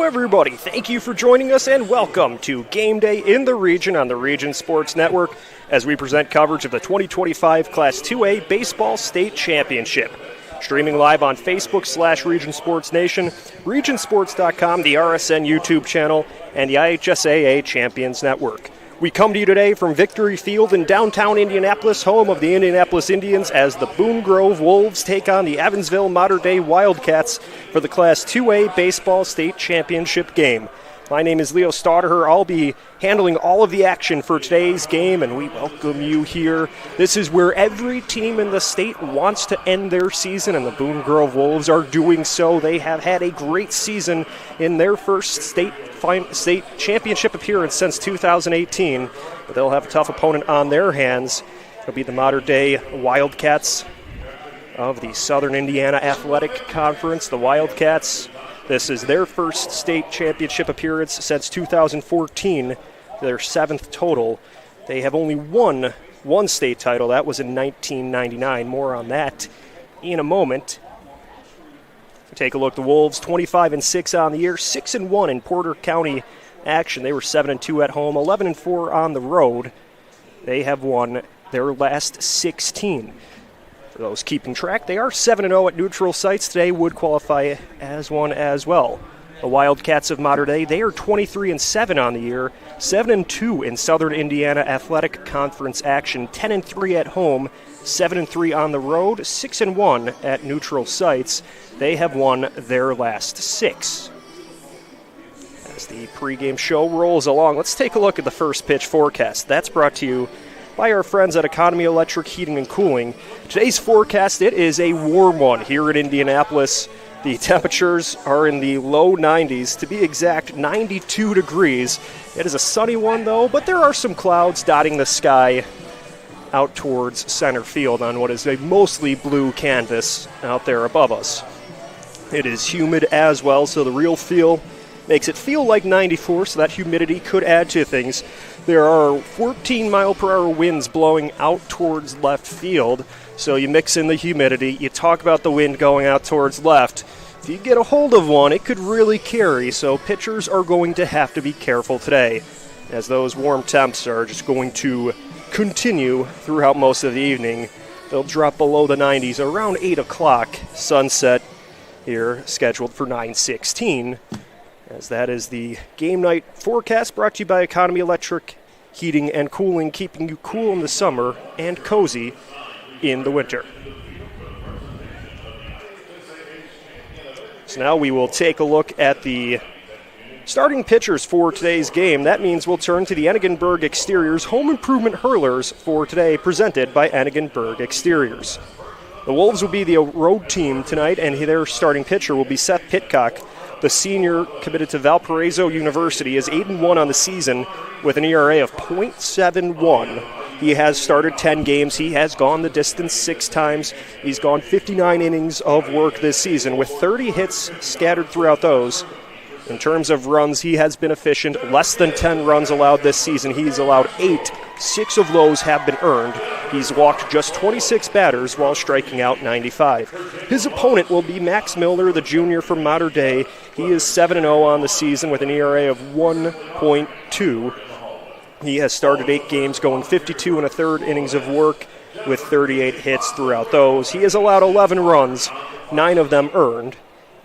everybody. Thank you for joining us and welcome to Game Day in the Region on the Region Sports Network as we present coverage of the 2025 Class 2A Baseball State Championship. Streaming live on Facebook/Region Sports Nation, regionsports.com, the RSN YouTube channel, and the IHSAA Champions Network. We come to you today from Victory Field in downtown Indianapolis, home of the Indianapolis Indians, as the Boone Grove Wolves take on the Evansville Mater Dei Wildcats for the Class 2A Baseball State Championship game. My name is Leo Staudeher. I'll be handling all of the action for today's game, and we welcome you here. This is where every team in the state wants to end their season, and the Boone Grove Wolves are doing so. They have had a great season in their first state championship appearance since 2018, but they'll have a tough opponent on their hands. It'll be the Mater Dei Wildcats of the Southern Indiana Athletic Conference. The Wildcats, this is their first state championship appearance since 2014, their seventh total. They have only won one state title. That was in 1999. More on that in a moment. Take a look. The Wolves, 25-6 on the year, 6-1 in Porter County action. They were 7-2 at home, 11-4 on the road. They have won their last 16. For those keeping track, they are 7-0 at neutral sites today, would qualify as one as well. The Wildcats of Mater Dei, they are 23-7 on the year, 7-2 in Southern Indiana Athletic Conference action, 10-3 at home, 7-3 on the road, 6-1 at neutral sites. They have won their last 6. As the pregame show rolls along, let's take a look at the first pitch forecast. That's brought to you by our friends at Economy Electric Heating and Cooling. Today's forecast, it is a warm one here in Indianapolis. The temperatures are in the low 90s, to be exact, 92 degrees. It is a sunny one, though, but there are some clouds dotting the sky out towards center field on what is a mostly blue canvas out there above us. It is humid as well, so the real feel makes it feel like 94, so that humidity could add to things. There are 14-mile-per-hour winds blowing out towards left field, so you mix in the humidity, you talk about the wind going out towards left. If you get a hold of one, it could really carry, so pitchers are going to have to be careful today, as those warm temps are just going to continue throughout most of the evening. They'll drop below the 90s around 8 o'clock. Sunset here scheduled for 9:16. As that is the game night forecast brought to you by Economy Electric Heating and Cooling, keeping you cool in the summer and cozy in the winter. So now we will take a look at the starting pitchers for today's game. That means we'll turn to the Enigenberg Exteriors Home Improvement Hurlers for today, presented by Enigenberg Exteriors. The Wolves will be the road team tonight, and their starting pitcher will be Seth Pitcock. The senior, committed to Valparaiso University, is 8-1 on the season with an ERA of .71. He has started 10 games. He has gone the distance 6 times. He's gone 59 innings of work this season with 30 hits scattered throughout those. In terms of runs, he has been efficient. Less than 10 runs allowed this season. He's allowed 8. 6 of those have been earned. He's walked just 26 batters while striking out 95. His opponent will be Max Milner, the junior from Mater Dei. He is 7-0 on the season with an ERA of 1.2. He has started 8 games, going 52 and a third innings of work with 38 hits throughout those. He has allowed 11 runs, 9 of them earned,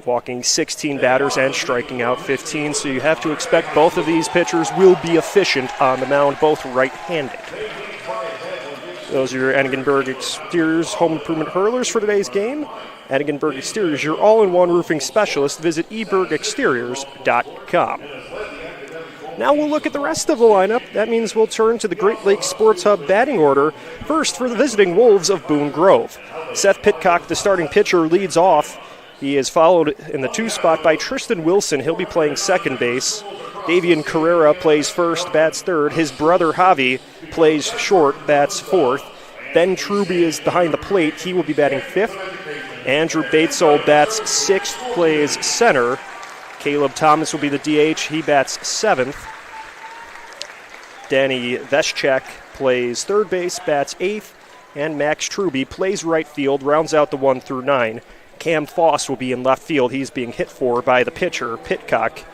walking 16 batters and striking out 15, so you have to expect both of these pitchers will be efficient on the mound, both right-handed. Those are your Enigenberg Exteriors Home Improvement Hurlers for today's game. Enigenberg Exteriors, your all-in-one roofing specialist. Visit ebergexteriors.com. Now we'll look at the rest of the lineup. That means we'll turn to the Great Lakes Sports Hub batting order. First for the visiting Wolves of Boone Grove. Seth Pitcock, the starting pitcher, leads off. He is followed in the 2 spot by Tristan Wilson. He'll be playing second base. Davian Carrera plays first, bats third. His brother Javi plays short, bats fourth. Ben Truby is behind the plate. He will be batting fifth. Andrew Batesol bats sixth, plays center. Caleb Thomas will be the DH. He bats seventh. Danny Veschak plays third base, bats eighth. And Max Truby plays right field, rounds out the 1 through 9. Cam Foss will be in left field. He's being hit for by the pitcher, Pitcock.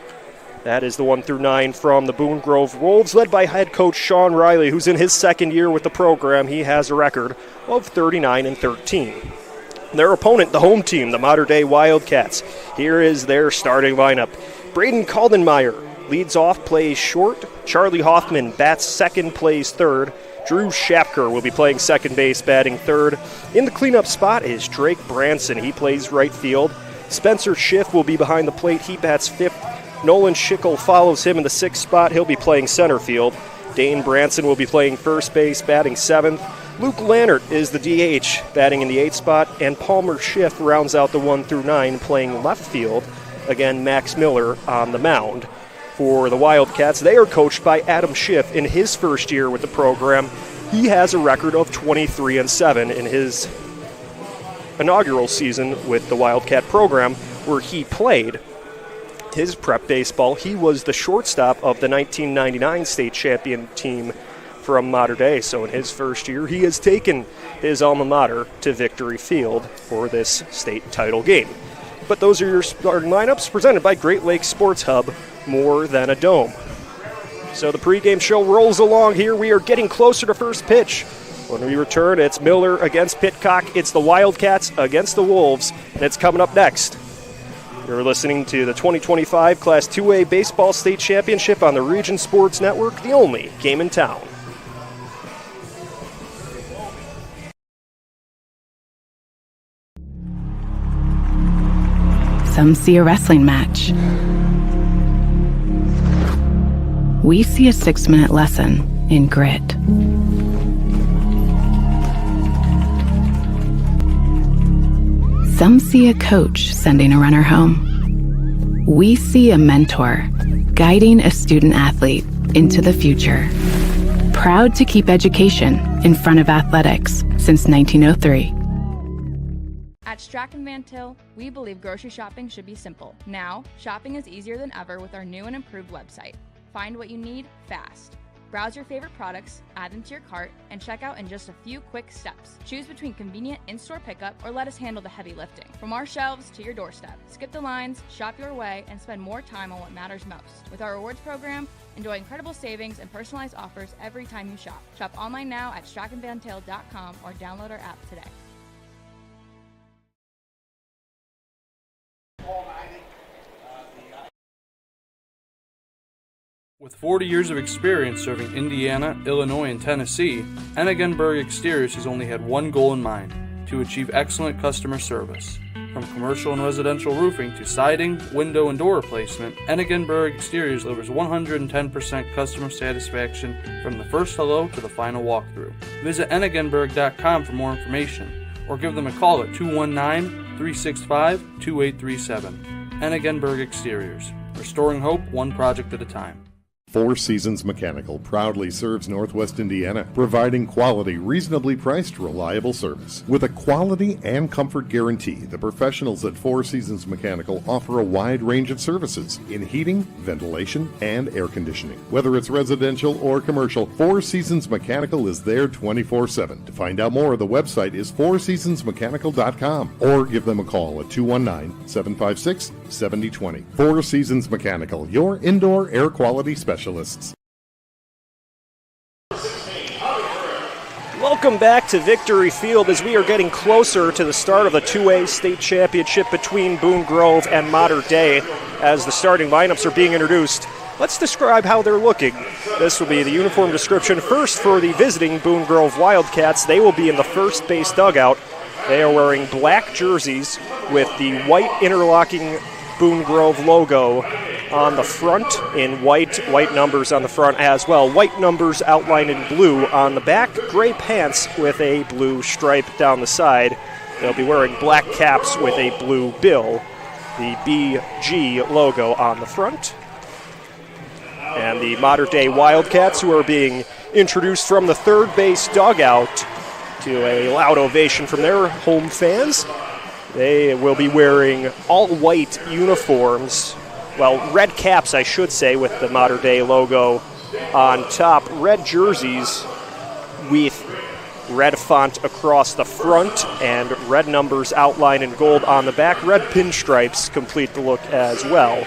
That is the 1 through 9 from the Boone Grove Wolves, led by head coach Sean Riley, who's in his second year with the program. He has a record of 39-13. Their opponent, the home team, the Mater Dei Wildcats. Here is their starting lineup. Braden Kaldenmeyer leads off, plays short. Charlie Hoffman bats second, plays third. Drew Schapker will be playing second base, batting third. In the cleanup spot is Drake Branson. He plays right field. Spencer Schiff will be behind the plate. He bats fifth. Nolan Schickel follows him in the sixth spot. He'll be playing center field. Dane Branson will be playing first base, batting seventh. Luke Lannert is the DH, batting in the eighth spot. And Palmer Schiff rounds out the 1 through 9, playing left field. Again, Max Miller on the mound. For the Wildcats, they are coached by Adam Schiff in his first year with the program. He has a record of 23-7 in his inaugural season with the Wildcat program, where he played his prep baseball. He was the shortstop of the 1999 state champion team from Mater Dei. So in his first year, he has taken his alma mater to Victory Field for this state title game. But those are your starting lineups presented by Great Lakes Sports Hub, more than a dome. So the pregame show rolls along here. We are getting closer to first pitch. When we return, it's Miller against Pitcock. It's the Wildcats against the Wolves, and it's coming up next. You're listening to the 2025 Class 2A Baseball State Championship on the Region Sports Network, the only game in town. Some see a wrestling match. We see a 6-minute lesson in grit. Some see a coach sending a runner home. We see a mentor guiding a student athlete into the future. Proud to keep education in front of athletics since 1903. At Strachan Van Til, we believe grocery shopping should be simple. Now, shopping is easier than ever with our new and improved website. Find what you need fast. Browse your favorite products, add them to your cart, and check out in just a few quick steps. Choose between convenient in-store pickup or let us handle the heavy lifting. From our shelves to your doorstep. Skip the lines, shop your way, and spend more time on what matters most. With our rewards program, enjoy incredible savings and personalized offers every time you shop. Shop online now at strachanvantil.com or download our app today. With 40 years of experience serving Indiana, Illinois, and Tennessee, Ennigenberg Exteriors has only had one goal in mind: to achieve excellent customer service. From commercial and residential roofing to siding, window, and door replacement, Ennigenberg Exteriors delivers 110% customer satisfaction from the first hello to the final walkthrough. Visit Ennigenberg.com for more information, or give them a call at 219-365-2837. Ennigenberg Exteriors, restoring hope one project at a time. Four Seasons Mechanical proudly serves Northwest Indiana, providing quality, reasonably priced, reliable service. With a quality and comfort guarantee, the professionals at Four Seasons Mechanical offer a wide range of services in heating, ventilation, and air conditioning. Whether it's residential or commercial, Four Seasons Mechanical is there 24/7. To find out more, the website is fourseasonsmechanical.com or give them a call at 219-756-7020. Four Seasons Mechanical, your indoor air quality specialists. Welcome back to Victory Field as we are getting closer to the start of the 2A state championship between Boone Grove and Mater Dei. As the starting lineups are being introduced, let's describe how they're looking. This will be the uniform description. First, for the visiting Boone Grove Wildcats, they will be in the first base dugout. They are wearing black jerseys with the white interlocking Boone Grove logo on the front in white numbers on the front as well. White numbers outlined in blue on the back, gray pants with a blue stripe down the side. They'll be wearing black caps with a blue bill, the BG logo on the front. And the Mater Dei Wildcats, who are being introduced from the third base dugout to a loud ovation from their home fans. They will be wearing all white uniforms. Well, red caps, I should say, with the Mater Dei logo on top. Red jerseys with red font across the front and red numbers outlined in gold on the back. Red pinstripes complete the look as well.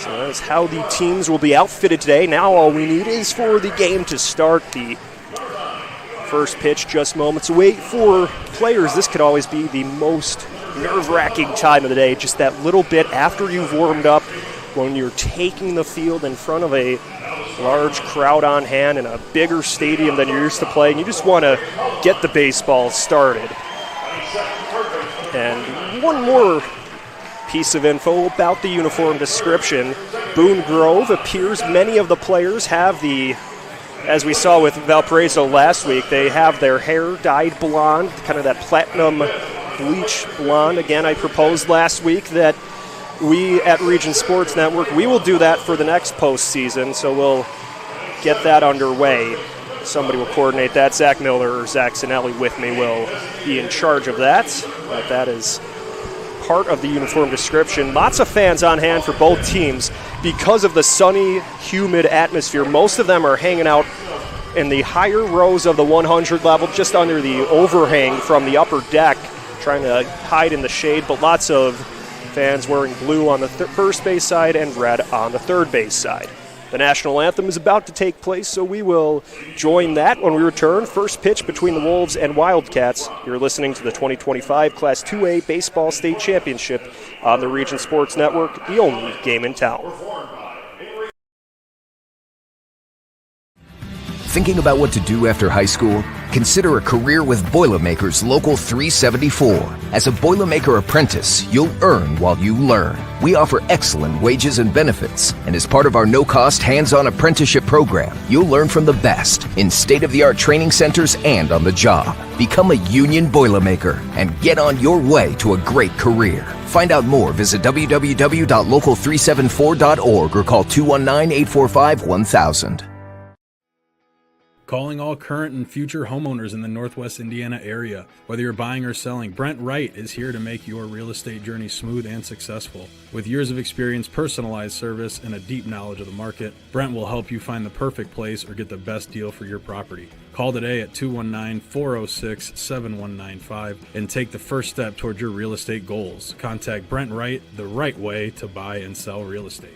So that is how the teams will be outfitted today. Now all we need is for the game to start. The first pitch just moments away. For players, this could always be the most nerve-wracking time of the day, just that little bit after you've warmed up, when you're taking the field in front of a large crowd on hand in a bigger stadium than you're used to playing. You just want to get the baseball started. And one more piece of info about the uniform description. Boone Grove appears many of the players have the, as we saw with Valparaiso last week, they have their hair dyed blonde, kind of that platinum bleach blonde. Again, I proposed last week that we at Region Sports Network, we will do that for the next postseason, so we'll get that underway. Somebody will coordinate that. Zach Miller or Zach Sinelli with me will be in charge of that. But that is part of the uniform description. Lots of fans on hand for both teams because of the sunny, humid atmosphere. Most of them are hanging out in the higher rows of the 100 level, just under the overhang from the upper deck, trying to hide in the shade, but lots of fans wearing blue on the first base side and red on the third base side. The national anthem is about to take place, so we will join that when we return. First pitch between the Wolves and Wildcats. You're listening to the 2025 Class 2A Baseball State Championship on the Region Sports Network, the only game in town. Thinking about what to do after high school? Consider a career with Boilermakers Local 374. As a Boilermaker apprentice, you'll earn while you learn. We offer excellent wages and benefits, and as part of our no-cost hands-on apprenticeship program, you'll learn from the best in state-of-the-art training centers and on the job. Become a union Boilermaker and get on your way to a great career. Find out more, visit www.local374.org or call 219-845-1000. Calling all current and future homeowners in the Northwest Indiana area. Whether you're buying or selling, Brent Wright is here to make your real estate journey smooth and successful. With years of experience, personalized service, and a deep knowledge of the market, Brent will help you find the perfect place or get the best deal for your property. Call today at 219-406-7195 and take the first step toward your real estate goals. Contact Brent Wright, the right way to buy and sell real estate.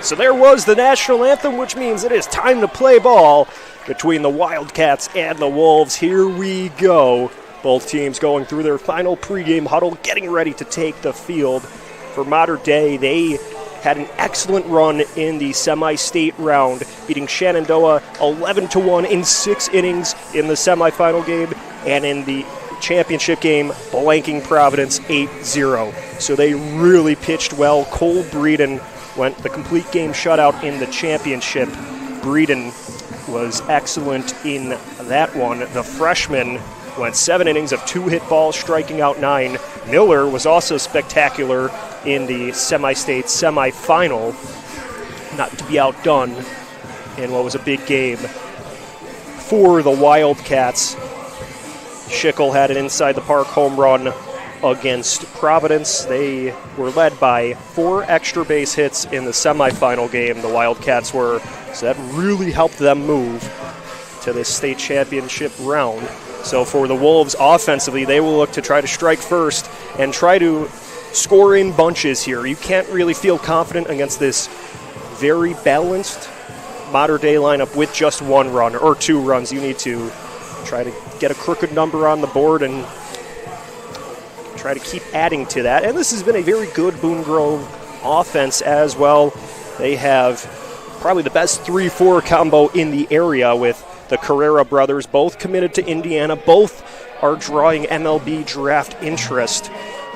So there was the national anthem, which means it is time to play ball between the Wildcats and the Wolves. Here we go. Both teams going through their final pregame huddle, getting ready to take the field. For Mater Dei, they had an excellent run in the semi-state round, beating Shenandoah 11-1 in 6 innings in the semifinal game, and in the championship game, blanking Providence 8-0. So they really pitched well. Cole Breeden went the complete game shutout in the championship. Breeden was excellent in that one. The freshman went 7 innings of 2 hit balls, striking out 9. Miller was also spectacular in the semi-state semifinal, not to be outdone in what was a big game for the Wildcats. Schickel had an inside-the-park home run against Providence. They were led by 4 extra base hits in the semifinal game, the Wildcats were, so that really helped them move to this state championship round. So for the Wolves offensively, they will look to try to strike first and try to score in bunches here. You can't really feel confident against this very balanced Mater Dei lineup with just 1 run or 2 runs. You need to try to get a crooked number on the board and try to keep adding to that. And this has been a very good Boone Grove offense as well. They have probably the best 3-4 combo in the area with the Carrera brothers, both committed to Indiana, both are drawing MLB draft interest.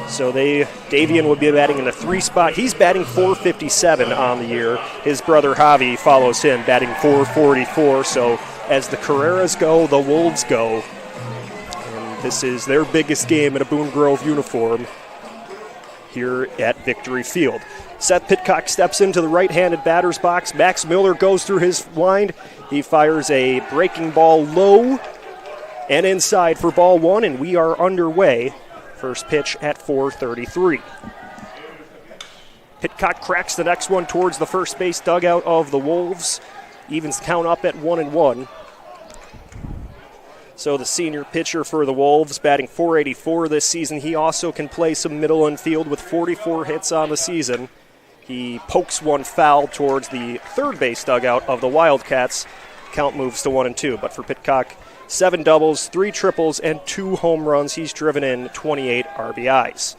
So Davian would be batting in the 3 spot. He's batting .457 on the year. His brother Javi follows him, batting .444. So as the Carreras go, the Wolves go. And this is their biggest game in a Boone Grove uniform here at Victory Field. Seth Pitcock steps into the right-handed batter's box. Max Miller goes through his wind. He fires a breaking ball low and inside for ball 1, and we are underway. First pitch at 4:33. Pitcock cracks the next one towards the first base dugout of the Wolves. Evens count up at 1-1. So the senior pitcher for the Wolves, batting .484 this season. He also can play some middle infield with 44 hits on the season. He pokes one foul towards the third base dugout of the Wildcats. Count moves to 1-2. But for Pitcock, 7 doubles, 3 triples, and 2 home runs. He's driven in 28 RBIs.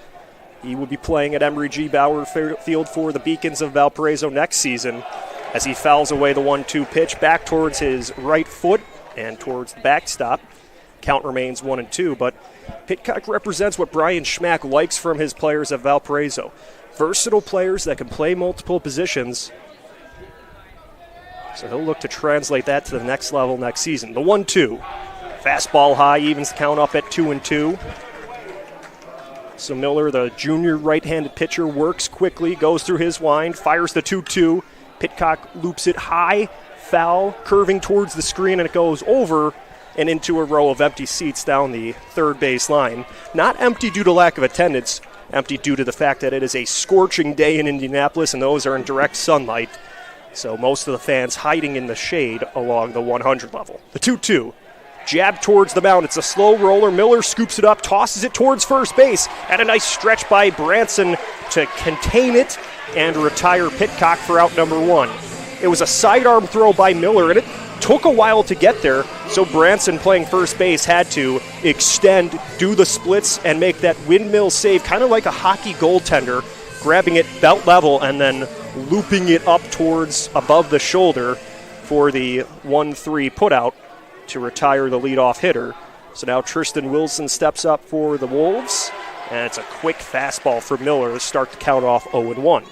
He will be playing at Emory G. Bauer Field for the Beacons of Valparaiso next season as he fouls away the 1-2 pitch back towards his right foot and towards the backstop. Count remains 1-2, but Pitcock represents what Brian Schmack likes from his players at Valparaiso. Versatile players that can play multiple positions. So he'll look to translate that to the next level next season. The 1-2. Fastball high, evens count up at 2-2. So Miller, the junior right-handed pitcher, works quickly, goes through his wind, fires the 2-2. Pitcock loops it high, foul, curving towards the screen, and it goes over and into a row of empty seats down the third base line. Not empty due to lack of attendance, empty due to the fact that it is a scorching day in Indianapolis and those are in direct sunlight. So most of the fans hiding in the shade along the 100 level. The 2-2. Jab towards the mound. It's a slow roller. Miller scoops it up, tosses it towards first base. And a nice stretch by Branson to contain it and retire Pitcock for out number 1. It was a sidearm throw by Miller, and it took a while to get there. So Branson, playing first base, had to extend, do the splits, and make that windmill save, kind of like a hockey goaltender, grabbing it belt level and then looping it up towards above the shoulder for the 1-3 putout to retire the leadoff hitter. So now Tristan Wilson steps up for the Wolves, and it's a quick fastball for Miller to start the count off 0-1.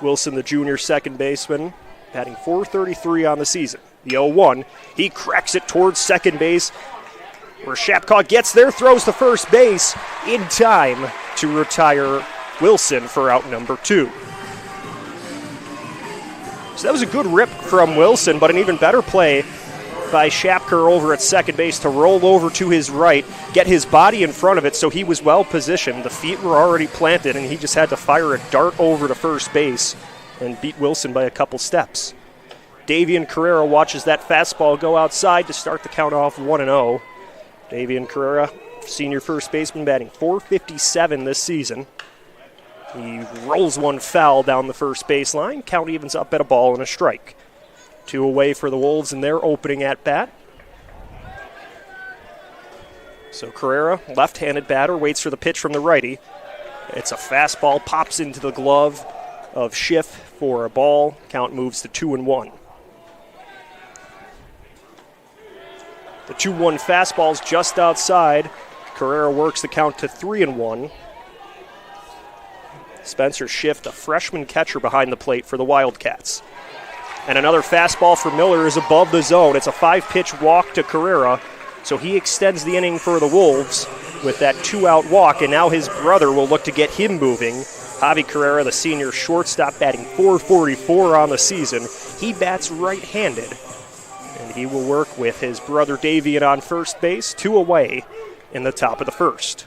Wilson, the junior second baseman, batting .433 on the season. The 0-1, he cracks it towards second base, where Shapkaw gets there, throws to first base in time to retire Wilson for out number 2. So that was a good rip from Wilson, but an even better play by Shapker over at second base to roll over to his right, get his body in front of it so he was well positioned. The feet were already planted, and he just had to fire a dart over to first base and beat Wilson by a couple steps. Davian Carrera watches that fastball go outside to start the count off 1-0. Davian Carrera, senior first baseman, batting .457 this season. He rolls one foul down the first baseline. Count evens up at a ball and a strike. 2 away for the Wolves in their opening at-bat. So Carrera, left-handed batter, waits for the pitch from the righty. It's a fastball, pops into the glove of Schiff for a ball. Count moves to 2-1. The 2-1 fastball's just outside. Carrera works the count to 3-1. Spencer Schiff, a freshman catcher behind the plate for the Wildcats. And another fastball for Miller is above the zone. It's a 5-pitch walk to Carrera, so he extends the inning for the Wolves with that 2-out walk, and now his brother will look to get him moving. Javi Carrera, the senior shortstop, batting .444 on the season. He bats right-handed, and he will work with his brother Davian on first base, 2 away in the top of the first.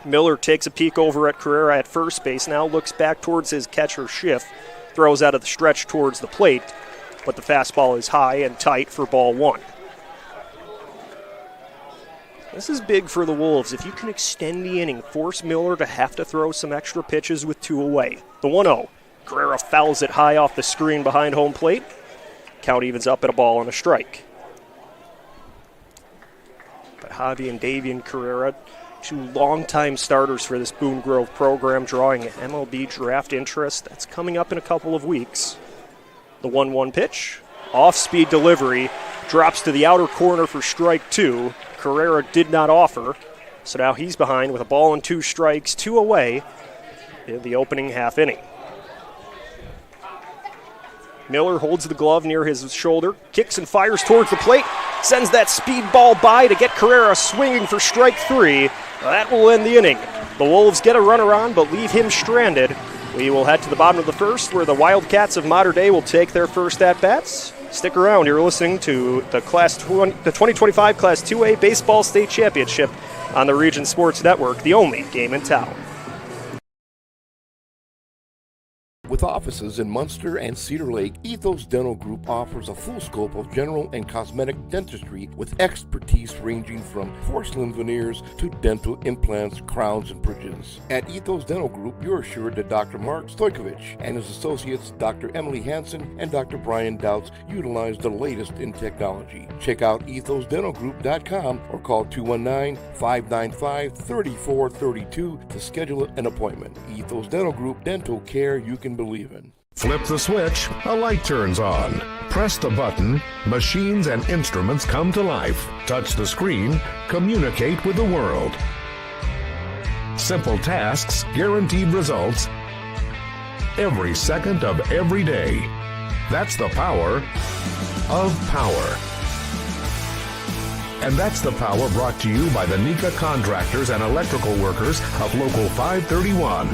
Miller takes a peek over at Carrera at first base, now looks back towards his catcher Schiff, throws out of the stretch towards the plate, but the fastball is high and tight for ball 1. This is big for the Wolves. If you can extend the inning, force Miller to have to throw some extra pitches with 2 away. The 1-0. Carrera fouls it high off the screen behind home plate. Count evens up at a ball and a strike. But Javi and Davian Carrera, 2 longtime starters for this Boone Grove program, drawing MLB draft interest. That's coming up in a couple of weeks. The 1-1 pitch, off-speed delivery, drops to the outer corner for strike 2. Carrera did not offer, so now he's behind with a ball and 2 strikes, 2 away in the opening half inning. Miller holds the glove near his shoulder, kicks and fires towards the plate, sends that speed ball by to get Carrera swinging for strike 3. That will end the inning. The Wolves get a runner on but leave him stranded. We will head to the bottom of the first where the Wildcats of Mater Dei will take their first at-bats. Stick around. You're listening to the 2025 Class 2A Baseball State Championship on the Region Sports Network, the only game in town. With offices in Munster and Cedar Lake, Ethos Dental Group offers a full scope of general and cosmetic dentistry with expertise ranging from porcelain veneers to dental implants, crowns, and bridges. At Ethos Dental Group, you're assured that Dr. Mark Stojkovic and his associates, Dr. Emily Hansen and Dr. Brian Douts, utilize the latest in technology. Check out ethosdentalgroup.com or call 219-595-3432 to schedule an appointment. Ethos Dental Group, dental care you can believe in. Flip the switch, a light turns on. Press the button, machines and instruments come to life. Touch the screen, communicate with the world. Simple tasks, guaranteed results, every second of every day. That's the power of power. And that's the power brought to you by the NECA contractors and electrical workers of Local 531.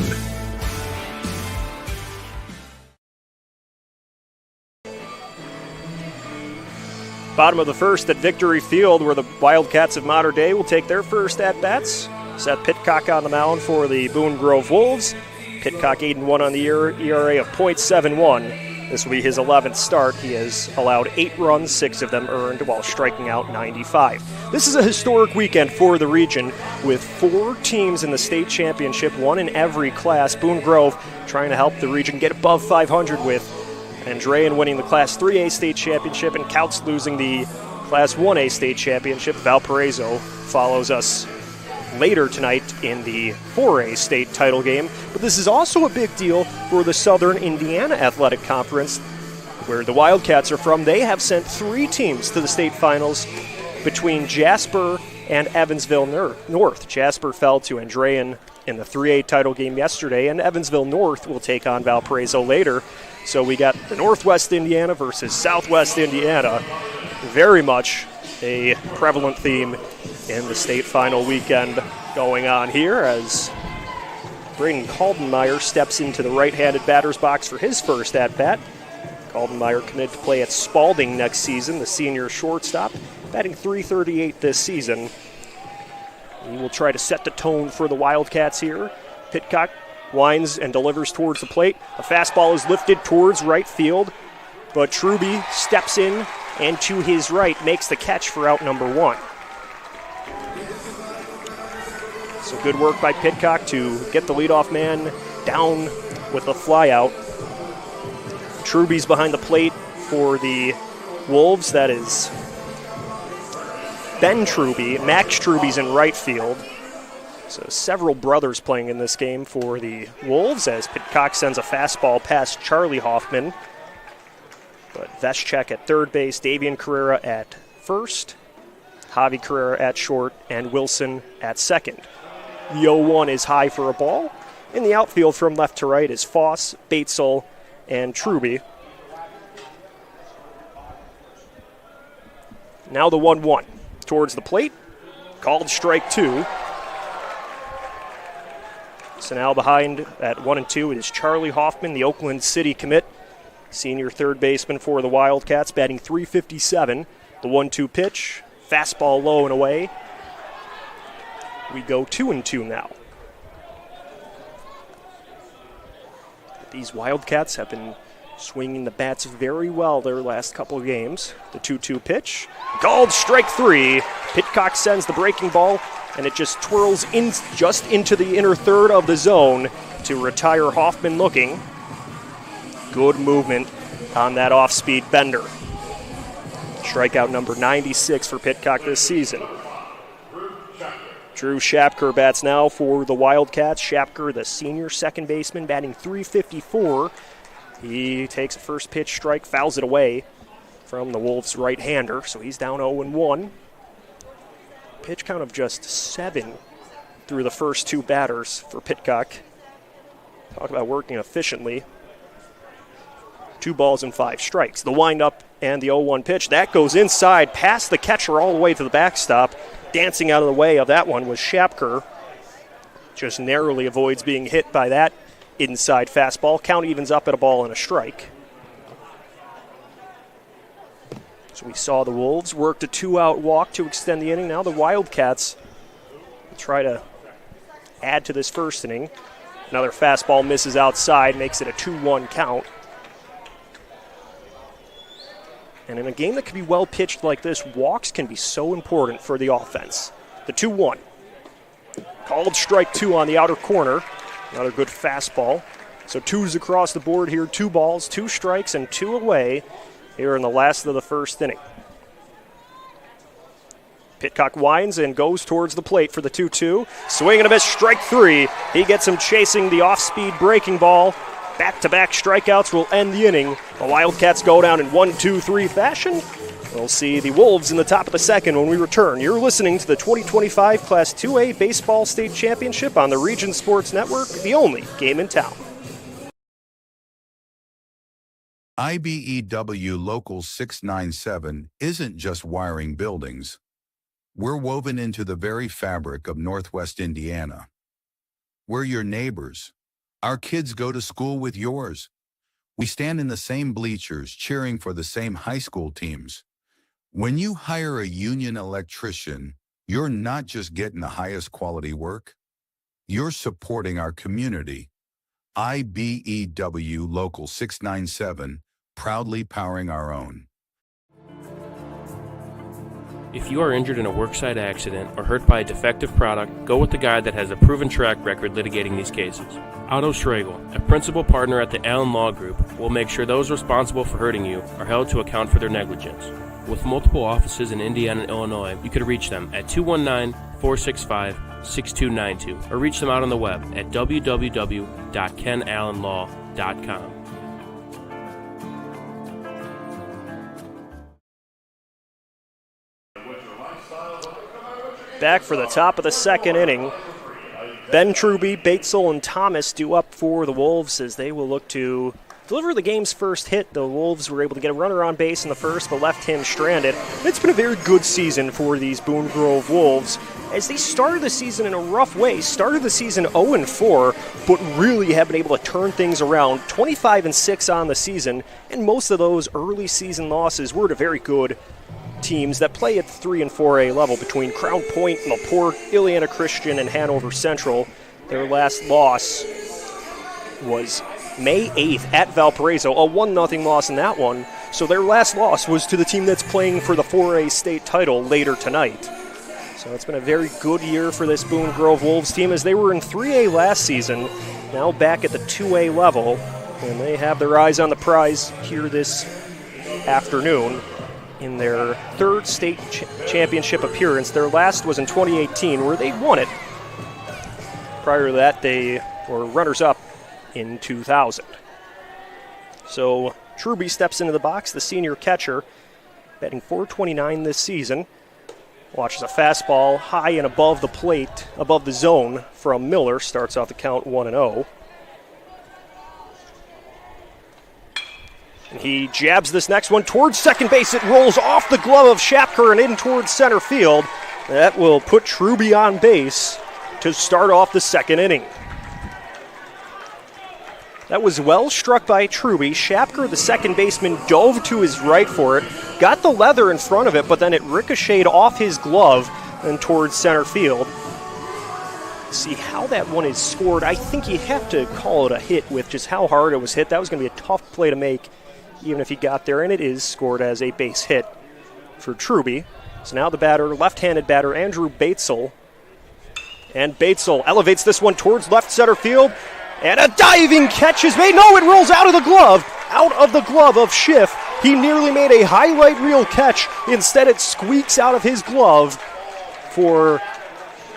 Bottom of the first at Victory Field, where the Wildcats of Mater Dei will take their first at-bats. Seth Pitcock on the mound for the Boone Grove Wolves. Pitcock 8-1 on the year, ERA of .71. This will be his 11th start. He has allowed 8 runs, 6 of them earned, while striking out 95. This is a historic weekend for the region, with 4 teams in the state championship, 1 in every class. Boone Grove trying to help the region get above 500 with Andrean winning the Class 3A state championship and Couts losing the Class 1A state championship. Valparaiso follows us later tonight in the 4A state title game. But this is also a big deal for the Southern Indiana Athletic Conference, where the Wildcats are from. They have sent 3 teams to the state finals between Jasper and Evansville North. Jasper fell to Andrean in the 3A title game yesterday, and Evansville North will take on Valparaiso later. So we got the Northwest Indiana versus Southwest Indiana. Very much a prevalent theme in the state final weekend going on here as Braden Kaldenmeyer steps into the right-handed batter's box for his first at-bat. Kaldenmeyer committed to play at Spalding next season, the senior shortstop, batting .338 this season. He will try to set the tone for the Wildcats here. Pitcock winds and delivers towards the plate. A fastball is lifted towards right field, but Truby steps in and to his right makes the catch for out number 1. So good work by Pitcock to get the leadoff man down with a flyout. Truby's behind the plate for the Wolves. That is Ben Truby. Max Truby's in right field. So several brothers playing in this game for the Wolves as Pitcock sends a fastball past Charlie Hoffman. But Veschek at third base, Davian Carrera at first, Javi Carrera at short, and Wilson at second. The 0-1 is high for a ball. In the outfield from left to right is Foss, Batesel, and Truby. Now the 1-1 towards the plate, called strike 2. So now behind at 1 and 2 is Charlie Hoffman, the Oakland City commit, senior third baseman for the Wildcats, batting .357. The 1-2 pitch, fastball low and away. We go 2 and 2 now. These Wildcats have been swinging the bats very well their last couple of games. The 2-2 pitch, called strike 3. Pitcock sends the breaking ball, and it just twirls in just into the inner third of the zone to retire Hoffman looking. Good movement on that off-speed bender. Strikeout number 96 for Pitcock this season. Drew Shapker bats now for the Wildcats. Shapker, the senior second baseman, batting .354. He takes a first pitch strike, fouls it away from the Wolves' right-hander, so he's down 0-1. Pitch count of just 7 through the first 2 batters for Pitcock. Talk about working efficiently. 2 balls and 5 strikes. The windup and the 0-1 pitch, that goes inside, past the catcher all the way to the backstop. Dancing out of the way of that one was Shapker. Just narrowly avoids being hit by that inside fastball. Count evens up at a ball and a strike. So we saw the Wolves work a 2-out walk to extend the inning. Now the Wildcats try to add to this first inning. Another fastball misses outside, makes it a 2-1 count. And in a game that can be well pitched like this, walks can be so important for the offense. The 2-1. Called strike 2 on the outer corner. Another good fastball. So 2s across the board here. 2 balls, 2 strikes, and 2 away here in the last of the first inning. Pitcock winds and goes towards the plate for the 2-2. Swing and a miss, strike 3. He gets him chasing the off-speed breaking ball. Back-to-back strikeouts will end the inning. The Wildcats go down in 1-2-3 fashion. We'll see the Wolves in the top of the second when we return. You're listening to the 2025 Class 2A Baseball State Championship on the Region Sports Network, the only game in town. IBEW Local 697 isn't just wiring buildings. We're woven into the very fabric of Northwest Indiana. We're your neighbors. Our kids go to school with yours. We stand in the same bleachers cheering for the same high school teams. When you hire a union electrician, you're not just getting the highest quality work. You're supporting our community. IBEW Local 697, proudly powering our own. If you are injured in a worksite accident or hurt by a defective product, go with the guy that has a proven track record litigating these cases. Otto Schragle, a principal partner at the Allen Law Group, will make sure those responsible for hurting you are held to account for their negligence. With multiple offices in Indiana and Illinois, you could reach them at 219-465-6292 or reach them out on the web at www.kenallenlaw.com. Back for the top of the second inning. Ben Truby, Batesel, and Thomas due up for the Wolves as they will look to deliver the game's first hit. The Wolves were able to get a runner on base in the first, but left him stranded. It's been a very good season for these Boone Grove Wolves as they started the season in a rough way. Started the season 0-4, but really have been able to turn things around. 25-6 on the season, and most of those early season losses were to very good teams that play at the 3 and 4A level between Crown Point, LaPorte, Illiana Christian, and Hanover Central. Their last loss was May 8th at Valparaiso, a 1-0 loss in that one. So their last loss was to the team that's playing for the 4A state title later tonight. So it's been a very good year for this Boone Grove Wolves team as they were in 3A last season, now back at the 2A level, and they have their eyes on the prize here this afternoon in their third state championship appearance. Their last was in 2018 where they won it. Prior to that, they were runners-up in 2000. So Truby steps into the box, the senior catcher, batting .429 this season. Watches a fastball high and above the plate, above the zone from Miller. Starts off the count 1-0. And he jabs this next one towards second base. It rolls off the glove of Shapker and in towards center field. That will put Truby on base to start off the second inning. That was well struck by Truby. Shapker, the second baseman, dove to his right for it, got the leather in front of it, but then it ricocheted off his glove and towards center field. See how that one is scored. I think you have to call it a hit with just how hard it was hit. That was going to be a tough play to make, even if he got there, and it is scored as a base hit for Truby. So now the batter, left-handed batter, Andrew Batesel. And Batesel elevates this one towards left center field, and a diving catch is made. No, it rolls out of the glove of Schiff. He nearly made a highlight reel catch. Instead, it squeaks out of his glove for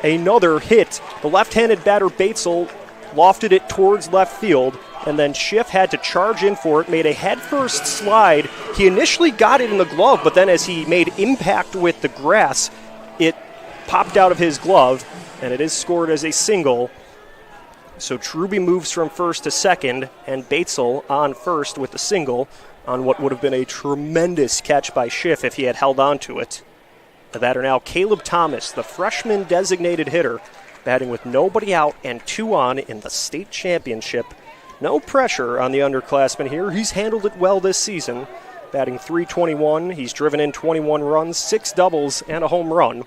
another hit. The left-handed batter, Batesel, lofted it towards left field. and then Schiff had to charge in for it, made a headfirst slide. He initially got it in the glove, but then as he made impact with the grass, it popped out of his glove, and it is scored as a single. So Truby moves from first to second, and Batesel on first with the single on what would have been a tremendous catch by Schiff if he had held on to it. The batter now, Caleb Thomas, the freshman designated hitter, batting with nobody out and 2 on in the state championship. No pressure on the underclassman here. He's handled it well this season. Batting .321, he's driven in 21 runs, 6 doubles, and a home run.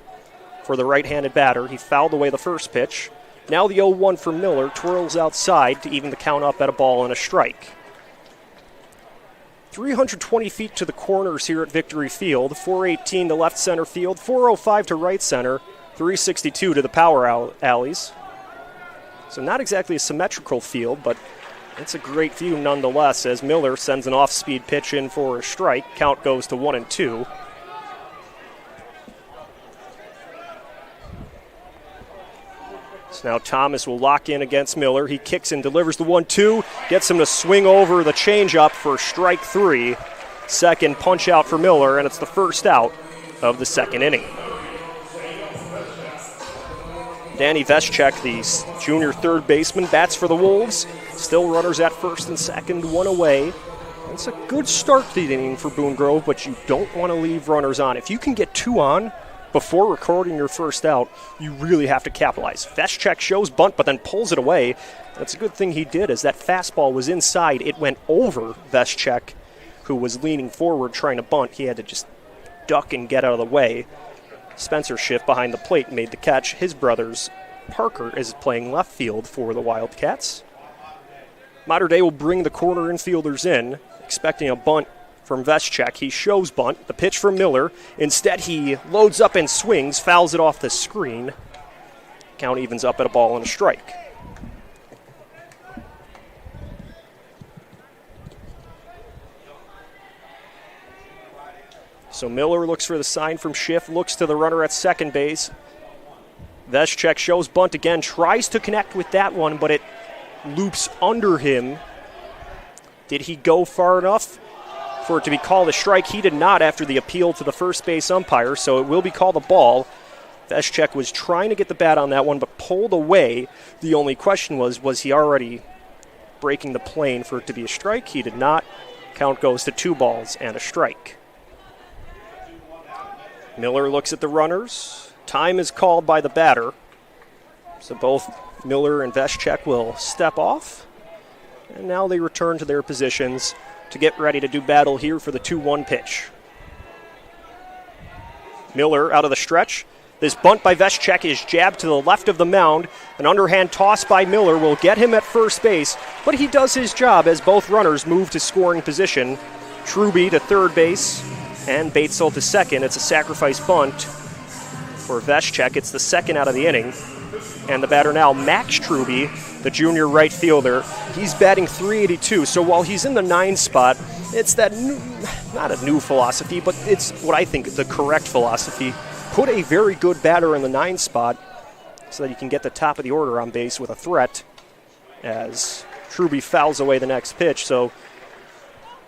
For the right-handed batter, he fouled away the first pitch. Now the 0-1 for Miller twirls outside to even the count up at a ball and a strike. 320 feet to the corners here at Victory Field, 418 to left center field, 405 to right center, 362 to the power alleys. So not exactly a symmetrical field, but it's a great view nonetheless as Miller sends an off-speed pitch in for a strike. Count goes to 1-2. So now Thomas will lock in against Miller. He kicks and delivers the 1-2, gets him to swing over the changeup for strike 3. Second punch out for Miller, and it's the first out of the second inning. Danny Veschek, the junior third baseman, bats for the Wolves. Still runners at first and second, 1 away. It's a good start to the inning for Boone Grove, but you don't want to leave runners on. If you can get 2 on before recording your first out, you really have to capitalize. Veschek shows bunt, but then pulls it away. That's a good thing he did, as that fastball was inside. It went over Veschek, who was leaning forward trying to bunt. He had to just duck and get out of the way. Spencer Schiff behind the plate made the catch. His brother's Parker is playing left field for the Wildcats. Mater Dei will bring the corner infielders in, expecting a bunt from Veschek. He shows bunt. The pitch from Miller. Instead, he loads up and swings, fouls it off the screen. Count evens up at a ball and a strike. So Miller looks for the sign from Schiff, looks to the runner at second base. Veschek shows bunt again, tries to connect with that one, but it loops under him. Did he go far enough for it to be called a strike? He did not after the appeal to the first base umpire, so it will be called a ball. Veschek was trying to get the bat on that one, but pulled away. The only question was he already breaking the plane for it to be a strike? He did not. Count goes to 2 balls and a strike. Miller looks at the runners. Time is called by the batter. So both Miller and Veschek will step off. And now they return to their positions to get ready to do battle here for the 2-1 pitch. Miller out of the stretch. This bunt by Veschek is jabbed to the left of the mound. An underhand toss by Miller will get him at first base, but he does his job as both runners move to scoring position. Truby to third base and Batesel to second. It's a sacrifice bunt for Veschek. It's the second out of the inning. And the batter now, Max Truby, the junior right fielder. He's batting .382, so while he's in the 9 spot, it's that not a new philosophy, but it's what I think the correct philosophy. Put a very good batter in the 9 spot so that you can get the top of the order on base with a threat as Truby fouls away the next pitch. So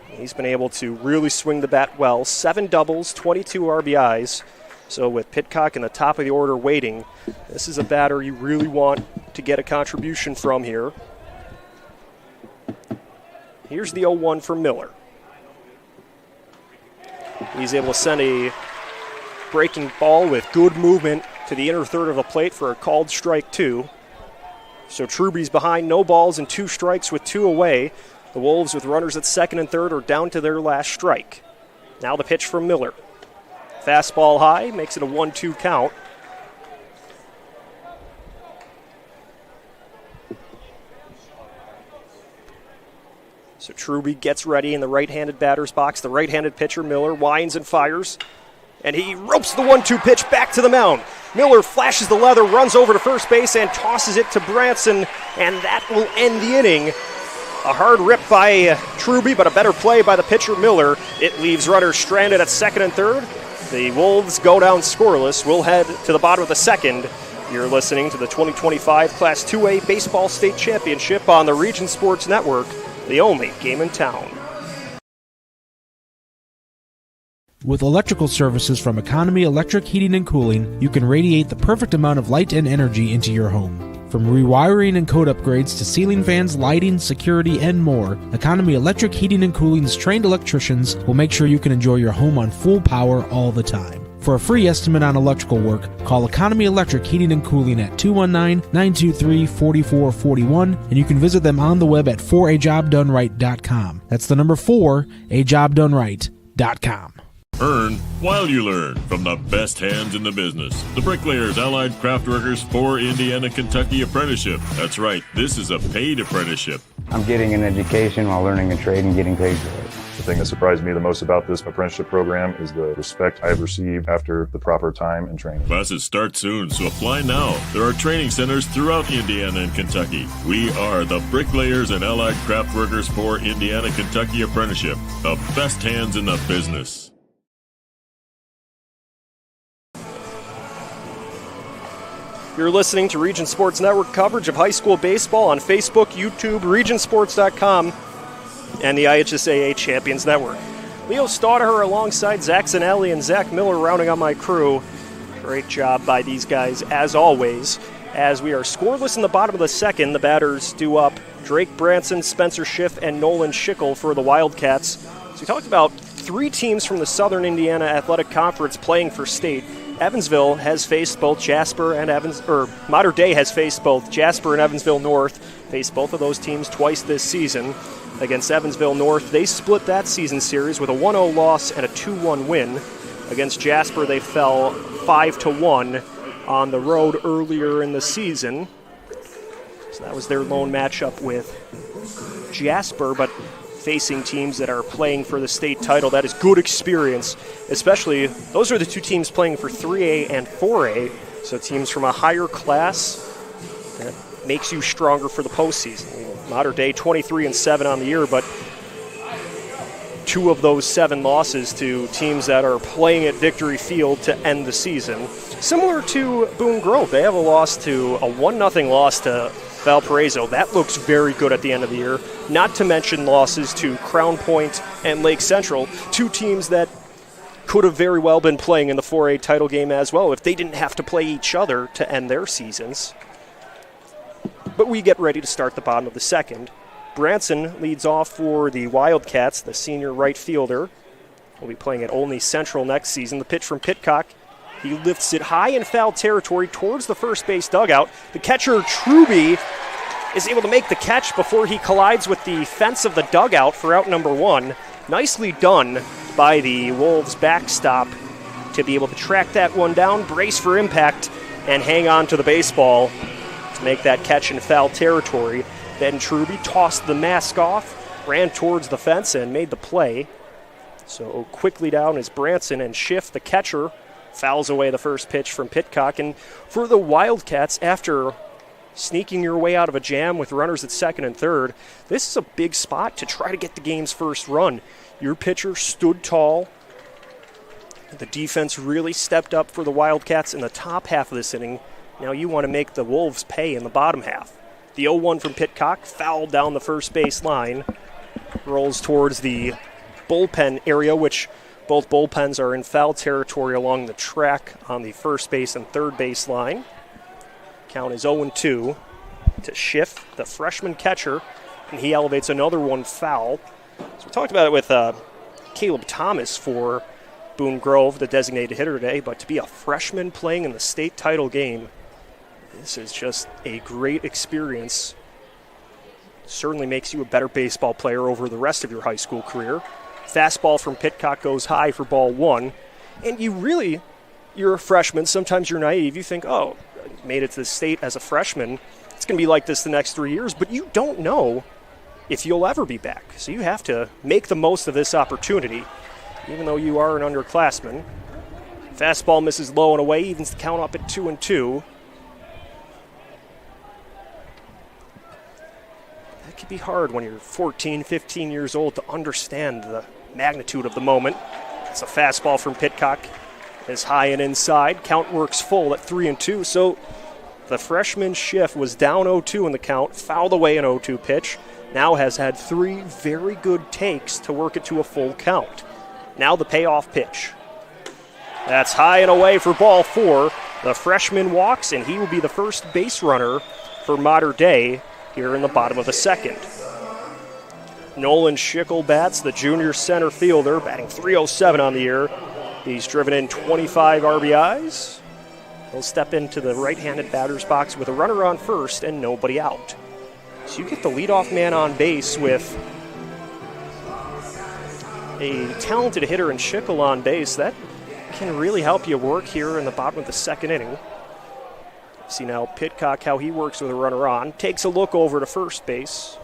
he's been able to really swing the bat well. 7 doubles, 22 RBIs. So with Pitcock in the top of the order waiting, this is a batter you really want to get a contribution from here. Here's the 0-1 for Miller. He's able to send a breaking ball with good movement to the inner third of the plate for a called strike 2. So Truby's behind, no balls and 2 strikes with 2 away. The Wolves with runners at second and third are down to their last strike. Now the pitch from Miller. Fastball high, makes it a 1-2 count. So Truby gets ready in the right-handed batter's box. The right-handed pitcher, Miller, winds and fires. And he ropes the 1-2 pitch back to the mound. Miller flashes the leather, runs over to first base, and tosses it to Branson. And that will end the inning. A hard rip by Truby, but a better play by the pitcher, Miller. It leaves runners stranded at second and third. The Wolves go down scoreless. We'll head to the bottom of the second. You're listening to the 2025 Class 2A Baseball State Championship on the Region Sports Network. the only game in town. With electrical services from Economy Electric Heating and Cooling, you can radiate the perfect amount of light and energy into your home. From rewiring and code upgrades to ceiling fans, lighting, security, and more, Economy Electric Heating and Cooling's trained electricians will make sure you can enjoy your home on full power all the time. For a free estimate on electrical work, call Economy Electric Heating and Cooling at 219-923-4441, and you can visit them on the web at 4ajobdoneright.com. That's the number 4ajobdoneright.com. Earn while you learn from the best hands in the business. The Bricklayers Allied Craftworkers for Indiana, Kentucky Apprenticeship. That's right, this is a paid apprenticeship. I'm getting an education while learning a trade and getting paid for it. The thing that surprised me the most about this apprenticeship program is the respect I've received after the proper time and training. Classes start soon, so apply now. There are training centers throughout Indiana and Kentucky. We are the Bricklayers and Allied Craftworkers for Indiana, Kentucky Apprenticeship. The best hands in the business. You're listening to Region Sports Network coverage of high school baseball on Facebook, YouTube, regionsports.com, and the IHSAA Champions Network. Leo Staudaher alongside Zach Zanelli and Zach Miller rounding on my crew. Great job by these guys, as always. As we are scoreless in the bottom of the second, the batters due up Drake Branson, Spencer Schiff, and Nolan Schickel for the Wildcats. So we talked about 3 teams from the Southern Indiana Athletic Conference playing for state. Evansville has faced both Mater Dei has faced both Jasper and Evansville North. Faced both of those teams twice this season. Against Evansville North, they split that season series with a 1-0 loss and a 2-1 win. Against Jasper, they fell 5-1 on the road earlier in the season. So that was their lone matchup with Jasper, but facing teams that are playing for the state title, that is good experience, especially those are the 2 teams playing for 3A and 4A, so teams from a higher class that makes you stronger for the postseason. Mater Dei 23-7 on the year, but 2 of those 7 losses to teams that are playing at Victory Field to end the season. Similar to Boone Grove, they have a loss to a 1-0 loss to Valparaiso. That looks very good at the end of the year, not to mention losses to Crown Point and Lake Central, 2 teams that could have very well been playing in the 4A title game as well if they didn't have to play each other to end their seasons. But we get ready to start the bottom of the second. Branson leads off for the Wildcats, the senior right fielder. Will be playing at Olney Central next season. The pitch from Pitcock. He lifts it high in foul territory towards the first base dugout. The catcher, Truby, is able to make the catch before he collides with the fence of the dugout for out number 1. Nicely done by the Wolves backstop to be able to track that one down, brace for impact, and hang on to the baseball to make that catch in foul territory. Then Truby tossed the mask off, ran towards the fence, and made the play. So quickly down is Branson, and Schiff, the catcher, fouls away the first pitch from Pitcock. And for the Wildcats, after sneaking your way out of a jam with runners at second and third, this is a big spot to try to get the game's first run. Your pitcher stood tall. The defense really stepped up for the Wildcats in the top half of this inning. Now you want to make the Wolves pay in the bottom half. The 0-1 from Pitcock, fouled down the first base line, rolls towards the bullpen area, which both bullpens are in foul territory along the track on the first base and third base line. Count is 0-2 to Schiff, the freshman catcher, and he elevates another one foul. So we talked about it with Caleb Thomas for Boone Grove, the designated hitter today, but to be a freshman playing in the state title game, this is just a great experience. Certainly makes you a better baseball player over the rest of your high school career. Fastball from Pitcock goes high for ball 1. And you're a freshman. Sometimes you're naive. You think, oh, I made it to the state as a freshman. It's going to be like this the next 3 years. But you don't know if you'll ever be back. So you have to make the most of this opportunity, even though you are an underclassman. Fastball misses low and away, evens the count up at 2-2. That can be hard when you're 14, 15 years old to understand the magnitude of the moment. It's a fastball from Pitcock. It's high and inside. Count works full at 3-2. So the freshman Schiff was down 0-2 in the count, fouled away an 0-2 pitch. now has had 3 very good takes to work it to a full count. Now the payoff pitch. That's high and away for ball 4. The freshman walks, and he will be the first base runner for Mater Dei here in the bottom of the second. Nolan Schickel bats, the junior center fielder, batting .307 on the year. He's driven in 25 RBIs. He'll step into the right-handed batter's box with a runner on first and nobody out. So you get the leadoff man on base with a talented hitter in Schickel on base. That can really help you work here in the bottom of the second inning. See now Pitcock, how he works with a runner on. Takes a look over to first base.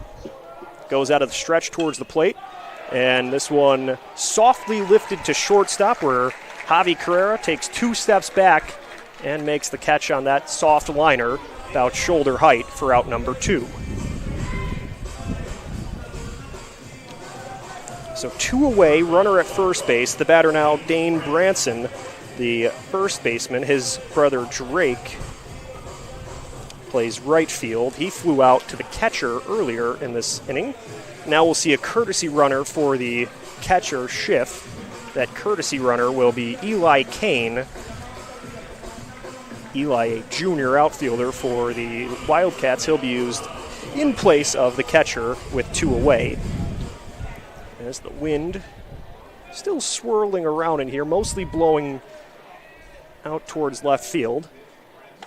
Goes out of the stretch towards the plate. And this one softly lifted to shortstop where Javi Carrera takes 2 steps back and makes the catch on that soft liner about shoulder height for out number 2. So 2 away, runner at first base. The batter now, Dane Branson, the first baseman. His brother Drake plays right field. He flew out to the catcher earlier in this inning. Now we'll see a courtesy runner for the catcher, Schiff. That courtesy runner will be Eli Kane. Eli, a junior outfielder for the Wildcats. He'll be used in place of the catcher with 2 away. As the wind still swirling around in here, mostly blowing out towards left field.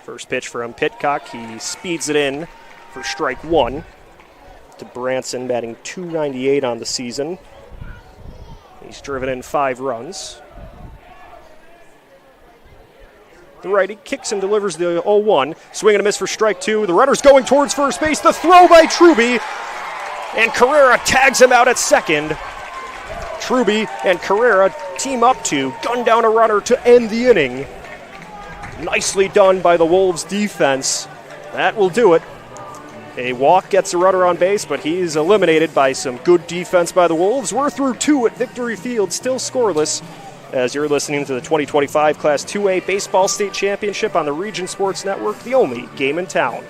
First pitch from Pitcock. He speeds it in for strike 1 to Branson, batting .298 on the season. He's driven in 5 runs. The righty kicks and delivers the 0-1. Swing and a miss for strike 2. The runner's going towards first base. The throw by Truby. And Carrera tags him out at second. Truby and Carrera team up to gun down a runner to end the inning. Nicely done by the Wolves defense. That will do it. A walk gets a runner on base, but he's eliminated by some good defense by the Wolves. We're through 2 at Victory Field, still scoreless, as you're listening to the 2025 Class 2A Baseball State Championship on the Region Sports Network, the only game in town.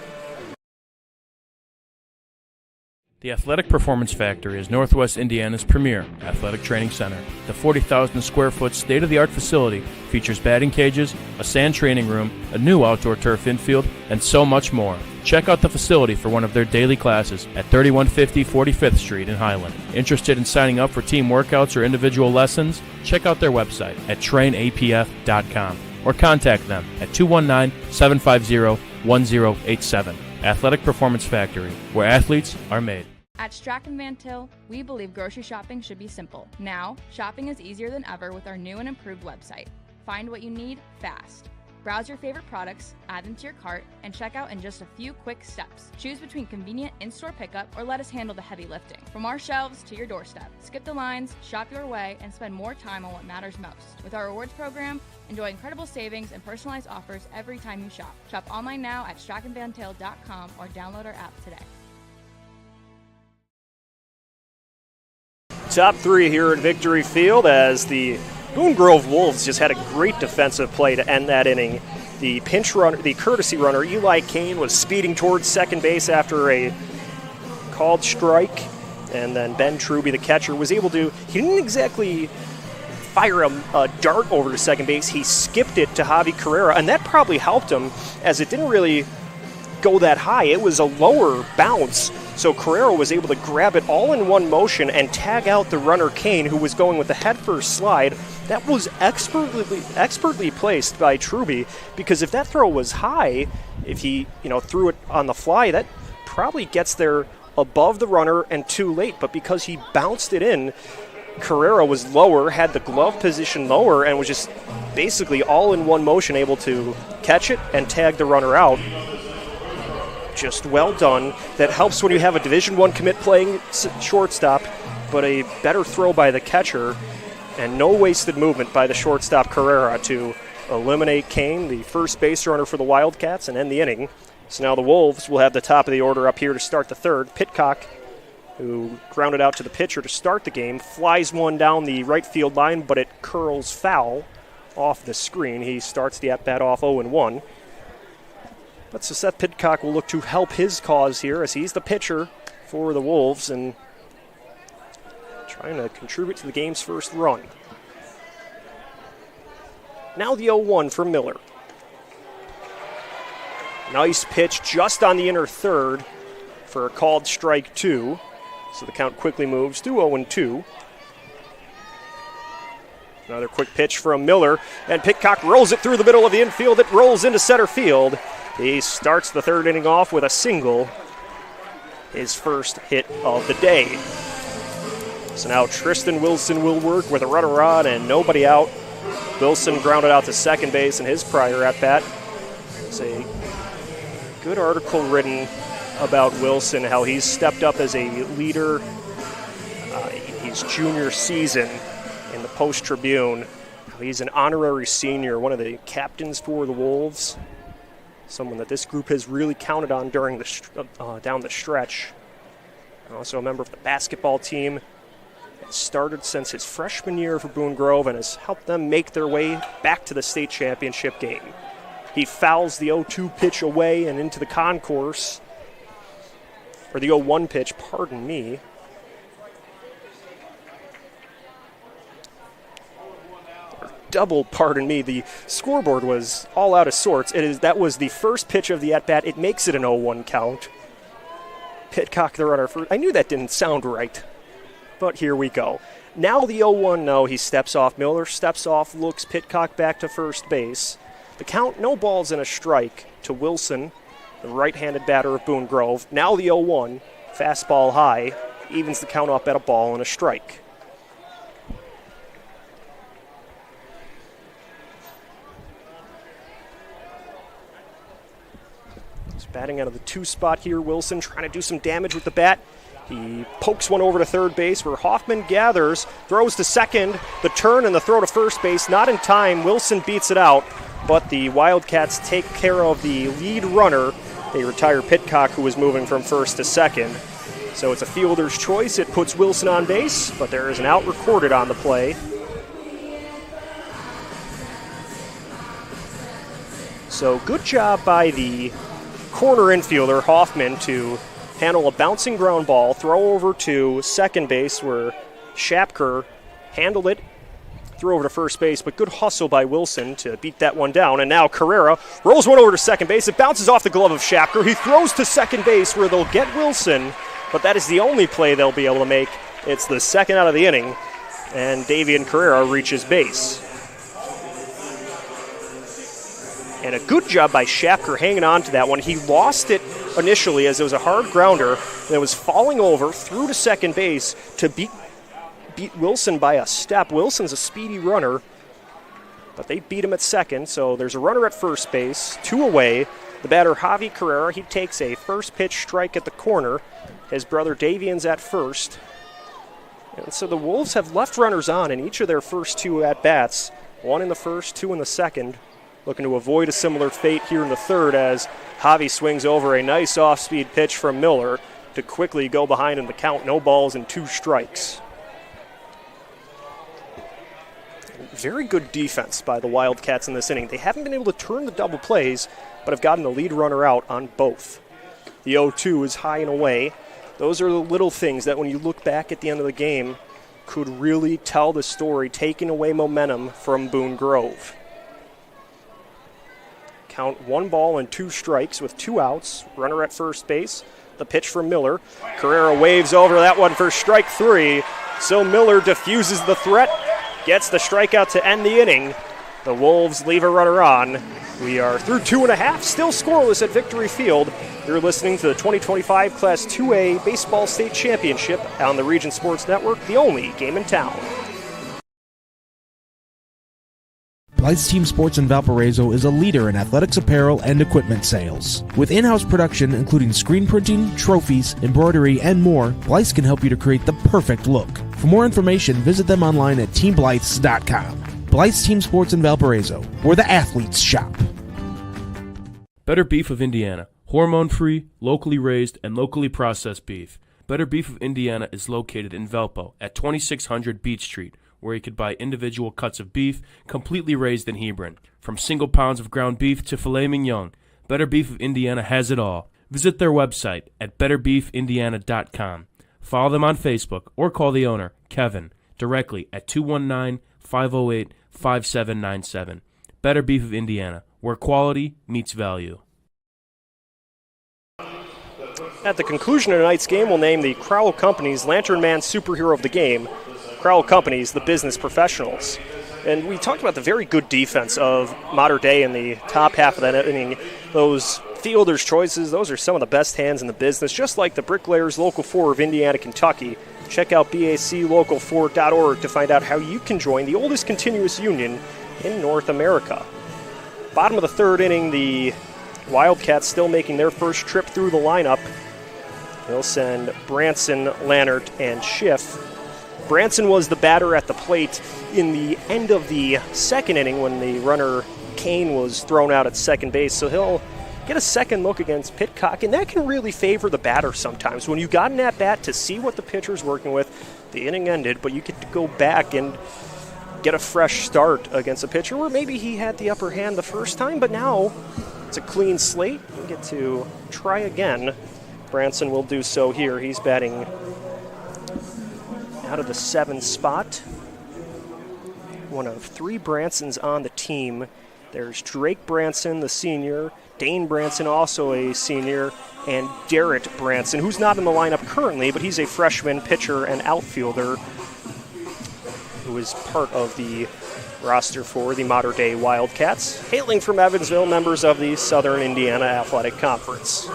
The Athletic Performance Factory is Northwest Indiana's premier athletic training center. The 40,000 square foot state-of-the-art facility features batting cages, a sand training room, a new outdoor turf infield, and so much more. Check out the facility for one of their daily classes at 3150 45th Street in Highland. Interested in signing up for team workouts or individual lessons? Check out their website at trainapf.com or contact them at 219-750-1087. Athletic Performance Factory, where athletes are made. At Strachan Van Til, we believe grocery shopping should be simple. Now, shopping is easier than ever with our new and improved website. Find what you need fast. Browse your favorite products, add them to your cart, and check out in just a few quick steps. Choose between convenient in-store pickup or let us handle the heavy lifting. From our shelves to your doorstep. Skip the lines, shop your way, and spend more time on what matters most. With our rewards program, enjoy incredible savings and personalized offers every time you shop. Shop online now at strachanvantil.com or download our app today. Top 3 here at Victory Field as the Boone Grove Wolves just had a great defensive play to end that inning. The pinch runner, the courtesy runner, Eli Kane, was speeding towards second base after a called strike, and then Ben Truby, the catcher, was able to, he didn't exactly fire a dart over to second base. He skipped it to Javi Carrera, and that probably helped him as it didn't really go that high. It was a lower bounce, so Carrera was able to grab it all in one motion and tag out the runner Kane, who was going with the headfirst slide. That was expertly placed by Truby, because if that throw was high, if he threw it on the fly, that probably gets there above the runner and too late. But because he bounced it in, Carrera was lower, had the glove position lower, and was just basically all in one motion able to catch it and tag the runner out. Just well done. That helps when you have a Division I commit playing shortstop, but a better throw by the catcher and no wasted movement by the shortstop Carrera to eliminate Kane, the first base runner for the Wildcats, and end the inning. So now the Wolves will have the top of the order up here to start the third. Pitcock, who grounded out to the pitcher to start the game, flies one down the right field line, but it curls foul off the screen. He starts the at-bat off 0-1. But Seth Pitcock will look to help his cause here as he's the pitcher for the Wolves and trying to contribute to the game's first run. Now the 0-1 for Miller. Nice pitch just on the inner third for a called strike 2. So the count quickly moves to 0-2. Another quick pitch from Miller, and Pitcock rolls it through the middle of the infield. It rolls into center field. He starts the third inning off with a single, his first hit of the day. So now Tristan Wilson will work with a runner on and nobody out. Wilson grounded out to second base in his prior at-bat. It's a good article written about Wilson, how he's stepped up as a leader his junior season in the Post-Tribune. He's an honorary senior, one of the captains for the Wolves, someone that this group has really counted on during the down the stretch. Also a member of the basketball team. Started since his freshman year for Boone Grove and has helped them make their way back to the state championship game. He fouls the 0-2 pitch away and into the concourse, or the 0-1 pitch, pardon me. Pardon me, the scoreboard was all out of sorts. That was the first pitch of the at-bat. It makes it an 0-1 count. Pitcock the runner first. I knew that didn't sound right. But here we go. Now the 0-1, no, he steps off. Miller steps off, looks Pitcock back to first base. The count, no balls and a strike to Wilson, the right-handed batter of Boone Grove. Now the 0-1, fastball high, evens the count up at a ball and a strike. He's batting out of the 2 spot here. Wilson trying to do some damage with the bat. He pokes one over to third base where Hoffman gathers, throws to second, the turn and the throw to first base, not in time. Wilson beats it out, but the Wildcats take care of the lead runner. They retire Pitcock, who was moving from first to second. So it's a fielder's choice. It puts Wilson on base, but there is an out recorded on the play. So good job by the corner infielder, Hoffman, to handle a bouncing ground ball, throw over to second base where Shapker handled it, threw over to first base, but good hustle by Wilson to beat that one down. And now Carrera rolls one over to second base. It bounces off the glove of Shapker. He throws to second base where they'll get Wilson, but that is the only play they'll be able to make. It's the second out of the inning, and Davian Carrera reaches base. And a good job by Shapker hanging on to that one. He lost it initially as it was a hard grounder, and it was falling over through to second base to beat Wilson by a step. Wilson's a speedy runner, but they beat him at second, so there's a runner at first base, 2 away. The batter, Javi Carrera, he takes a first pitch strike at the corner. His brother Davian's at first. And so the Wolves have left runners on in each of their first 2 at-bats, 1 in the first, 2 in the second. Looking to avoid a similar fate here in the third as Javi swings over a nice off-speed pitch from Miller to quickly go behind in the count. No balls and 2 strikes. Very good defense by the Wildcats in this inning. They haven't been able to turn the double plays, but have gotten the lead runner out on both. The 0-2 is high and away. Those are the little things that when you look back at the end of the game could really tell the story, taking away momentum from Boone Grove. Count 1 ball and 2 strikes with 2 outs. Runner at first base. The pitch from Miller. Carrera waves over that one for strike 3. So Miller diffuses the threat, gets the strikeout to end the inning. The Wolves leave a runner on. We are through 2.5, still scoreless at Victory Field. You're listening to the 2025 Class 2A Baseball State Championship on the Region Sports Network, the only game in town. Blythe's Team Sports in Valparaiso is a leader in athletics apparel and equipment sales. With in-house production including screen printing, trophies, embroidery, and more, Blythe's can help you to create the perfect look. For more information, visit them online at teamblythes.com. Blythe's Team Sports in Valparaiso, where the athletes shop. Better Beef of Indiana. Hormone-free, locally raised, and locally processed beef. Better Beef of Indiana is located in Valpo at 2600 Beach Street, where you could buy individual cuts of beef completely raised in Hebron. From single pounds of ground beef to filet mignon, Better Beef of Indiana has it all. Visit their website at betterbeefindiana.com. Follow them on Facebook or call the owner, Kevin, directly at 219-508-5797. Better Beef of Indiana, where quality meets value. At the conclusion of tonight's game, we'll name the Crowell Companies Lantern Man Superhero of the Game. Crowell Companies, the business professionals. And we talked about the very good defense of Mater Dei in the top half of that inning. Those fielders' choices, those are some of the best hands in the business, just like the Bricklayers Local 4 of Indiana, Kentucky. Check out baclocal4.org to find out how you can join the oldest continuous union in North America. Bottom of the third inning, the Wildcats still making their first trip through the lineup. They'll send Branson, Lannert, and Schiff. Branson was the batter at the plate in the end of the second inning when the runner Kane was thrown out at second base, so he'll get a second look against Pitcock, and that can really favor the batter sometimes. When you got an at-bat to see what the pitcher's working with, the inning ended, but you get to go back and get a fresh start against a pitcher where maybe he had the upper hand the first time, but now it's a clean slate. You get to try again. Branson will do so here. He's batting out of the 7th spot. One of 3 Bransons on the team. There's Drake Branson, the senior, Dane Branson, also a senior, and Garrett Branson, who's not in the lineup currently, but he's a freshman pitcher and outfielder who is part of the roster for the Mater Dei Wildcats, hailing from Evansville, members of the Southern Indiana Athletic Conference.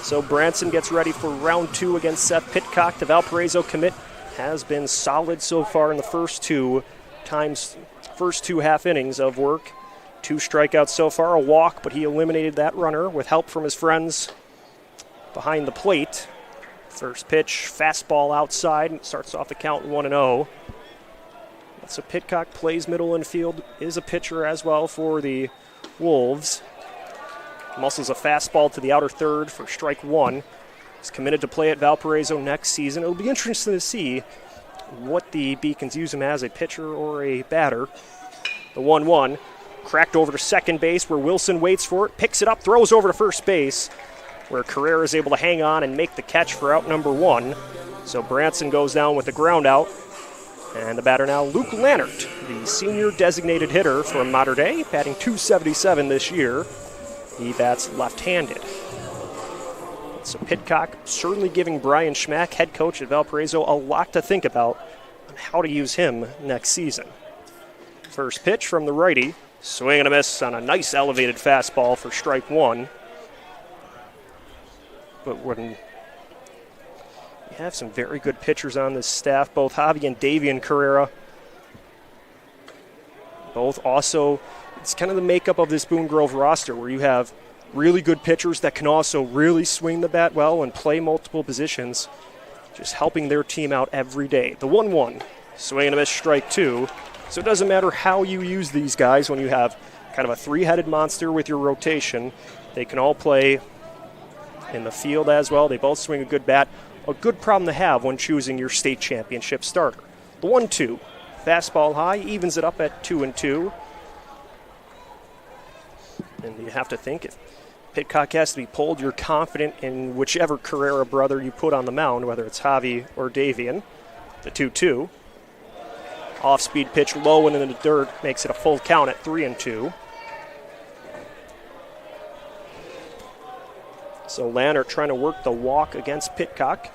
So Branson gets ready for round 2 against Seth Pitcock. The Valparaiso commit has been solid so far in the first two half innings of work. 2 strikeouts so far, a walk, but he eliminated that runner with help from his friends behind the plate. First pitch, fastball outside, and starts off the count 1-0. So Pitcock plays middle infield, is a pitcher as well for the Wolves. Muscles a fastball to the outer third for strike 1. He's committed to play at Valparaiso next season. It'll be interesting to see what the Beacons use him as, a pitcher or a batter. The 1-1, cracked over to second base where Wilson waits for it, picks it up, throws over to first base, where Carrera is able to hang on and make the catch for out number 1. So Branson goes down with the ground out. And the batter now, Luke Lannert, the senior designated hitter from Mater Dei, batting .277 this year. He bats left-handed. So Pitcock certainly giving Brian Schmack, head coach at Valparaiso, a lot to think about on how to use him next season. First pitch from the righty, swing and a miss on a nice elevated fastball for strike 1. But when you have some very good pitchers on this staff, both Javi and Davian Carrera, both also, it's kind of the makeup of this Boone Grove roster where you have really good pitchers that can also really swing the bat well and play multiple positions, just helping their team out every day. The 1-1, swing and a miss, strike 2. So it doesn't matter how you use these guys when you have kind of a 3-headed monster with your rotation. They can all play in the field as well. They both swing a good bat. A good problem to have when choosing your state championship starter. The 1-2, fastball high, evens it up at 2-2. And you have to think, if Pitcock has to be pulled, you're confident in whichever Carrera brother you put on the mound, whether it's Javi or Davian. The 2-2. Off-speed pitch low and in the dirt makes it a full count at 3-2. So Lannert trying to work the walk against Pitcock.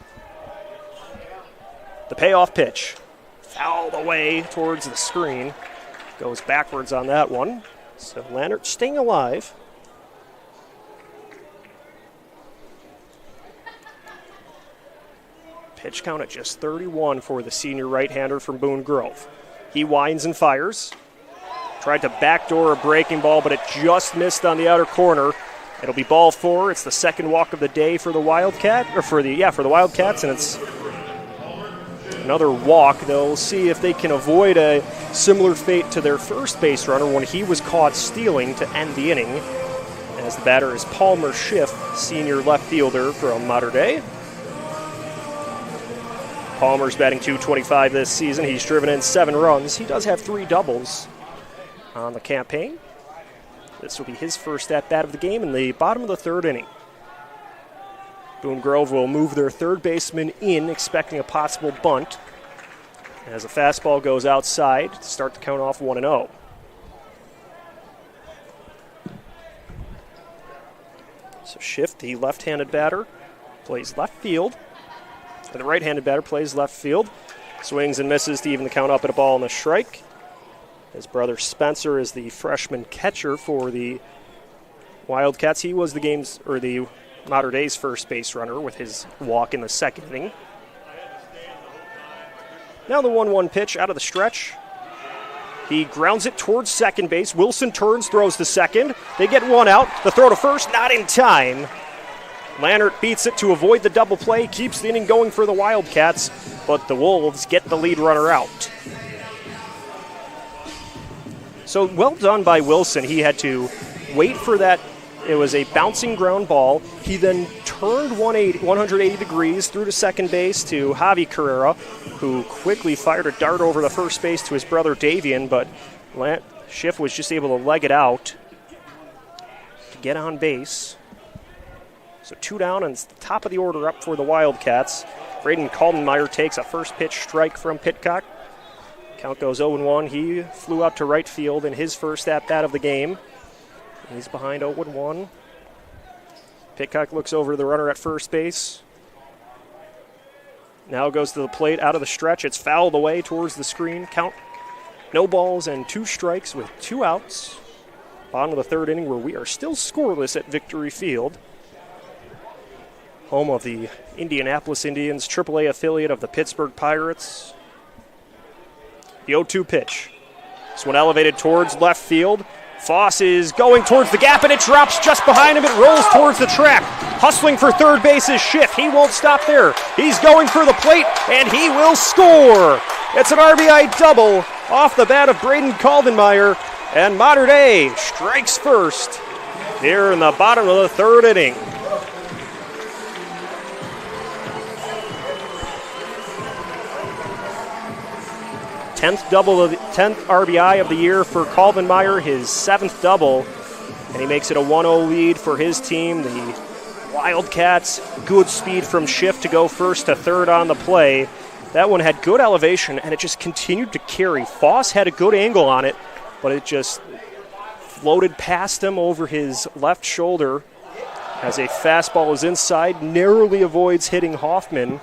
The payoff pitch. Fouled away towards the screen. Goes backwards on that one. So Lannert staying alive. Pitch count at just 31 for the senior right-hander from Boone Grove. He winds and fires. Tried to backdoor a breaking ball, but it just missed on the outer corner. It'll be ball 4. It's the second walk of the day for the for the Wildcats, and it's another walk. They'll see if they can avoid a similar fate to their first base runner when he was caught stealing to end the inning. As the batter is Palmer Schiff, senior left fielder from Mater Dei. Palmer's batting .225 this season. He's driven in 7 runs. He does have 3 doubles. on the campaign. This will be his first at-bat of the game in the bottom of the third inning. Boone Grove will move their third baseman in, expecting a possible bunt, as a fastball goes outside to start the count off 1-0. So Schiff, the left-handed batter, plays left field. And the right-handed batter plays left field. Swings and misses to even the count up at a ball and a strike. His brother Spencer is the freshman catcher for the Wildcats. He was the Mater Dei's first base runner with his walk in the second inning. Now the 1-1 pitch out of the stretch. He grounds it towards second base. Wilson turns, throws to second. They get one out. The throw to first, not in time. Lannert beats it to avoid the double play, keeps the inning going for the Wildcats, but the Wolves get the lead runner out. So well done by Wilson. He had to wait for that. It was a bouncing ground ball. He then turned 180 degrees through to second base to Javi Carrera, who quickly fired a dart over the first base to his brother Davian, but Schiff was just able to leg it out to get on base. So 2 down, and it's the top of the order up for the Wildcats. Braden Kaldenmeyer takes a first pitch strike from Pitcock. Count goes 0-1. He flew out to right field in his first at-bat of the game. He's behind 0-1. Pitcock looks over the runner at first base. Now goes to the plate out of the stretch. It's fouled away towards the screen. Count no balls and 2 strikes with 2 outs. Bottom of the third inning, where we are still scoreless at Victory Field, home of the Indianapolis Indians, AAA affiliate of the Pittsburgh Pirates. The 0-2 pitch. This one elevated towards left field. Foss is going towards the gap, and it drops just behind him. It rolls towards the track. Hustling for third base is Schiff. He won't stop there. He's going for the plate, and he will score. It's an RBI double off the bat of Braden Kaldenmeyer, and Mater Dei strikes first here in the bottom of the third inning. 10th RBI of the year for Kaldenmeyer, his 7th double, and he makes it a 1-0 lead for his team. The Wildcats, good speed from Schiff to go first to third on the play. That one had good elevation, and it just continued to carry. Foss had a good angle on it, but it just floated past him over his left shoulder as a fastball is inside, narrowly avoids hitting Hoffman.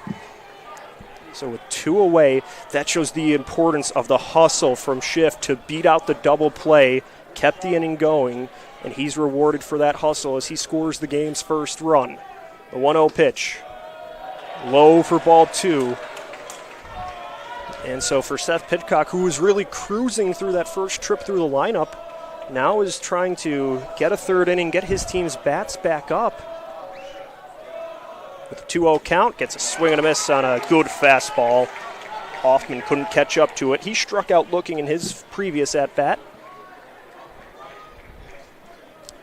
So with 2 away, that shows the importance of the hustle from Schiff to beat out the double play, kept the inning going, and he's rewarded for that hustle as he scores the game's first run. The 1-0 pitch, low for ball 2. And so for Seth Pitcock, who was really cruising through that first trip through the lineup, now is trying to get a third inning, get his team's bats back up. With a 2-0 count, gets a swing and a miss on a good fastball. Hoffman couldn't catch up to it. He struck out looking in his previous at-bat.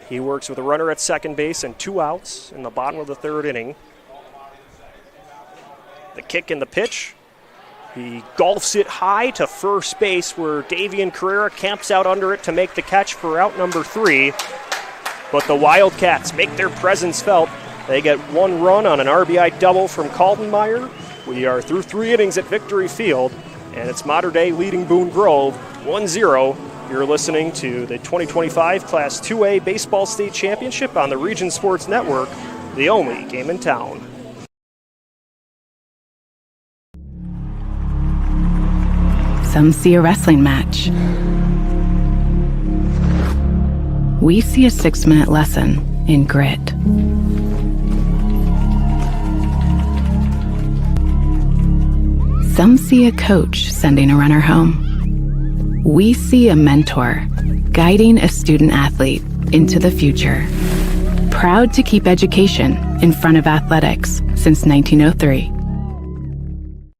He works with a runner at second base and 2 outs in the bottom of the third inning. The kick and the pitch. He golfs it high to first base, where Davian Carrera camps out under it to make the catch for out number 3. But the Wildcats make their presence felt. They get 1 run on an RBI double from Kaldenmeyer. We are through 3 innings at Victory Field, and it's Mater Dei leading Boone Grove 1-0. You're listening to the 2025 Class 2A Baseball State Championship on the Region Sports Network, the only game in town. Some see a wrestling match. We see a 6-minute lesson in grit. Some see a coach sending a runner home. We see a mentor guiding a student athlete into the future. Proud to keep education in front of athletics since 1903.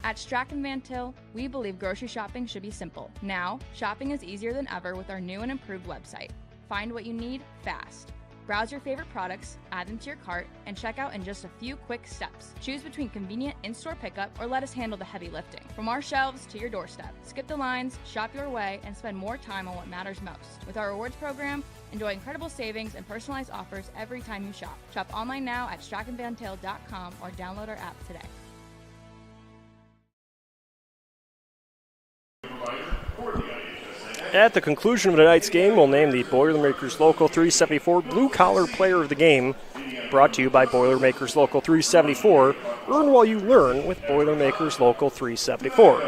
At Strachan Van Til, we believe grocery shopping should be simple. Now, shopping is easier than ever with our new and improved website. Find what you need fast. Browse your favorite products, add them to your cart, and check out in just a few quick steps. Choose between convenient in-store pickup or let us handle the heavy lifting. From our shelves to your doorstep. Skip the lines, shop your way, and spend more time on what matters most. With our rewards program, enjoy incredible savings and personalized offers every time you shop. Shop online now at strachanvantail.com or download our app today. At the conclusion of tonight's game, we'll name the Boilermakers Local 374 Blue Collar Player of the Game. Brought to you by Boilermakers Local 374. Earn while you learn with Boilermakers Local 374.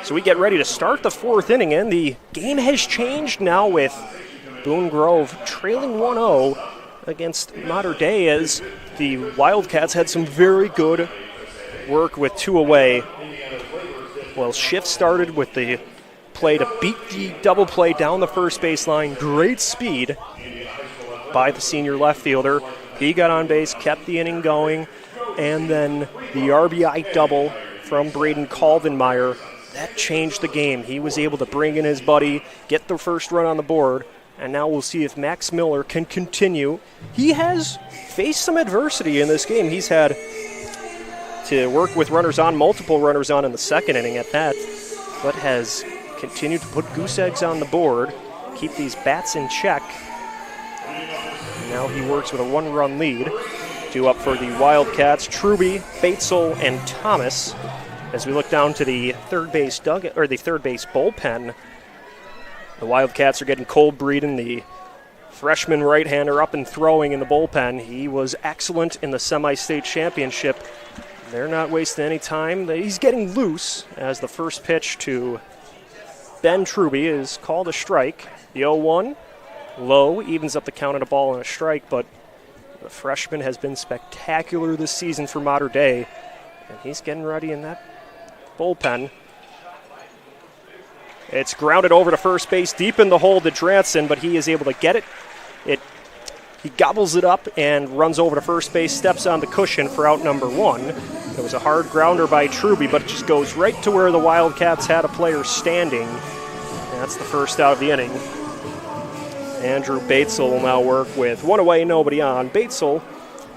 So we get ready to start the fourth inning, and the game has changed now with Boone Grove trailing 1-0 against Mater Dei, as the Wildcats had some very good work with two away. Well, Schiff started with the play to beat the double play down the first baseline. Great speed by the senior left fielder. He got on base, kept the inning going, and then the RBI double from Braden Caldenmeyer. That changed the game. He was able to bring in his buddy, get the first run on the board, and now we'll see if Max Miller can continue. He has faced some adversity in this game. He's had to work with runners on, multiple runners on in the second inning at that, but has continued to put goose eggs on the board, keep these bats in check. Now he works with a one-run lead. Two up for the Wildcats, Truby, Batesel, and Thomas. As we look down to the third base bullpen, the Wildcats are getting cold breathing. The freshman right-hander up and throwing in the bullpen. He was excellent in the semi-state championship. They're not wasting any time. He's getting loose as the first pitch to Ben Truby is called a strike. The 0-1, low, evens up the count on a ball and a strike, but the freshman has been spectacular this season for Mater Dei, and he's getting ready in that bullpen. It's grounded over to first base, deep in the hole to Dranson, but he is able to get it. He gobbles it up and runs over to first base, steps on the cushion for out number one. It was a hard grounder by Truby, but it just goes right to where the Wildcats had a player standing. And that's the first out of the inning. Andrew Batesel will now work with one away, nobody on. Batesel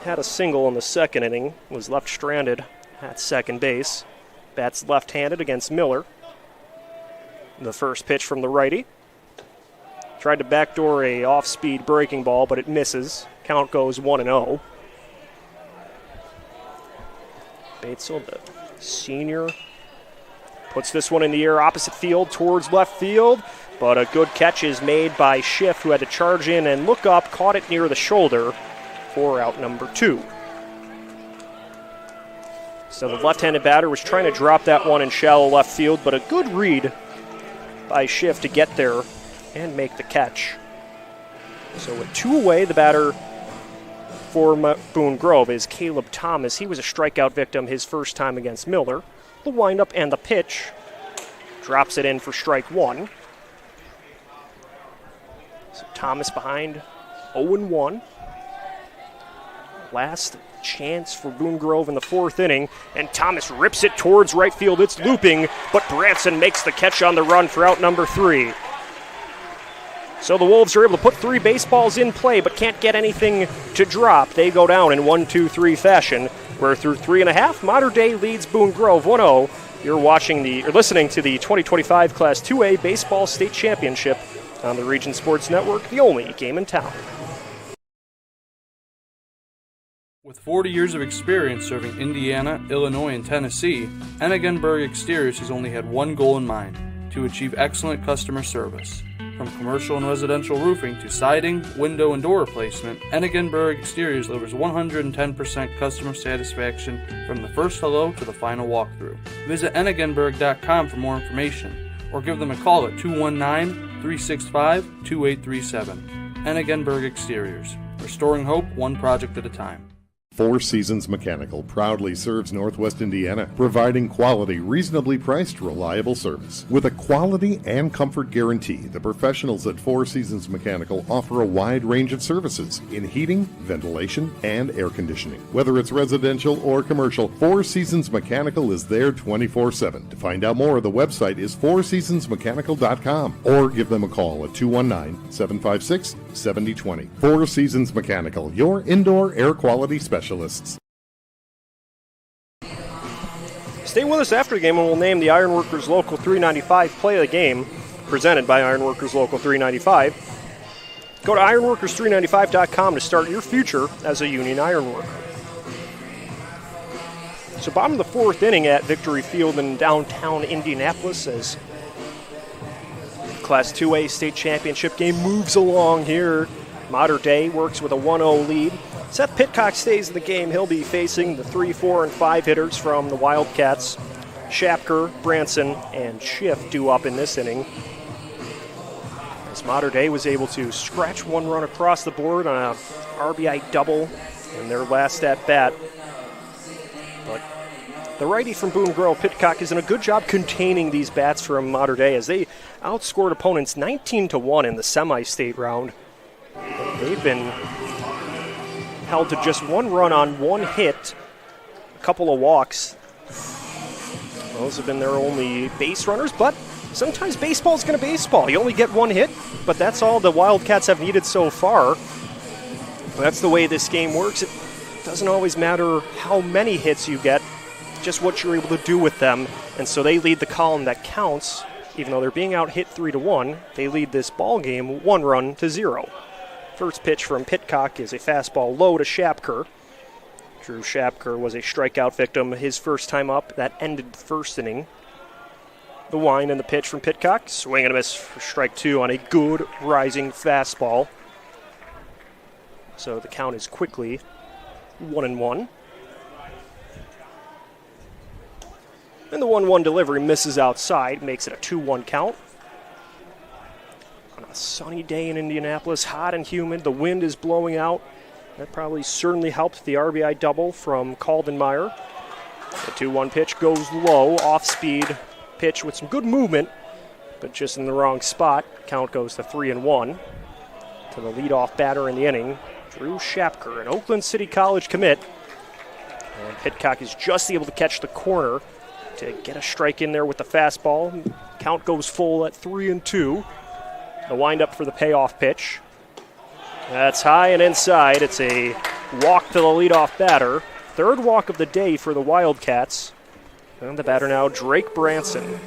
had a single in the second inning, was left stranded at second base. Bats left-handed against Miller. The first pitch from the righty. Tried to backdoor a off-speed breaking ball, but it misses. Count goes 1-0. Batesel, the senior, puts this one in the air opposite field towards left field, but a good catch is made by Schiff, who had to charge in and look up, caught it near the shoulder for out number two. So the left-handed batter was trying to drop that one in shallow left field, but a good read by Schiff to get there and make the catch. So with two away, the batter for Boone Grove is Caleb Thomas. He was a strikeout victim his first time against Miller. The windup and the pitch. Drops it in for strike one. So Thomas behind 0-1. Last chance for Boone Grove in the fourth inning, and Thomas rips it towards right field. It's looping, but Branson makes the catch on the run for out number three. So the Wolves are able to put three baseballs in play, but can't get anything to drop. They go down in 1-2-3 fashion, where through 3.5, Mater Dei leads Boone Grove 1-0. You're listening to the 2025 Class 2A Baseball State Championship on the Region Sports Network, the only game in town. With 40 years of experience serving Indiana, Illinois, and Tennessee, Ennigenberg Exteriors has only had one goal in mind: to achieve excellent customer service. From commercial and residential roofing to siding, window, and door replacement, Ennigenberg Exteriors delivers 110% customer satisfaction from the first hello to the final walkthrough. Visit Ennigenberg.com for more information, or give them a call at 219-365-2837. Ennigenberg Exteriors, restoring hope one project at a time. Four Seasons Mechanical proudly serves Northwest Indiana, providing quality, reasonably priced, reliable service. With a quality and comfort guarantee, the professionals at Four Seasons Mechanical offer a wide range of services in heating, ventilation, and air conditioning. Whether it's residential or commercial, Four Seasons Mechanical is there 24/7. To find out more, the website is fourseasonsmechanical.com, or give them a call at 219-756 7020. Four Seasons Mechanical, your indoor air quality specialists. Stay with us after the game and we'll name the Ironworkers Local 395 play of the game, presented by Ironworkers Local 395. Go to ironworkers395.com to start your future as a union ironworker. So bottom of the fourth inning at Victory Field in downtown Indianapolis as Class 2A state championship game moves along here. Mater Dei works with a 1-0 lead. Seth Pitcock stays in the game. He'll be facing the 3, 4, and 5 hitters from the Wildcats. Shapker, Branson, and Schiff due up in this inning. As Mater Dei was able to scratch one run across the board on a RBI double in their last at-bat. But the righty from Boone Grove, Pitcock, is doing a good job containing these bats from Mater Dei as they outscored opponents 19-1 in the semi-state round. They've been held to just one run on one hit, a couple of walks. Those have been their only base runners, but sometimes baseball's going to baseball. You only get one hit, but that's all the Wildcats have needed so far. That's the way this game works. It doesn't always matter how many hits you get, just what you're able to do with them. And so they lead the column that counts. Even though they're being out hit 3-1, they lead this ball game 1-0. First pitch from Pitcock is a fastball low to Shapker. Drew Shapker was a strikeout victim his first time up. That ended the first inning. The wind and the pitch from Pitcock. Swing and a miss for strike 2 on a good rising fastball. So the count is quickly 1-1. And the 1-1 delivery misses outside, makes it a 2-1 count. On a sunny day in Indianapolis, hot and humid, the wind is blowing out. That probably certainly helped the RBI double from Caldenmeyer. The 2-1 pitch goes low, off-speed pitch with some good movement, but just in the wrong spot. Count goes to 3-1. To the leadoff batter in the inning, Drew Shapker, an Oakland City College commit. And Pitcock is just able to catch the corner to get a strike in there with the fastball. Count goes full at 3-2. The windup for the payoff pitch. That's high and inside. It's a walk to the leadoff batter. Third walk of the day for the Wildcats. And the batter now, Drake Branson.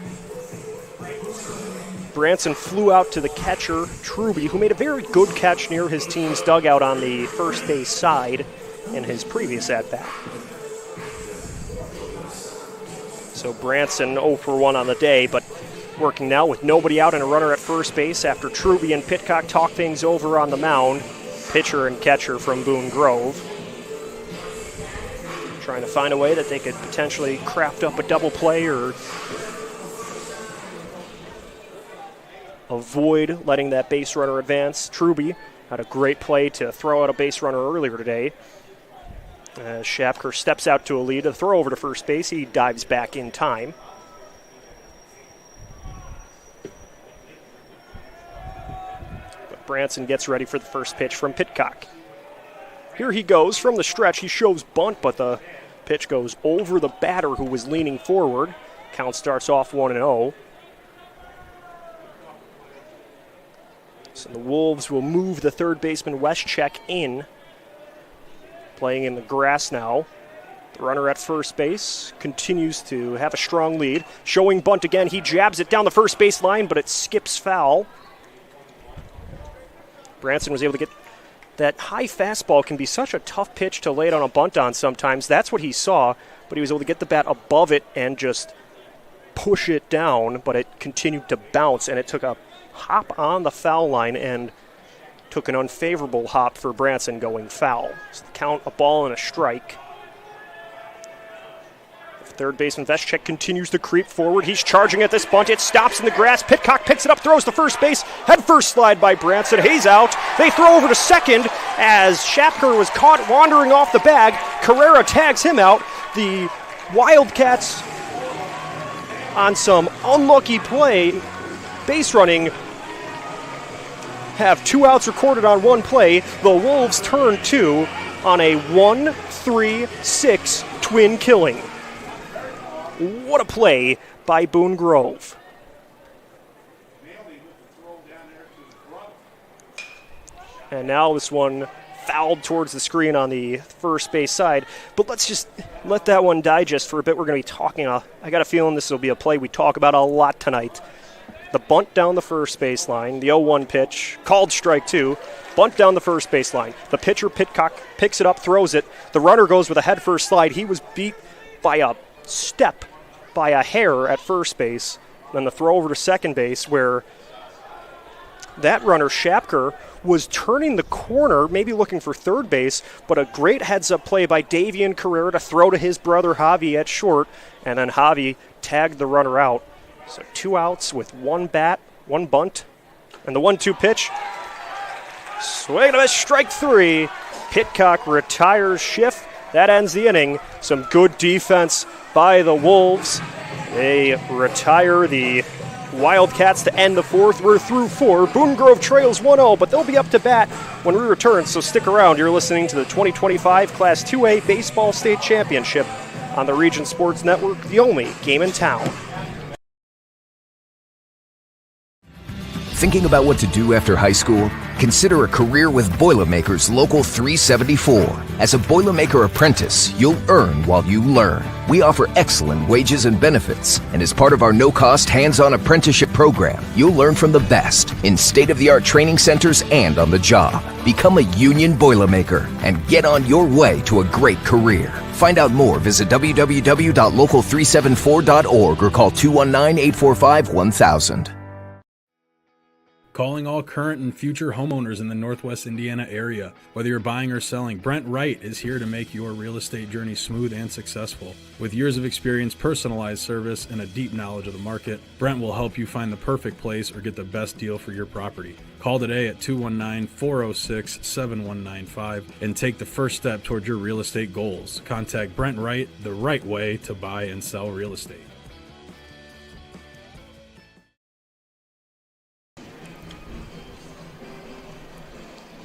Branson flew out to the catcher, Truby, who made a very good catch near his team's dugout on the first base side in his previous at-bat. So Branson 0 for 1 on the day, but working now with nobody out and a runner at first base after Truby and Pitcock talk things over on the mound. Pitcher and catcher from Boone Grove. Trying to find a way that they could potentially craft up a double play or avoid letting that base runner advance. Truby had a great play to throw out a base runner earlier today. As Shapker steps out to a lead, a throw over to first base. He dives back in time. But Branson gets ready for the first pitch from Pitcock. Here he goes from the stretch. He shows bunt, but the pitch goes over the batter who was leaning forward. Count starts off 1-0. So the Wolves will move the third baseman Weschek in. Playing in the grass now. The runner at first base continues to have a strong lead. Showing bunt again. He jabs it down the first base line, but it skips foul. Branson was able to get that high fastball. Can be such a tough pitch to lay it on a bunt on sometimes. That's what he saw, but he was able to get the bat above it and just push it down, but it continued to bounce, and it took a hop on the foul line and took an unfavorable hop for Branson going foul. So the count, a ball and a strike. Third baseman Weschek continues to creep forward. He's charging at this bunt. It stops in the grass. Pitcock picks it up, throws to first base. Head first slide by Branson. Hayes out. They throw over to second as Shapker was caught wandering off the bag. Carrera tags him out. The Wildcats, on some unlucky play, base running, have 2 outs recorded on one play. The Wolves turn 2 on a 1-3-6 twin killing. What a play by Boone Grove. And now this one fouled towards the screen on the first base side. But let's just let that one digest for a bit. We're going to be talking. I got a feeling this will be a play we talk about a lot tonight. The bunt down the first baseline, the 0-1 pitch, called strike two. Bunt down the first baseline. The pitcher, Pitcock, picks it up, throws it. The runner goes with a head-first slide. He was beat by a step, by a hair at first base. Then the throw over to second base where that runner, Shapker, was turning the corner, maybe looking for third base, but a great heads-up play by Davian Carrera to throw to his brother Javi at short, and then Javi tagged the runner out. So 2 outs with 1 bat, 1 bunt, and the 1-2 pitch. Swing and a miss, strike 3. Pitcock retires Schiff. That ends the inning. Some good defense by the Wolves. They retire the Wildcats to end the fourth. We're through 4. Boone Grove trails 1-0, but they'll be up to bat when we return, so stick around. You're listening to the 2025 Class 2A Baseball State Championship on the Region Sports Network, the only game in town. Thinking about what to do after high school? Consider a career with Boilermakers Local 374. As a Boilermaker apprentice, you'll earn while you learn. We offer excellent wages and benefits, and as part of our no-cost hands-on apprenticeship program, you'll learn from the best in state-of-the-art training centers and on the job. Become a union Boilermaker and get on your way to a great career. Find out more, visit www.local374.org or call 219-845-1000. Calling all current and future homeowners in the Northwest Indiana area. Whether you're buying or selling, Brent Wright is here to make your real estate journey smooth and successful. With years of experience, personalized service, and a deep knowledge of the market, Brent will help you find the perfect place or get the best deal for your property. Call today at 219-406-7195 and take the first step toward your real estate goals. Contact Brent Wright, the right way to buy and sell real estate.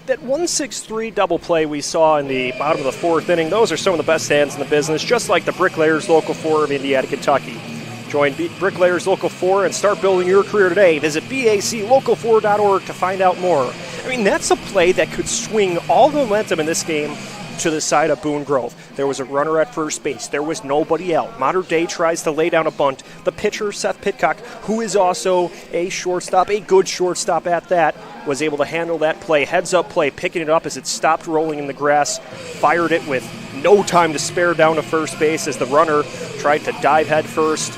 That 1-6-3 double play we saw in the bottom of the fourth inning, those are some of the best hands in the business, just like the Bricklayers Local 4 of Indiana, Kentucky. Join Bricklayers Local 4 and start building your career today. Visit baclocal4.org to find out more. I mean, that's a play that could swing all the momentum in this game to the side of Boone Grove. There was a runner at first base. There was nobody out. Mater Dei tries to lay down a bunt. The pitcher, Seth Pitcock, who is also a shortstop, a good shortstop at that, was able to handle that play. Heads-up play, picking it up as it stopped rolling in the grass, fired it with no time to spare down to first base as the runner tried to dive head first.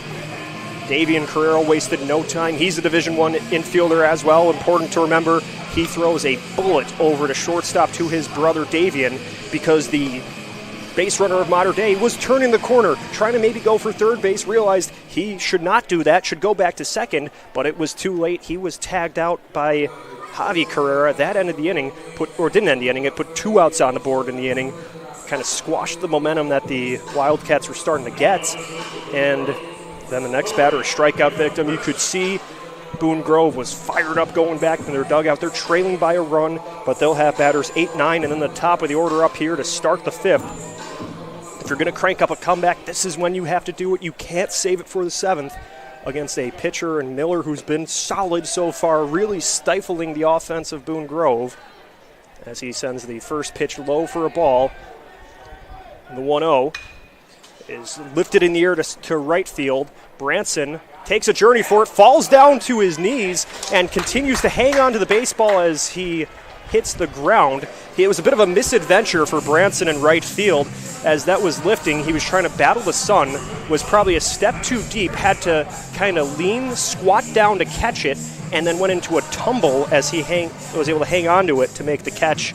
Davian Carrera wasted no time. He's a Division I infielder as well. Important to remember, he throws a bullet over to shortstop to his brother Davian because the base runner of Mater Dei was turning the corner, trying to maybe go for third base, realized he should not do that, should go back to second, but it was too late. He was tagged out by Javi Carrera. That ended the inning, didn't end the inning, it put 2 outs on the board in the inning, kind of squashed the momentum that the Wildcats were starting to get, and then the next batter, a strikeout victim. You could see Boone Grove was fired up going back to their dugout. They're trailing by a run, but they'll have batters 8, 9, and then the top of the order up here to start the 5th. If you're going to crank up a comeback, this is when you have to do it. You can't save it for the 7th against a pitcher and Miller who's been solid so far, really stifling the offense of Boone Grove as he sends the first pitch low for a ball. And the 1-0 is lifted in the air to right field. Branson takes a journey for it, falls down to his knees, and continues to hang on to the baseball as he hits the ground. It was a bit of a misadventure for Branson in right field as that was lifting. He was trying to battle the sun, was probably a step too deep, had to kind of lean, squat down to catch it, and then went into a tumble as he was able to hang on to it to make the catch.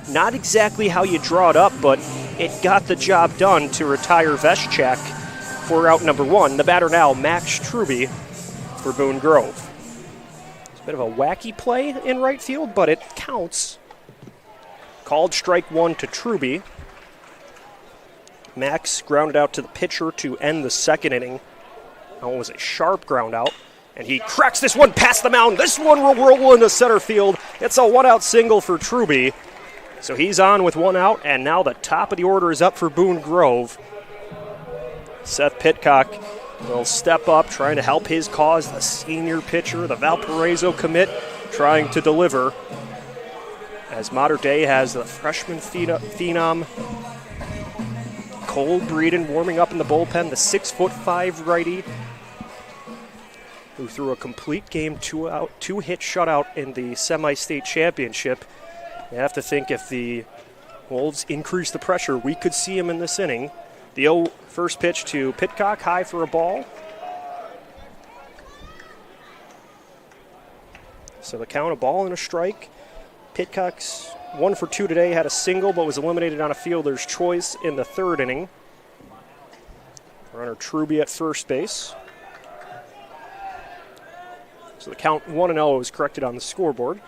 Not exactly how you draw it up, but it got the job done to retire Veschak for out number 1. The batter now, Max Truby for Boone Grove. It's a bit of a wacky play in right field, but it counts. Called strike 1 to Truby. Max grounded out to the pitcher to end the second inning. That was a sharp ground out, and he cracks this one past the mound. This one will roll into center field. It's a 1-out single for Truby. So he's on with 1 out, and now the top of the order is up for Boone Grove. Seth Pitcock will step up, trying to help his cause. The senior pitcher, the Valparaiso commit, trying to deliver. as Mater Dei has the freshman phenom Cole Breeden warming up in the bullpen, the 6'5" righty who threw a complete game, two-hit shutout in the semi-state championship. You have to think if the Wolves increase the pressure, we could see him in this inning. The first pitch to Pitcock, high for a ball. So the count, a ball and a strike. Pitcock's 1 for 2 today, had a single but was eliminated on a fielder's choice in the third inning. Runner Truby at first base. So the count 1-0 is corrected on the scoreboard.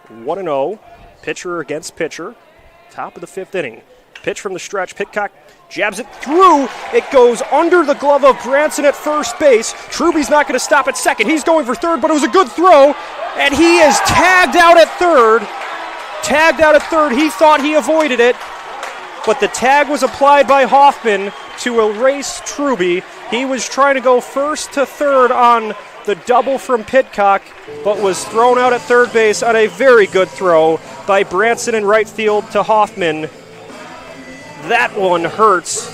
1-0, pitcher against pitcher. Top of the fifth inning. Pitch from the stretch. Pitcock jabs it through. It goes under the glove of Branson at first base. Truby's not going to stop at second. He's going for third, but it was a good throw. And he is tagged out at third. He thought he avoided it, but the tag was applied by Hoffman to erase Truby. He was trying to go first to third on the double from Pitcock, but was thrown out at third base on a very good throw by Branson in right field to Hoffman. That one hurts.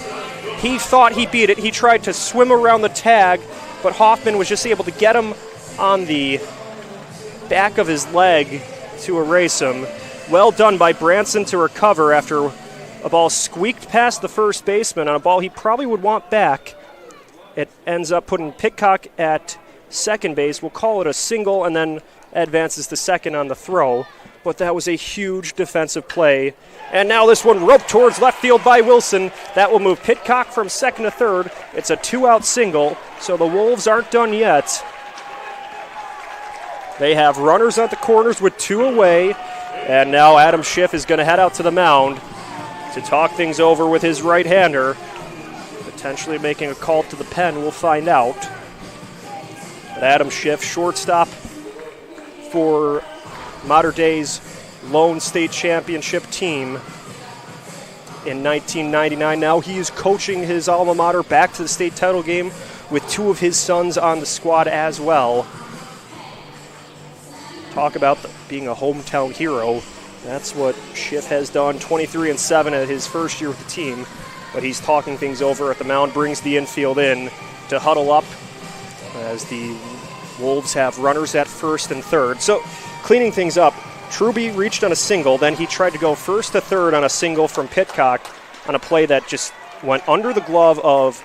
He thought he beat it. He tried to swim around the tag, but Hoffman was just able to get him on the back of his leg to erase him. Well done by Branson to recover after a ball squeaked past the first baseman on a ball he probably would want back. It ends up putting Pitcock at second base. We'll call it a single, and then advances to second on the throw. But that was a huge defensive play. And now this one roped towards left field by Wilson. That will move Pitcock from second to third. It's a 2-out single, so the Wolves aren't done yet. They have runners at the corners with 2 away. And now Adam Schiff is going to head out to the mound to talk things over with his right-hander. Potentially making a call to the pen, we'll find out. But Adam Schiff, shortstop for Mater Dei's lone state championship team in 1999. Now he is coaching his alma mater back to the state title game with 2 of his sons on the squad as well. Talk about being a hometown hero. That's what Schiff has done, 23-7 at his first year with the team. But he's talking things over at the mound, brings the infield in to huddle up as the Wolves have runners at first and third. So cleaning things up, Truby reached on a single, then he tried to go first to third on a single from Pitcock on a play that just went under the glove of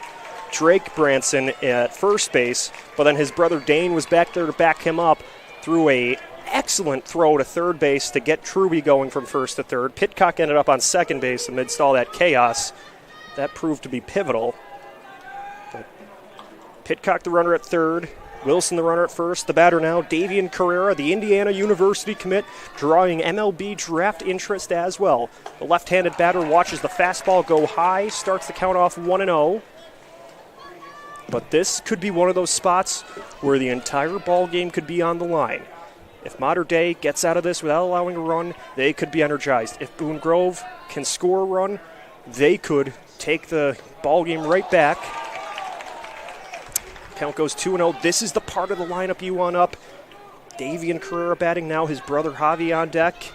Drake Branson at first base, but then his brother Dane was back there to back him up, threw a excellent throw to third base to get Truby going from first to third. Pitcock ended up on second base amidst all that chaos. That proved to be pivotal. But Pitcock the runner at third, Wilson the runner at first. The batter now, Davian Carrera, the Indiana University commit, drawing MLB draft interest as well. The left-handed batter watches the fastball go high, starts the count off 1-0. But this could be one of those spots where the entire ball game could be on the line. If Mater Dei gets out of this without allowing a run, they could be energized. If Boone Grove can score a run, they could take the ball game right back. Count goes 2-0. This is the part of the lineup you want up. Davian Carrera batting now, his brother Javi on deck.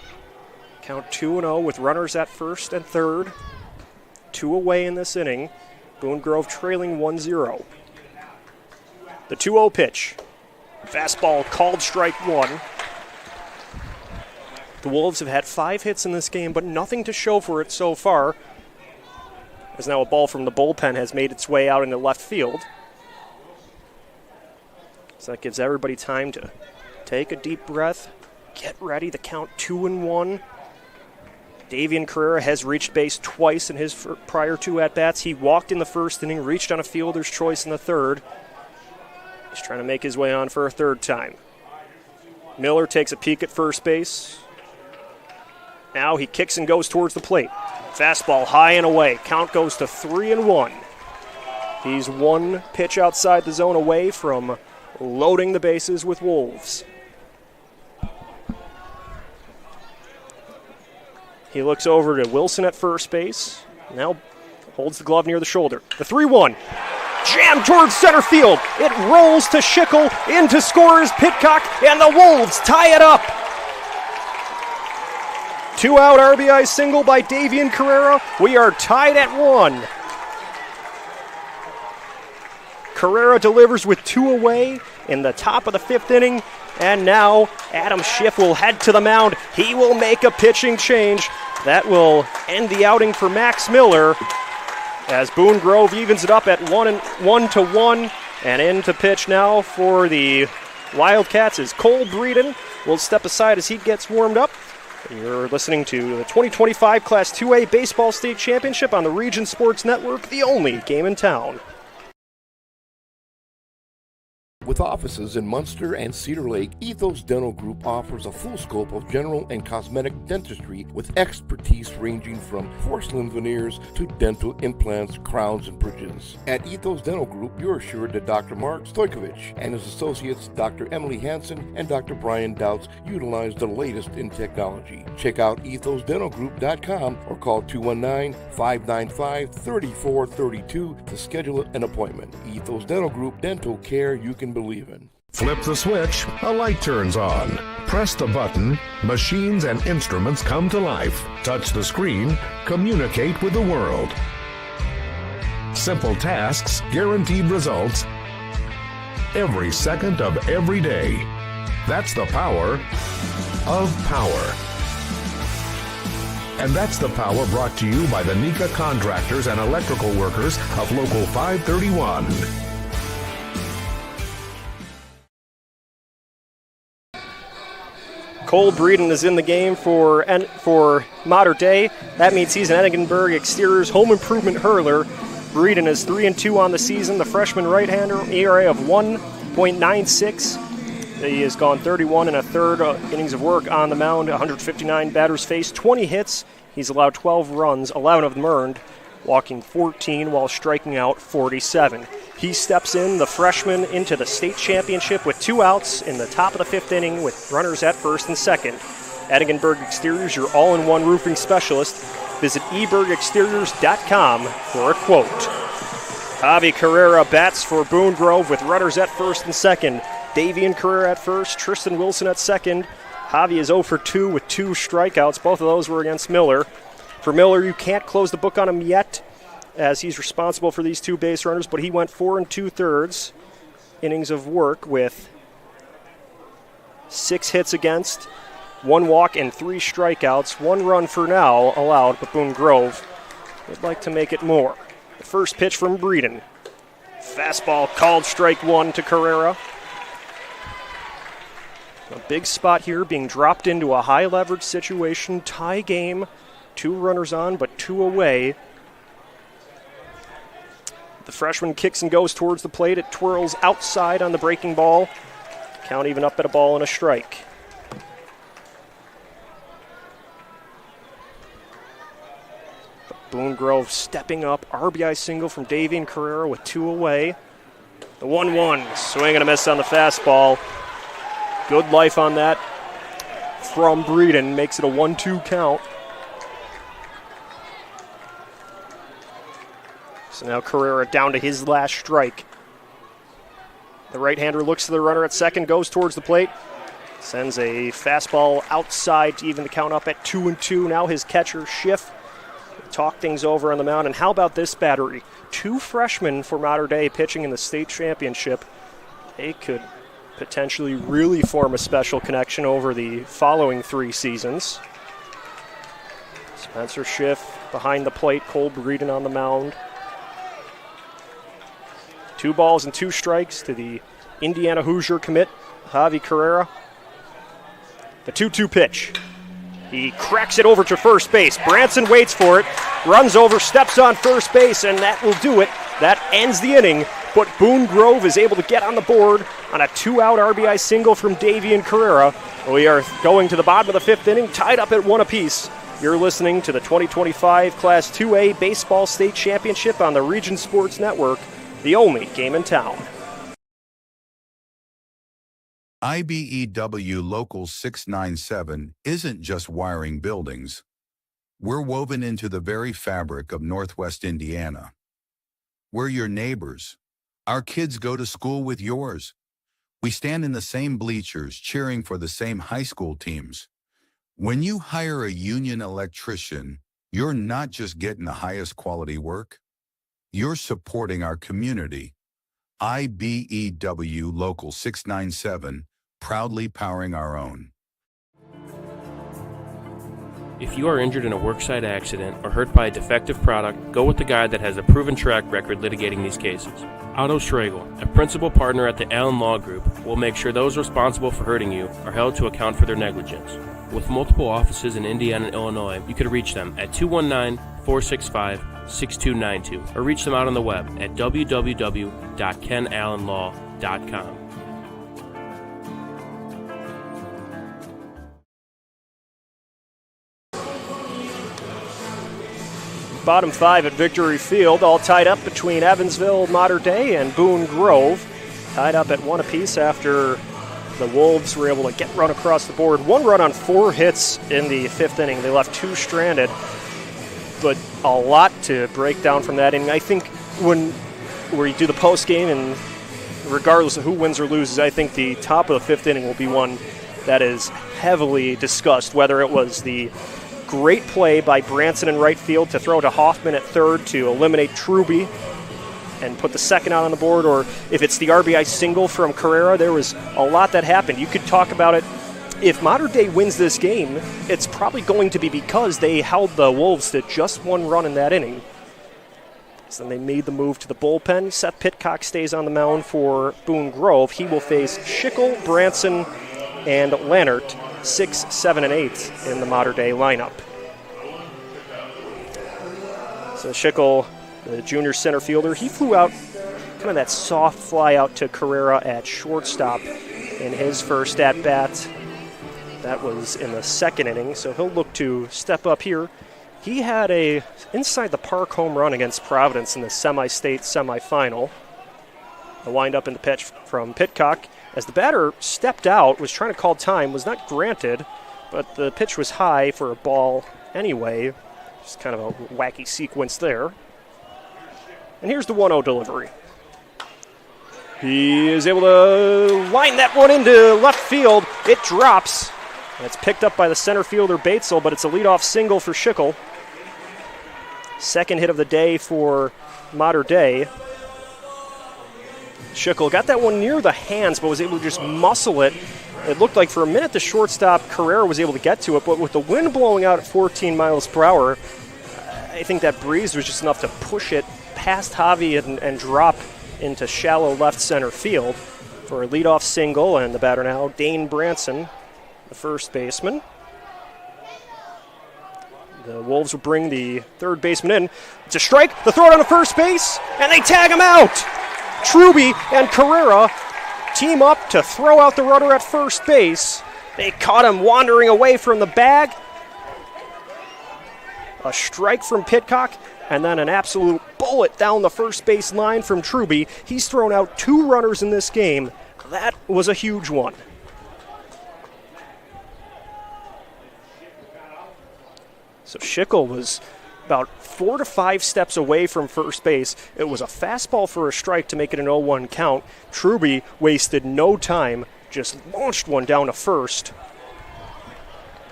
Count 2-0 with runners at first and third. 2 away in this inning. Boone Grove trailing 1-0. The 2-0 pitch. Fastball called strike 1. The Wolves have had 5 hits in this game, but nothing to show for it so far, as now a ball from the bullpen has made its way out into left field. So that gives everybody time to take a deep breath, get ready. The count 2-1. Davian Carrera has reached base twice in his prior 2 at-bats. He walked in the first inning, reached on a fielder's choice in the third. He's trying to make his way on for a third time. Miller takes a peek at first base. Now he kicks and goes towards the plate. Fastball high and away. Count goes to 3-1. He's 1 pitch outside the zone away from loading the bases with Wolves. He looks over to Wilson at first base. Now holds the glove near the shoulder. The 3-1. Jammed towards center field. It rolls to Schickel. Into scorers Pitcock, and the Wolves tie it up. 2-out RBI single by Davian Carrera. We are tied at 1. Carrera delivers with 2 away in the top of the 5th inning. And now Adam Schiff will head to the mound. He will make a pitching change. That will end the outing for Max Miller as Boone Grove evens it up at 1-1. And in to pitch now for the Wildcats is Cole Breeden. We'll step aside as he gets warmed up. You're listening to the 2025 Class 2A Baseball State Championship on the Region Sports Network, the only game in town. With offices in Munster and Cedar Lake, Ethos Dental Group offers a full scope of general and cosmetic dentistry with expertise ranging from porcelain veneers to dental implants, crowns, and bridges. At Ethos Dental Group, you're assured that Dr. Mark Stojkovic and his associates, Dr. Emily Hansen and Dr. Brian Douts, utilize the latest in technology. Check out ethosdentalgroup.com or call 219-595-3432 to schedule an appointment. Ethos Dental Group, dental care you can believe in. Flip the switch, a light turns on. Press the button, machines and instruments come to life. Touch the screen, communicate with the world. Simple tasks, guaranteed results, every second of every day. That's the power of power. And that's the power brought to you by the NECA contractors and electrical workers of Local 531. Cole Breeden is in the game for Mater Dei. That means he's an Edinburgh Exteriors home improvement hurler. Breeden is 3-2 on the season. The freshman right-hander, ERA of 1.96. He has gone 31 and a third innings of work on the mound, 159 batters faced, 20 hits. He's allowed 12 runs, 11 of them earned, walking 14 while striking out 47. He steps in, the freshman, into the state championship with 2 outs in the top of the 5th inning with runners at first and second. Edinburgh Exteriors, your all-in-one roofing specialist. Visit ebergexteriors.com for a quote. Javi Carrera bats for Boone Grove with runners at first and second. Davian Carrera at first, Tristan Wilson at second. Javi is 0 for 2 with 2 strikeouts. Both of those were against Miller. For Miller, you can't close the book on him yet, as he's responsible for these 2 base runners, but he went 4 2/3 innings of work with 6 hits against, 1 walk and 3 strikeouts. 1 run for now allowed, but Boone Grove would like to make it more. The first pitch from Breeden. Fastball called strike 1 to Carrera. A big spot here, being dropped into a high leverage situation, tie game, 2 runners on but 2 away. The freshman kicks and goes towards the plate. It twirls outside on the breaking ball. Count even up at a ball and a strike. Boone Grove stepping up. RBI single from Davian Carrera with 2 away. The 1-1. Swing and a miss on the fastball. Good life on that from Breeden. Makes it a 1-2 count. So now Carrera down to his last strike. The right-hander looks to the runner at second, goes towards the plate. Sends a fastball outside to even the count up at 2-2. Now his catcher, Schiff, will talk things over on the mound. And how about this battery? 2 freshmen for Mater Dei pitching in the state championship. They could potentially really form a special connection over the following 3 seasons. Spencer Schiff behind the plate, Cole Breeden on the mound. 2 balls and 2 strikes to the Indiana Hoosier commit, Javi Carrera. The 2-2 pitch. He cracks it over to first base. Branson waits for it, runs over, steps on first base, and that will do it. That ends the inning, but Boone Grove is able to get on the board on a 2-out RBI single from Davian Carrera. We are going to the bottom of the 5th inning, tied up at 1 apiece. You're listening to the 2025 Class 2A Baseball State Championship on the Region Sports Network, the only game in town. IBEW Local 697 isn't just wiring buildings. We're woven into the very fabric of Northwest Indiana. We're your neighbors. Our kids go to school with yours. We stand in the same bleachers cheering for the same high school teams. When you hire a union electrician, you're not just getting the highest quality work, you're supporting our community. IBEW Local 697, proudly powering our own. If you are injured in a worksite accident or hurt by a defective product, go with the guy that has a proven track record litigating these cases. Otto Schragle, a principal partner at the Allen Law Group, will make sure those responsible for hurting you are held to account for their negligence. With multiple offices in Indiana and Illinois, you can reach them at 219-465-6292 or reach them out on the web at www.kenallenlaw.com. Bottom 5 at Victory Field, all tied up between Evansville, Mater Dei, and Boone Grove. Tied up at 1 apiece after the Wolves were able to get run across the board. 1 run on 4 hits in the 5th inning. They left 2 stranded, but a lot to break down from that inning. I think when you do the post game, and regardless of who wins or loses, I think the top of the 5th inning will be one that is heavily discussed, whether it was the great play by Branson in right field to throw to Hoffman at third to eliminate Truby and put the second out on the board, or if it's the RBI single from Carrera. There was a lot that happened. You could talk about it. If Mater Dei wins this game, it's probably going to be because they held the Wolves to just 1 run in that inning. So then they made the move to the bullpen. Seth Pitcock stays on the mound for Boone Grove. He will face Schickel, Branson, and Lannert, 6, 7, and 8 in the Mater Dei lineup. So Schickel, the junior center fielder, he flew out kind of that soft fly out to Carrera at shortstop in his first at-bat. That was in the 2nd inning, so he'll look to step up here. He had a inside-the-park home run against Providence in the semi-state semifinal. The wind-up in the pitch from Pitcock. As the batter stepped out, was trying to call time, was not granted, but the pitch was high for a ball anyway. Just kind of a wacky sequence there. And here's the 1-0 delivery. He is able to line that one into left field. It drops. And it's picked up by the center fielder Batesel, but it's a leadoff single for Schickel. 2nd hit of the day for Mater Dei. Schickel got that one near the hands, but was able to just muscle it. It looked like for a minute the shortstop Carrera was able to get to it, but with the wind blowing out at 14 miles per hour, I think that breeze was just enough to push it past Javi and drop into shallow left center field for a leadoff single. And the batter now, Dane Branson, the first baseman. The Wolves will bring the third baseman in. It's a strike, the throw down to first base, and they tag him out! Truby and Carrera team up to throw out the runner at first base. They caught him wandering away from the bag. A strike from Pitcock, and then an absolute bullet down the first base line from Truby. He's thrown out 2 runners in this game. That was a huge one. So Schickel was about 4 to 5 steps away from first base. It was a fastball for a strike to make it an 0-1 count. Truby wasted no time, just launched one down to first.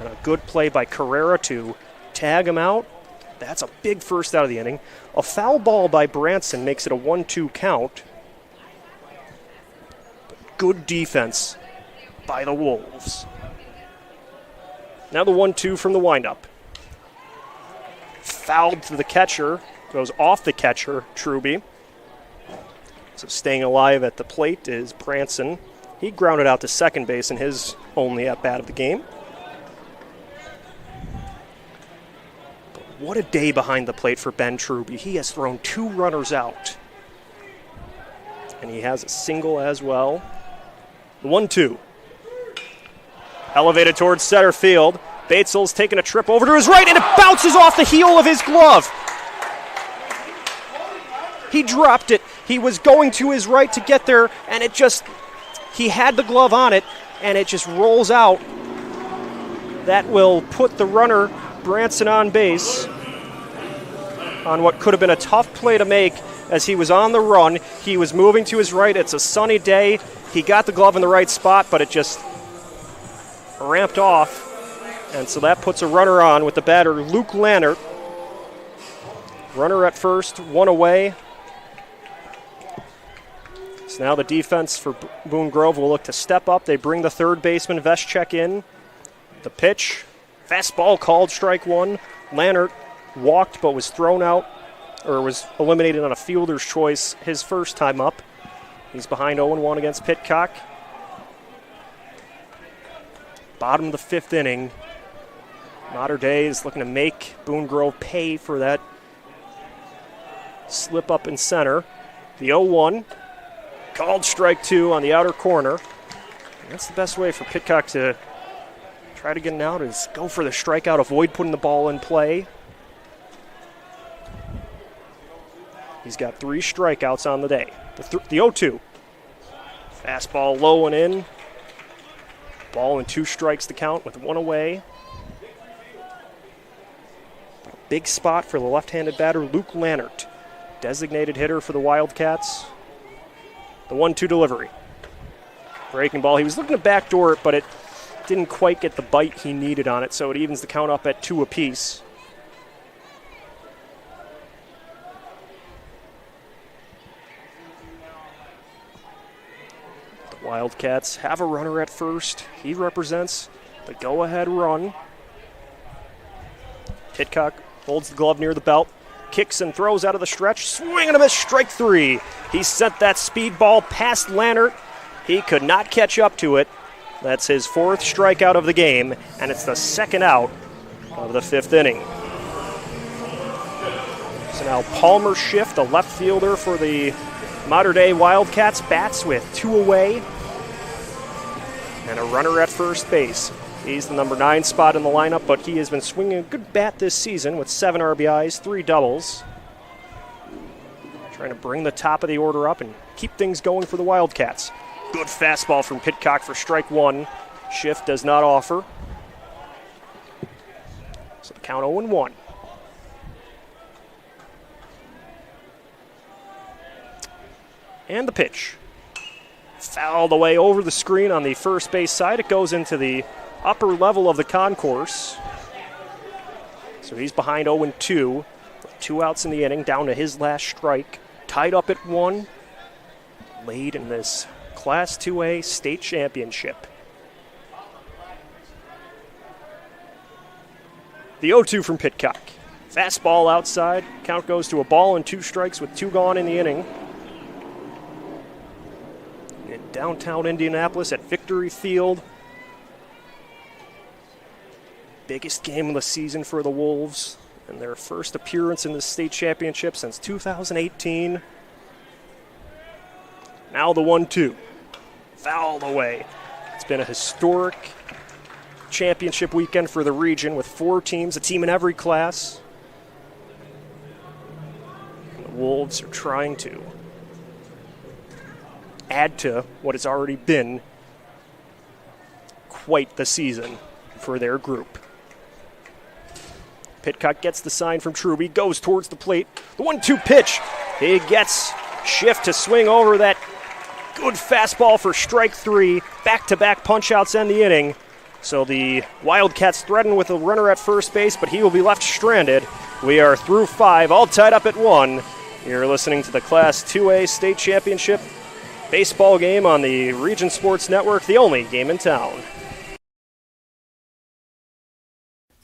And a good play by Carrera to tag him out. That's a big first out of the inning. A foul ball by Branson makes it a 1-2 count. Good defense by the Wolves. Now the 1-2 from the windup. Fouled to the catcher, goes off the catcher, Truby. So staying alive at the plate is Branson. He grounded out to second base in his only at-bat of the game. But what a day behind the plate for Ben Truby. He has thrown 2 runners out. And he has a single as well. The 1-2. Elevated towards center field. Batesel's taking a trip over to his right, and it bounces off the heel of his glove. He dropped it. He was going to his right to get there, and he had the glove on it, and it just rolls out. That will put the runner, Branson, on base on what could have been a tough play to make as he was on the run. He was moving to his right. It's a sunny day. He got the glove in the right spot, but it just ramped off. And so that puts a runner on with the batter, Luke Lannert. Runner at first, one away. So now the defense for Boone Grove will look to step up. They bring the third baseman, Veschek, in. The pitch, fastball called, strike one. Lannert walked but was thrown out, or was eliminated on a fielder's choice his first time up. He's behind 0-1 against Pitcock. Bottom of the fifth inning. Mater Dei is looking to make Boone Grove pay for that slip up in center. The 0-1, called strike two on the outer corner. And that's the best way for Pitcock to try to get an out, is go for the strikeout, avoid putting the ball in play. He's got 3 strikeouts on the day. The 0-2. Fastball low and in. Ball and 2 strikes to count with 1 away. Big spot for the left-handed batter, Luke Lannert. Designated hitter for the Wildcats. The 1-2 delivery. Breaking ball. He was looking to backdoor it, but it didn't quite get the bite he needed on it, so it evens the count up at 2 apiece. The Wildcats have a runner at first. He represents the go-ahead run. Pitcock holds the glove near the belt, kicks and throws out of the stretch, swing and a miss, strike 3. He sent that speed ball past Lannert. He could not catch up to it. That's his 4th strikeout of the game, and it's the 2nd out of the 5th inning. So now Palmer Schiff, the left fielder for the Mater Dei Wildcats, bats with 2 away and a runner at first base. He's the number 9 spot in the lineup, but he has been swinging a good bat this season with 7 RBIs, 3 doubles. Trying to bring the top of the order up and keep things going for the Wildcats. Good fastball from Pitcock for strike 1. Schiff does not offer. So the count 0-1. And the pitch. Fouled away over the screen on the first base side. It goes into the upper level of the concourse. So he's behind 0-2. 2 outs in the inning, down to his last strike. Tied up at 1. Late in this Class 2A state championship. The 0-2 from Pitcock. Fastball outside. Count goes to a ball and 2 strikes with 2 gone in the inning. In downtown Indianapolis at Victory Field. Biggest game of the season for the Wolves and their first appearance in the state championship since 2018. Now the 1-2. Fouled away. It's been a historic championship weekend for the region with 4 teams, a team in every class. And the Wolves are trying to add to what has already been quite the season for their group. Pitcock gets the sign from Truby, goes towards the plate. The 1-2 pitch. He gets Schiff to swing over that good fastball for strike 3. Back-to-back punch-outs end the inning. So the Wildcats threaten with a runner at first base, but he will be left stranded. We are through 5, all tied up at 1. You're listening to the Class 2A State Championship baseball game on the Region Sports Network, the only game in town.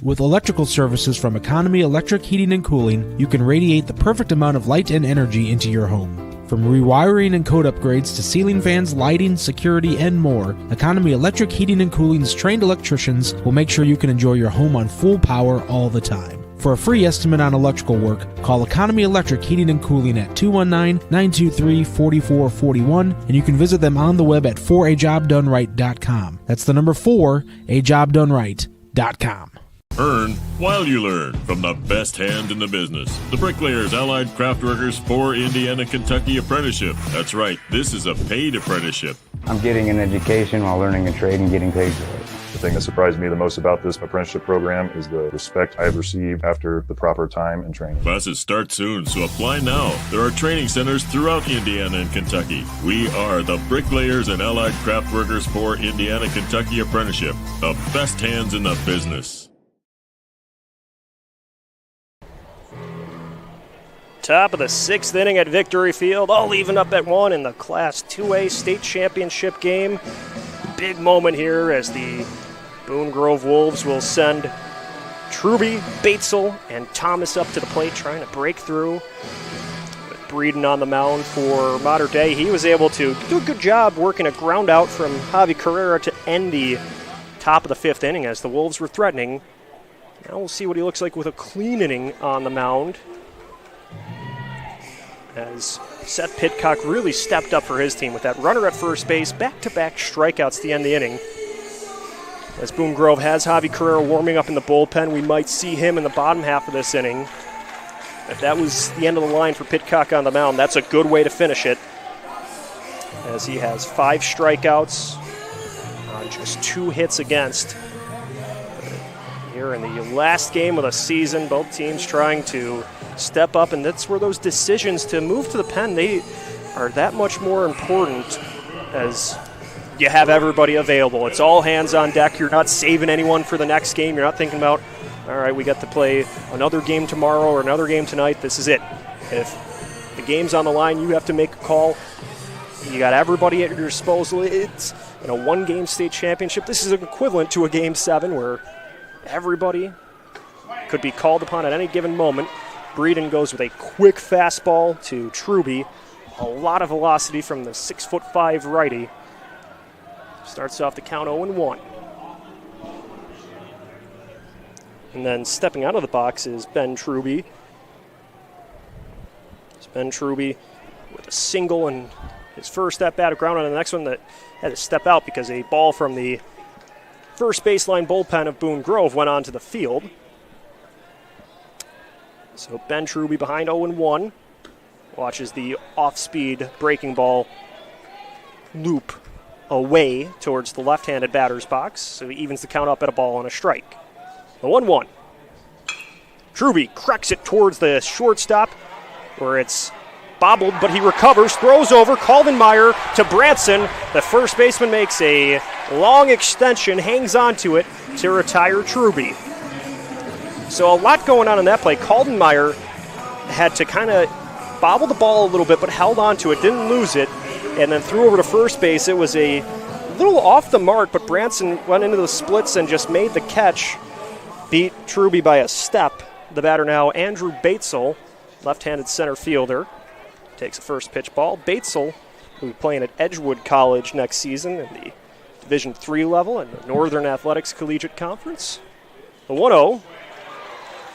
With electrical services from Economy Electric Heating and Cooling, you can radiate the perfect amount of light and energy into your home. From rewiring and code upgrades to ceiling fans, lighting, security, and more, Economy Electric Heating and Cooling's trained electricians will make sure you can enjoy your home on full power all the time. For a free estimate on electrical work, call Economy Electric Heating and Cooling at 219-923-4441, and you can visit them on the web at 4ajobdoneright.com. That's the number 4ajobdoneright.com. Earn while you learn from the best hand in the business. The Bricklayers Allied Craft Workers for Indiana Kentucky Apprenticeship. That's right, this is a paid apprenticeship. I'm getting an education while learning a trade and getting paid for it. The thing that surprised me the most about this apprenticeship program is the respect I have received after the proper time and training. Classes start soon, so apply now. There are training centers throughout Indiana and Kentucky. We are the Bricklayers and Allied Craft Workers for Indiana Kentucky Apprenticeship, the best hands in the business. Top of the 6th inning at Victory Field, all even up at 1 in the Class 2A state championship game. Big moment here as the Boone Grove Wolves will send Truby, Batesel, and Thomas up to the plate trying to break through. With Breeden on the mound for Mater Dei, he was able to do a good job working a ground out from Javi Carrera to end the top of the 5th inning as the Wolves were threatening. Now we'll see what he looks like with a clean inning on the mound, as Seth Pitcock really stepped up for his team with that runner at first base, back-to-back strikeouts to end the inning. As Boone Grove has Javi Carrera warming up in the bullpen, we might see him in the bottom half of this inning. If that was the end of the line for Pitcock on the mound, that's a good way to finish it, as he has 5 strikeouts on just 2 hits against. Here in the last game of the season, both teams trying to step up, and that's where those decisions to move to the pen, they are that much more important as you have everybody available. It's all hands on deck. You're not saving anyone for the next game. You're not thinking about, all right, we got to play another game tomorrow or another game tonight. This is it. If the game's on the line, you have to make a call. You got everybody at your disposal. It's in a one-game state championship. This is equivalent to a Game 7 where everybody could be called upon at any given moment. Breeden goes with a quick fastball to Truby. A lot of velocity from the 6'5" righty. Starts off the count 0-1. And then stepping out of the box is Ben Truby. It's Ben Truby with a single and his first at-bat of ground on the next one that had to step out because a ball from the first baseline bullpen of Boone Grove went onto the field. So Ben Truby behind 0-1. Watches the off-speed breaking ball loop away towards the left-handed batter's box. So he evens the count up at a ball and a strike. The 1-1. Truby cracks it towards the shortstop where it's bobbled, but he recovers, throws over, Calvin Meyer to Branson. The first baseman makes a long extension, hangs onto it to retire Truby. So a lot going on in that play. Calvin Meyer had to kind of bobble the ball a little bit, but held onto it, didn't lose it, and then threw over to first base. It was a little off the mark, but Branson went into the splits and just made the catch. Beat Truby by a step. The batter now, Andrew Batesel, left-handed center fielder, takes a first pitch ball. Batesel, who will be playing at Edgewood College next season in the Division III level in the Northern Athletics Collegiate Conference. The 1-0.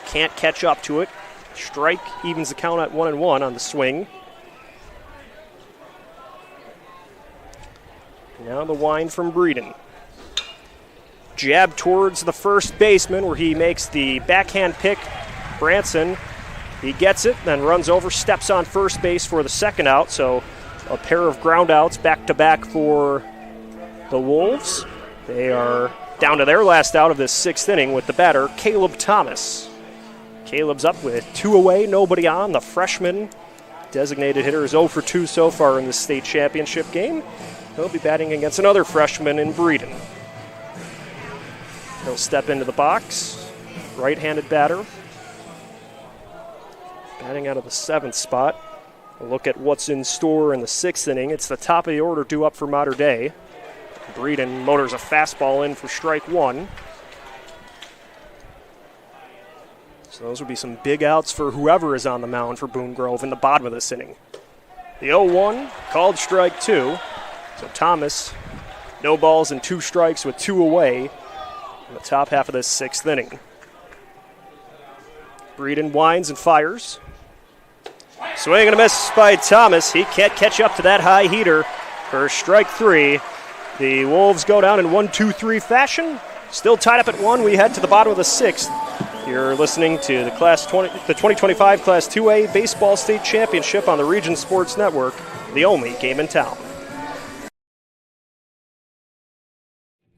Can't catch up to it. Strike evens the count at 1-1 on the swing. Now the wind from Breeden. Jab towards the first baseman where he makes the backhand pick. Branson, he gets it, then runs over, steps on first base for the second out. So a pair of ground outs back-to-back for the Wolves. They are down to their last out of this 6th inning with the batter, Caleb Thomas. Caleb's up with 2 away, nobody on. The freshman designated hitter is 0 for 2 so far in the state championship game. He'll be batting against another freshman in Breeden. He'll step into the box. Right-handed batter. Batting out of the 7th spot. A look at what's in store in the 6th inning. It's the top of the order due up for Mater Dei. Breeden motors a fastball in for strike 1. So those would be some big outs for whoever is on the mound for Boone Grove in the bottom of this inning. The 0-1, called strike 2. So Thomas, no balls and 2 strikes with 2 away in the top half of this 6th inning. Breeden winds and fires. Swing and a miss by Thomas. He can't catch up to that high heater for strike 3. The Wolves go down in 1-2-3 fashion. Still tied up at 1. We head to the bottom of the 6th. You're listening to the 2025 Class 2A Baseball State Championship on the Region Sports Network, the only game in town.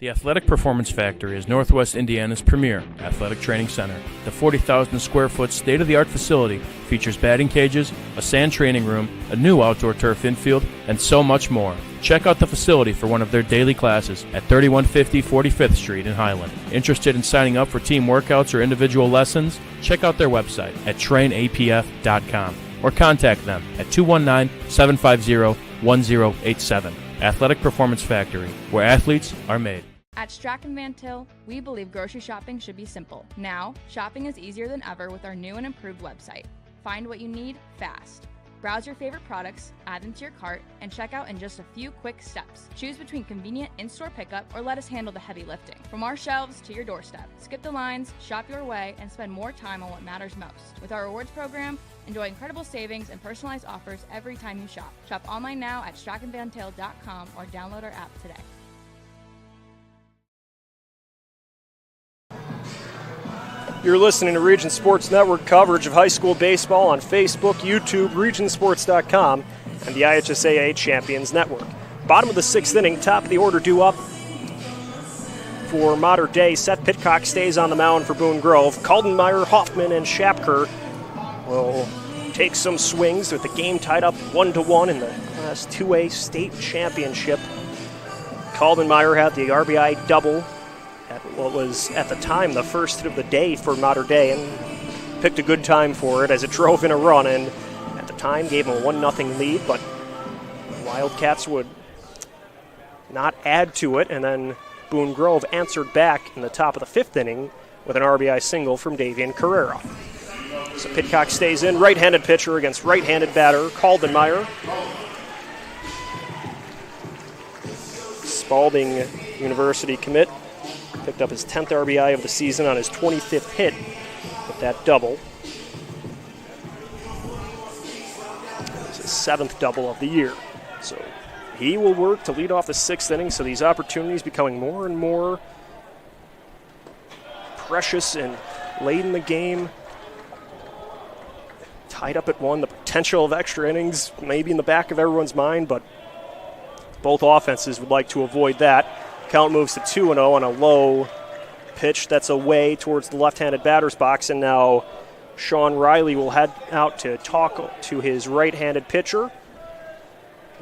The Athletic Performance Factory is Northwest Indiana's premier athletic training center. The 40,000 square foot state-of-the-art facility features batting cages, a sand training room, a new outdoor turf infield, and so much more. Check out the facility for one of their daily classes at 3150 45th Street in Highland. Interested in signing up for team workouts or individual lessons? Check out their website at trainapf.com or contact them at 219-750-1087. Athletic Performance Factory, where athletes are made. At Strachan Van Til, we believe grocery shopping should be simple. Now, shopping is easier than ever with our new and improved website. Find what you need fast. Browse your favorite products, add them to your cart, and check out in just a few quick steps. Choose between convenient in-store pickup or let us handle the heavy lifting. From our shelves to your doorstep. Skip the lines, shop your way, and spend more time on what matters most. With our rewards program, enjoy incredible savings and personalized offers every time you shop. Shop online now at strachanvantil.com or download our app today. You're listening to Region Sports Network coverage of high school baseball on Facebook, YouTube, regionsports.com, and the IHSAA Champions Network. Bottom of the sixth inning, top of the order due up for Mater Dei. Seth Pitcock stays on the mound for Boone Grove. Kaldenmeyer, Hoffman, and Schapker will take some swings with the game tied up 1-1 in the Class 2A state championship. Kaldenmeyer had the RBI double at what was at the time the first hit of the day for Mater Dei, and picked a good time for it as it drove in a run, and at the time gave him a 1-0 lead, but Wildcats would not add to it, and then Boone Grove answered back in the top of the fifth inning with an RBI single from Davian Carrera. So Pitcock stays in, right-handed pitcher against right-handed batter Kaldenmeyer. Spalding University commit picked up his 10th RBI of the season on his 25th hit with that double. It's his 7th double of the year. So he will work to lead off the sixth inning, so these opportunities becoming more and more precious and late in the game. Tied up at 1, the potential of extra innings maybe in the back of everyone's mind, but both offenses would like to avoid that. Count moves to 2-0 on a low pitch that's away towards the left-handed batter's box, and now Sean Riley will head out to talk to his right-handed pitcher.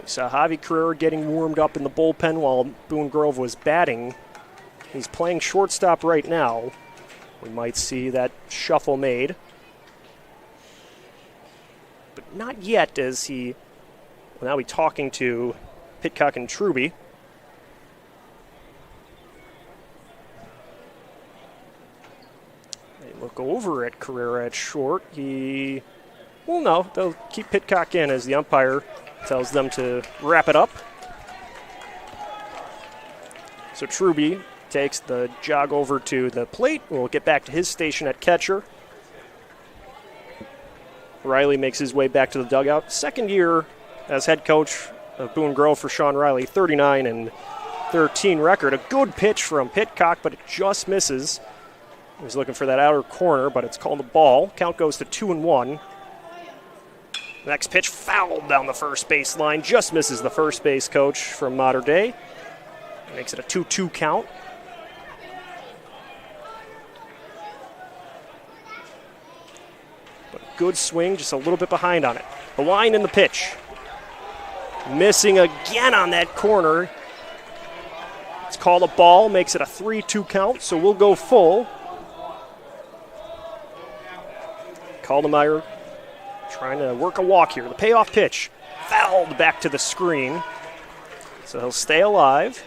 We saw Javi Carrera getting warmed up in the bullpen while Boone Grove was batting. He's playing shortstop right now. We might see that shuffle made. But not yet, as he will now be talking to Pitcock and Truby. Look over at Carrera at short. No, they'll keep Pitcock in as the umpire tells them to wrap it up. So Truby takes the jog over to the plate. We'll get back to his station at catcher. Riley makes his way back to the dugout. Second year as head coach of Boone Grove for Sean Riley, 39-13 record. A good pitch from Pitcock, but it just misses. He's looking for that outer corner, but it's called a ball. Count goes to 2-1. Next pitch fouled down the first base line. Just misses the first base coach from Mater Dei. Makes it a 2-2 count. But good swing, just a little bit behind on it. The line in the pitch. Missing again on that corner. It's called a ball, makes it a 3-2 count, so we'll go full. Kaldenmeyer trying to work a walk here. The payoff pitch fouled back to the screen. So he'll stay alive.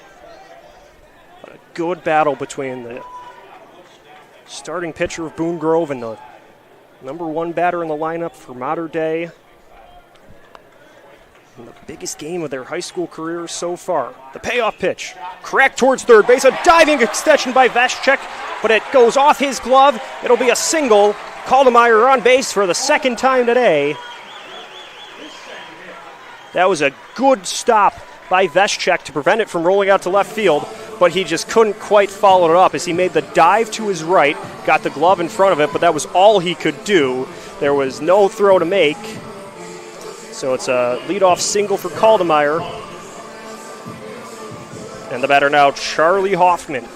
But a good battle between the starting pitcher of Boone Grove and the number one batter in the lineup for Mater Dei. In the biggest game of their high school careers so far. The payoff pitch, cracked towards third base, a diving extension by Vashchek, but it goes off his glove. It'll be a single. Kaldenmeyer on base for the second time today. That was a good stop by Vashchek to prevent it from rolling out to left field, but he just couldn't quite follow it up as he made the dive to his right, got the glove in front of it, but that was all he could do. There was no throw to make. So it's a leadoff single for Kaldenmeyer. And the batter now, Charlie Hoffman.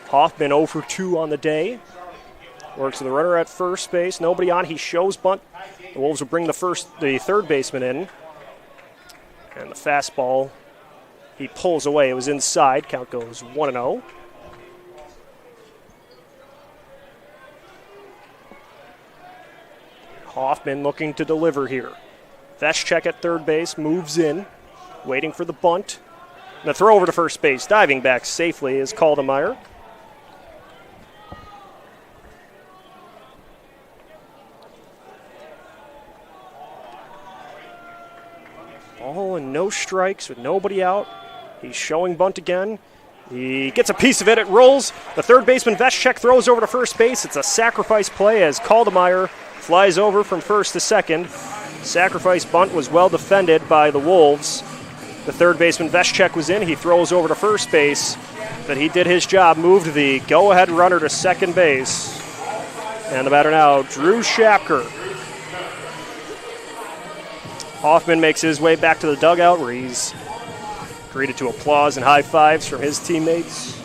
Hoffman 0 for 2 on the day. Works the runner at first base. Nobody on. He shows bunt. The Wolves will bring the third baseman in. And the fastball, he pulls away. It was inside. Count goes 1-0. Hoffman looking to deliver here. Veschek at third base, moves in, waiting for the bunt. And the throw over to first base, diving back safely is Kaldemeyer. Ball and no strikes with nobody out. He's showing bunt again. He gets a piece of it. It rolls. The third baseman, Veschek, throws over to first base. It's a sacrifice play as Kaldemeyer flies over from first to second. Sacrifice bunt was well defended by the Wolves. The third baseman, Veschek, was in. He throws over to first base, but he did his job, moved the go-ahead runner to second base. And the batter now, Drew Shapker. Hoffman makes his way back to the dugout where he's greeted to applause and high fives from his teammates.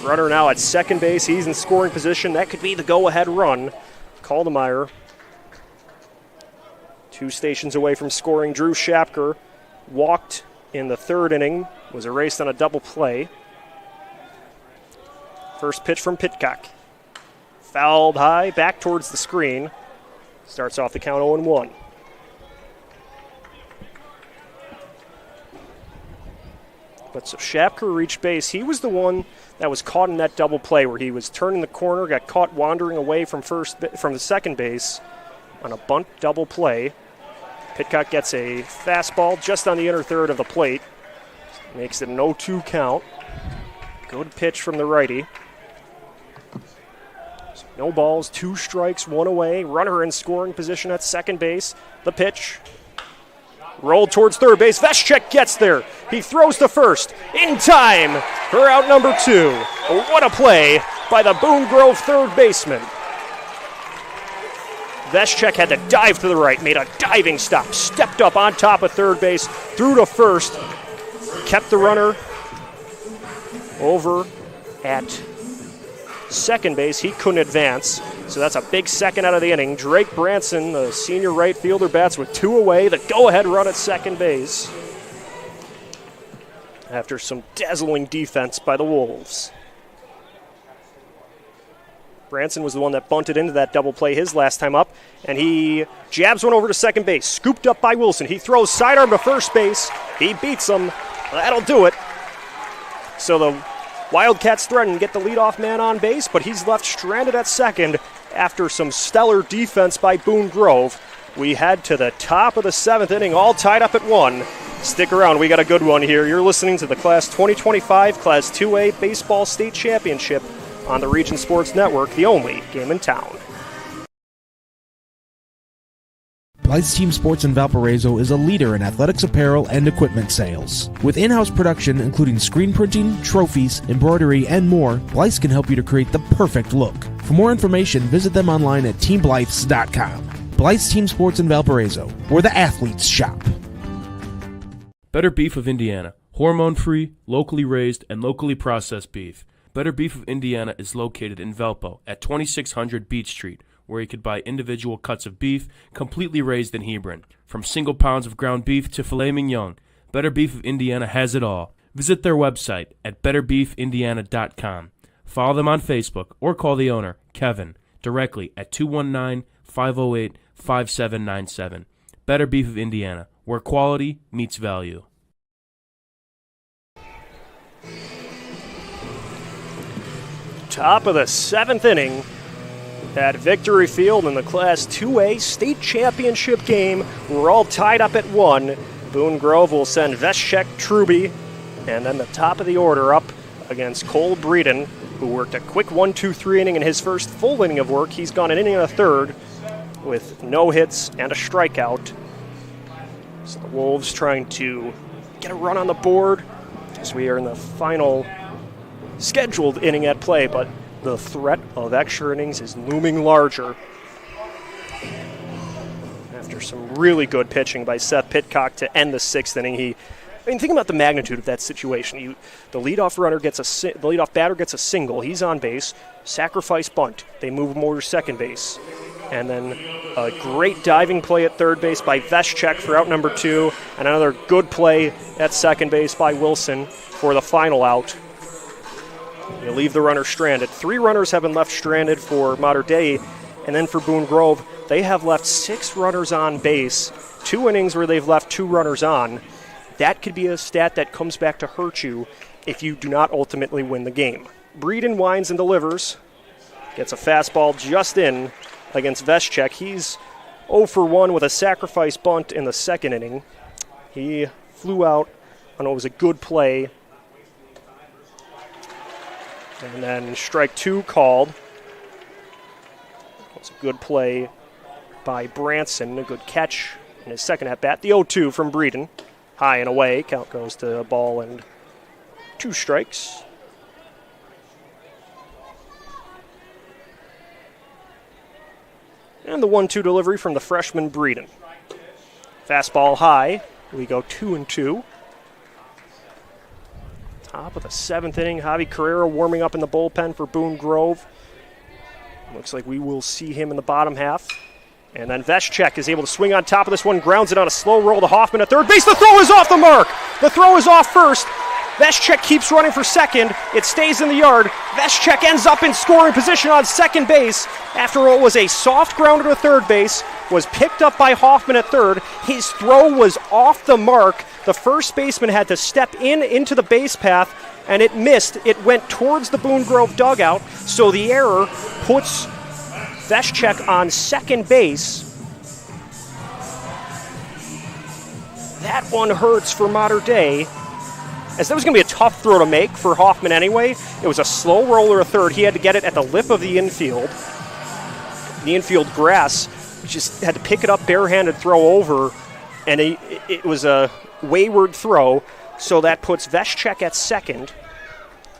Runner now at second base. He's in scoring position. That could be the go-ahead run. Kaldemeyer, 2 stations away from scoring. Drew Shapker walked in the third inning, was erased on a double play. First pitch from Pitcock. Fouled high, back towards the screen. Starts off the count 0-1. But so Shapker reached base. He was the one that was caught in that double play where he was turning the corner, got caught wandering away from the second base on a bunt double play. Pitcock gets a fastball just on the inner third of the plate. Makes it an 0-2 count. Good pitch from the righty. No balls, 2 strikes, 1 away. Runner in scoring position at second base. The pitch. Rolled towards third base. Veschek gets there. He throws to first. In time for out number 2. What a play by the Boone Grove third baseman. Veschek had to dive to the right, made a diving stop, stepped up on top of third base, threw to first, kept the runner over at second base. He couldn't advance, so that's a big second out of the inning. Drake Branson, the senior right fielder, bats with 2 away. The go-ahead run at second base after some dazzling defense by the Wolves. Branson was the one that bunted into that double play his last time up, and he jabs one over to second base, scooped up by Wilson. He throws sidearm to first base. He beats him. That'll do it. So the Wildcats threaten to get the leadoff man on base, but he's left stranded at second after some stellar defense by Boone Grove. We head to the top of the 7th inning, all tied up at 1. Stick around, we got a good one here. You're listening to the Class 2025 Class 2A Baseball State Championship on the Region Sports Network, the only game in town. Blythe's Team Sports in Valparaiso is a leader in athletics apparel and equipment sales. With in-house production including screen printing, trophies, embroidery, and more, Blythe's can help you to create the perfect look. For more information, visit them online at teamblythes.com. Blythe's Team Sports in Valparaiso, where the athletes shop. Better Beef of Indiana. Hormone-free, locally raised, and locally processed beef. Better Beef of Indiana is located in Valpo at 2600 Beach Street, where you could buy individual cuts of beef completely raised in Hebron. From single pounds of ground beef to filet mignon, Better Beef of Indiana has it all. Visit their website at betterbeefindiana.com. Follow them on Facebook or call the owner, Kevin, directly at 219-508-5797. Better Beef of Indiana, where quality meets value. Top of the 7th inning at Victory Field in the Class 2A State Championship game. We're all tied up at 1. Boone Grove will send Veschek, Truby, and then the top of the order up against Cole Breeden, who worked a quick 1-2-3 inning in his first full inning of work. He's gone an inning and a third with no hits and a strikeout. So the Wolves trying to get a run on the board as we are in the final scheduled inning at play, but the threat of extra innings is looming larger after some really good pitching by Seth Pitcock to end the 6th inning. He mean, think about the magnitude of that situation. The leadoff batter gets a single. He's on base. Sacrifice bunt. They move him over to second base. And then a great diving play at third base by Veschek for out number 2. And another good play at second base by Wilson for the final out. You leave the runner stranded. 3 runners have been left stranded for Mater Dei. And then for Boone Grove, they have left 6 runners on base. 2 innings where they've left 2 runners on. That could be a stat that comes back to hurt you if you do not ultimately win the game. Breeden winds and delivers. Gets a fastball just in against Veschek. He's 0 for 1 with a sacrifice bunt in the second inning. He flew out on what was a good play. And then strike 2 called. It was a good play by Branson, a good catch in his second at-bat. The 0-2 from Breeden. High and away. Count goes to a ball and 2 strikes. And the 1-2 delivery from the freshman Breeden. Fastball high. We go 2-2. Top of the 7th inning. Javi Carrera warming up in the bullpen for Boone Grove. Looks like we will see him in the bottom half. And then Veschek is able to swing on top of this one, grounds it on a slow roll to Hoffman at third base. The throw is off the mark. The throw is off first. Veschek keeps running for second. It stays in the yard. Veschek ends up in scoring position on second base after what was a soft grounder to third base, was picked up by Hoffman at third. His throw was off the mark. The first baseman had to step into the base path, and it missed. It went towards the Boone Grove dugout, so the error puts Veschek on second base. That one hurts for Mater Dei, as that was going to be a tough throw to make for Hoffman anyway. It was a slow roller at third. He had to get it at the lip of the infield. The infield grass, just had to pick it up barehanded, throw over, and it was a wayward throw, so that puts Veschek at second.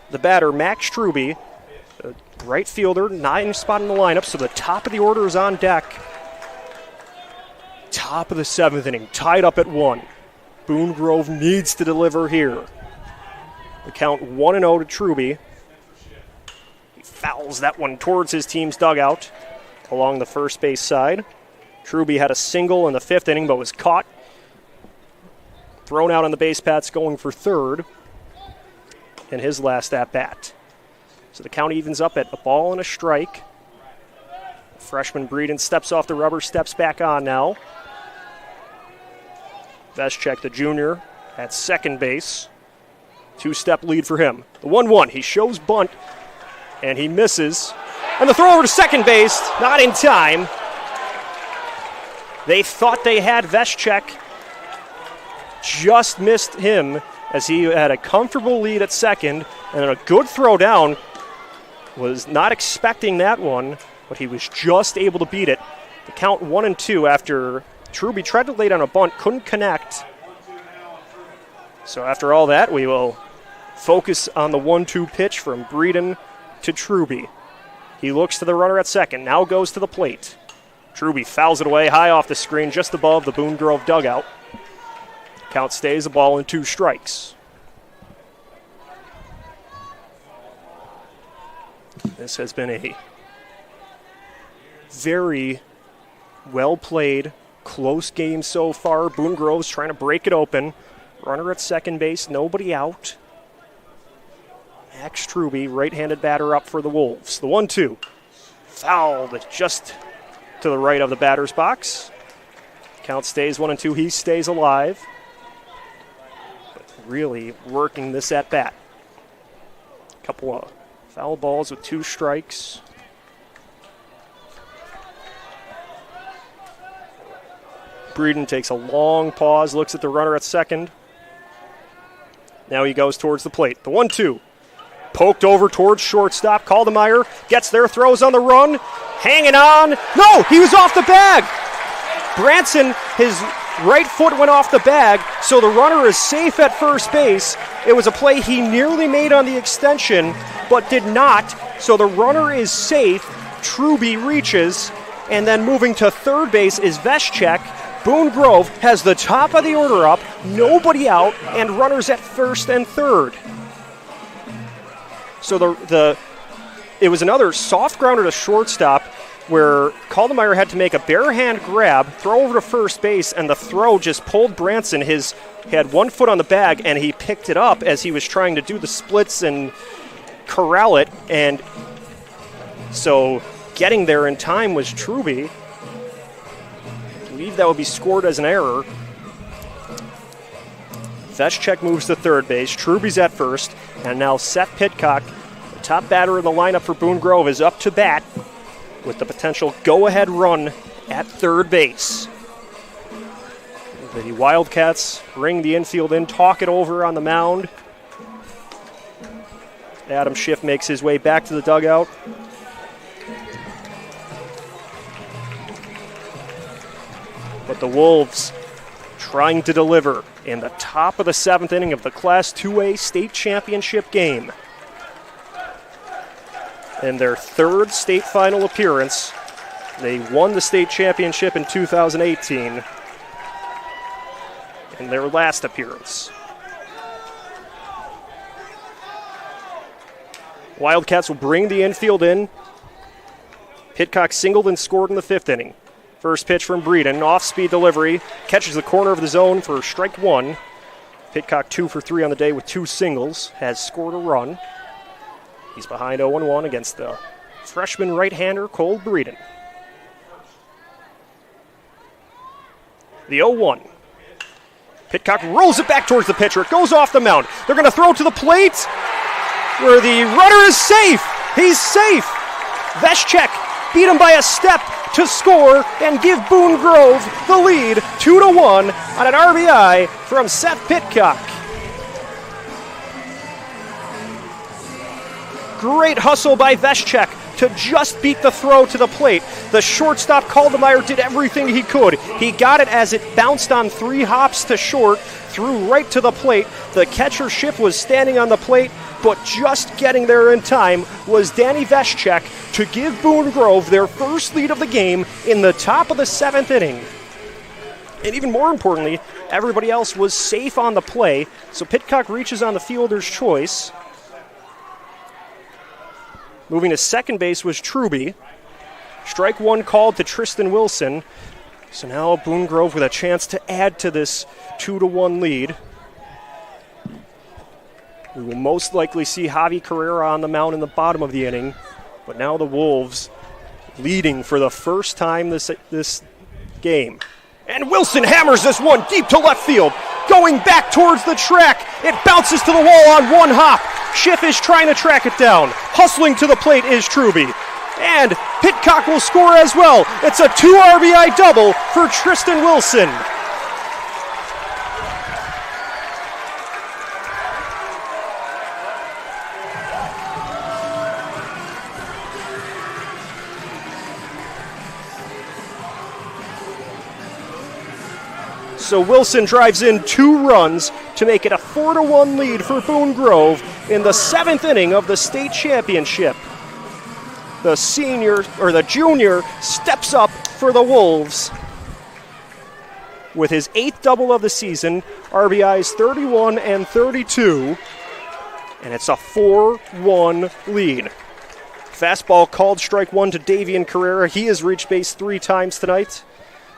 The batter, Max Truby, right fielder, 9th spot in the lineup, so the top of the order is on deck. Top of the 7th inning, tied up at 1. Boone Grove needs to deliver here. The count 1-0 to Truby. He fouls that one towards his team's dugout along the first base side. Truby had a single in the 5th inning, but was caught. Thrown out on the base paths, going for third in his last at-bat. So the count evens up at a ball and a strike. Freshman Breeden steps off the rubber, steps back on now. Veschek, the junior, at second base. 2-step lead for him. The 1-1, he shows bunt, and he misses. And the throw over to second base, not in time. They thought they had Veschek, just missed him as he had a comfortable lead at second, and a good throw down. Was not expecting that one, but he was just able to beat it. The count 1-2 after Truby tried to lay down a bunt, couldn't connect. So after all that, we will focus on the 1-2 pitch from Breeden to Truby. He looks to the runner at second, now goes to the plate. Truby fouls it away high off the screen, just above the Boone Grove dugout. Count stays, a ball and 2 strikes. This has been a very well-played, close game so far. Boone Grove's trying to break it open. Runner at second base, nobody out. Max Truby, right-handed batter up for the Wolves. The 1-2. Fouled just to the right of the batter's box. Count stays 1-2. He stays alive. But really working this at-bat. Couple of foul balls with 2 strikes. Breeden takes a long pause, looks at the runner at second. Now he goes towards the plate. The 1-2. Poked over towards shortstop. Kaldemeyer gets there, throws on the run. Hanging on. No, he was off the bag. Branson, his right foot went off the bag, so the runner is safe at first base. It was a play he nearly made on the extension, but did not. So the runner is safe. Truby reaches, and then moving to third base is Veschek. Boone Grove has the top of the order up, nobody out, and runners at first and third. So it was another soft grounder to shortstop where Caldemeyer had to make a bare hand grab, throw over to first base, and the throw just pulled Branson. He had 1 foot on the bag, and he picked it up as he was trying to do the splits and corral it. And so getting there in time was Truby. I believe that would be scored as an error. Veschek moves to third base. Truby's at first. And now Seth Pitcock, the top batter in the lineup for Boone Grove, is up to bat with the potential go-ahead run at third base. The Wildcats bring the infield in, talk it over on the mound. Adam Schiff makes his way back to the dugout. But the Wolves trying to deliver in the top of the 7th inning of the Class 2A state championship game. In their 3rd state final appearance, they won the state championship in 2018 in their last appearance. Wildcats will bring the infield in. Pitcock singled and scored in the 5th inning. First pitch from Breeden, off-speed delivery, catches the corner of the zone for strike 1. Pitcock 2 for 3 on the day with 2 singles, has scored a run. He's behind 0-1 against the freshman right-hander Cole Breeden. The 0-1. Pitcock rolls it back towards the pitcher. It goes off the mound. They're going to throw to the plate where the runner is safe. He's safe. Veschek beat him by a step to score and give Boone Grove the lead 2-1 on an RBI from Seth Pitcock. Great hustle by Veschek to just beat the throw to the plate. The shortstop Caldemeyer did everything he could. He got it as it bounced on 3 hops to short, threw right to the plate. The catcher Schiff was standing on the plate, but just getting there in time was Danny Veschek to give Boone Grove their first lead of the game in the top of the 7th inning. And even more importantly, everybody else was safe on the play, so Pitcock reaches on the fielder's choice. Moving to second base was Truby. Strike 1 called to Tristan Wilson. So now Boone Grove with a chance to add to this 2-1 lead. We will most likely see Javi Carrera on the mound in the bottom of the inning. But now the Wolves leading for the first time this game. And Wilson hammers this one deep to left field. Going back towards the track. It bounces to the wall on 1 hop. Schiff is trying to track it down. Hustling to the plate is Truby. And Pitcock will score as well. It's a 2 RBI double for Tristan Wilson. So Wilson drives in 2 runs to make it a 4-1 lead for Boone Grove in the 7th inning of the state championship. The junior steps up for the Wolves with his 8th double of the season, RBIs 31 and 32, and it's a 4-1 lead. Fastball called strike 1 to Davian Carrera. He has reached base 3 times tonight.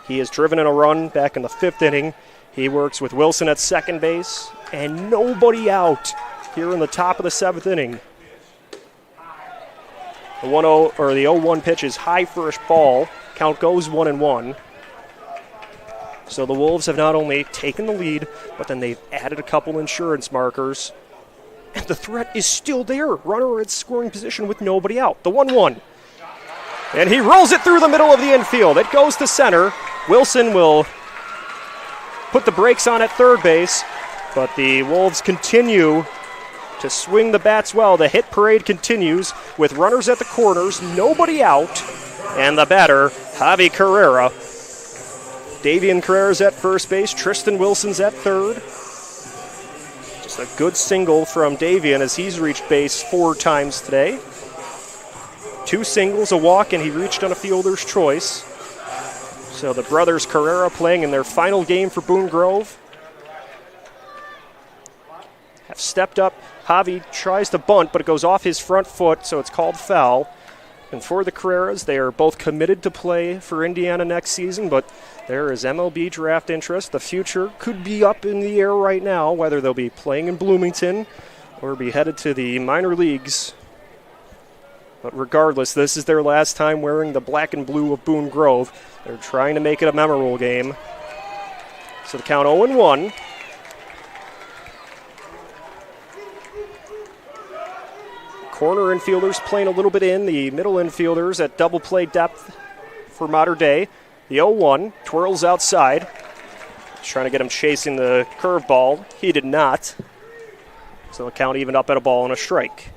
He has driven in a run back in the 5th inning. He works with Wilson at second base, and nobody out here in the top of the 7th inning. The 0-1 pitch is high for a ball. Count goes 1-1. So the Wolves have not only taken the lead, but then they've added a couple insurance markers. And the threat is still there. Runner at scoring position with nobody out. The 1-1. And he rolls it through the middle of the infield. It goes to center. Wilson will put the brakes on at third base, but the Wolves continue to swing the bats well. The hit parade continues with runners at the corners, nobody out, and the batter, Javi Carrera. Davian Carrera's at first base. Tristan Wilson's at third. Just a good single from Davian as he's reached base 4 times today. 2 singles, a walk, and he reached on a fielder's choice. So the brothers Carrera playing in their final game for Boone Grove have stepped up. Javi tries to bunt, but it goes off his front foot, so it's called foul. And for the Carreras, they are both committed to play for Indiana next season, but there is MLB draft interest. The future could be up in the air right now, whether they'll be playing in Bloomington or be headed to the minor leagues. But regardless, this is their last time wearing the black and blue of Boone Grove. They're trying to make it a memorable game. So the count 0-1. Corner infielders playing a little bit in. The middle infielders at double play depth for Mater Dei. The 0-1 twirls outside. Just trying to get him chasing the curveball. He did not. So the count evened up at a ball and a strike.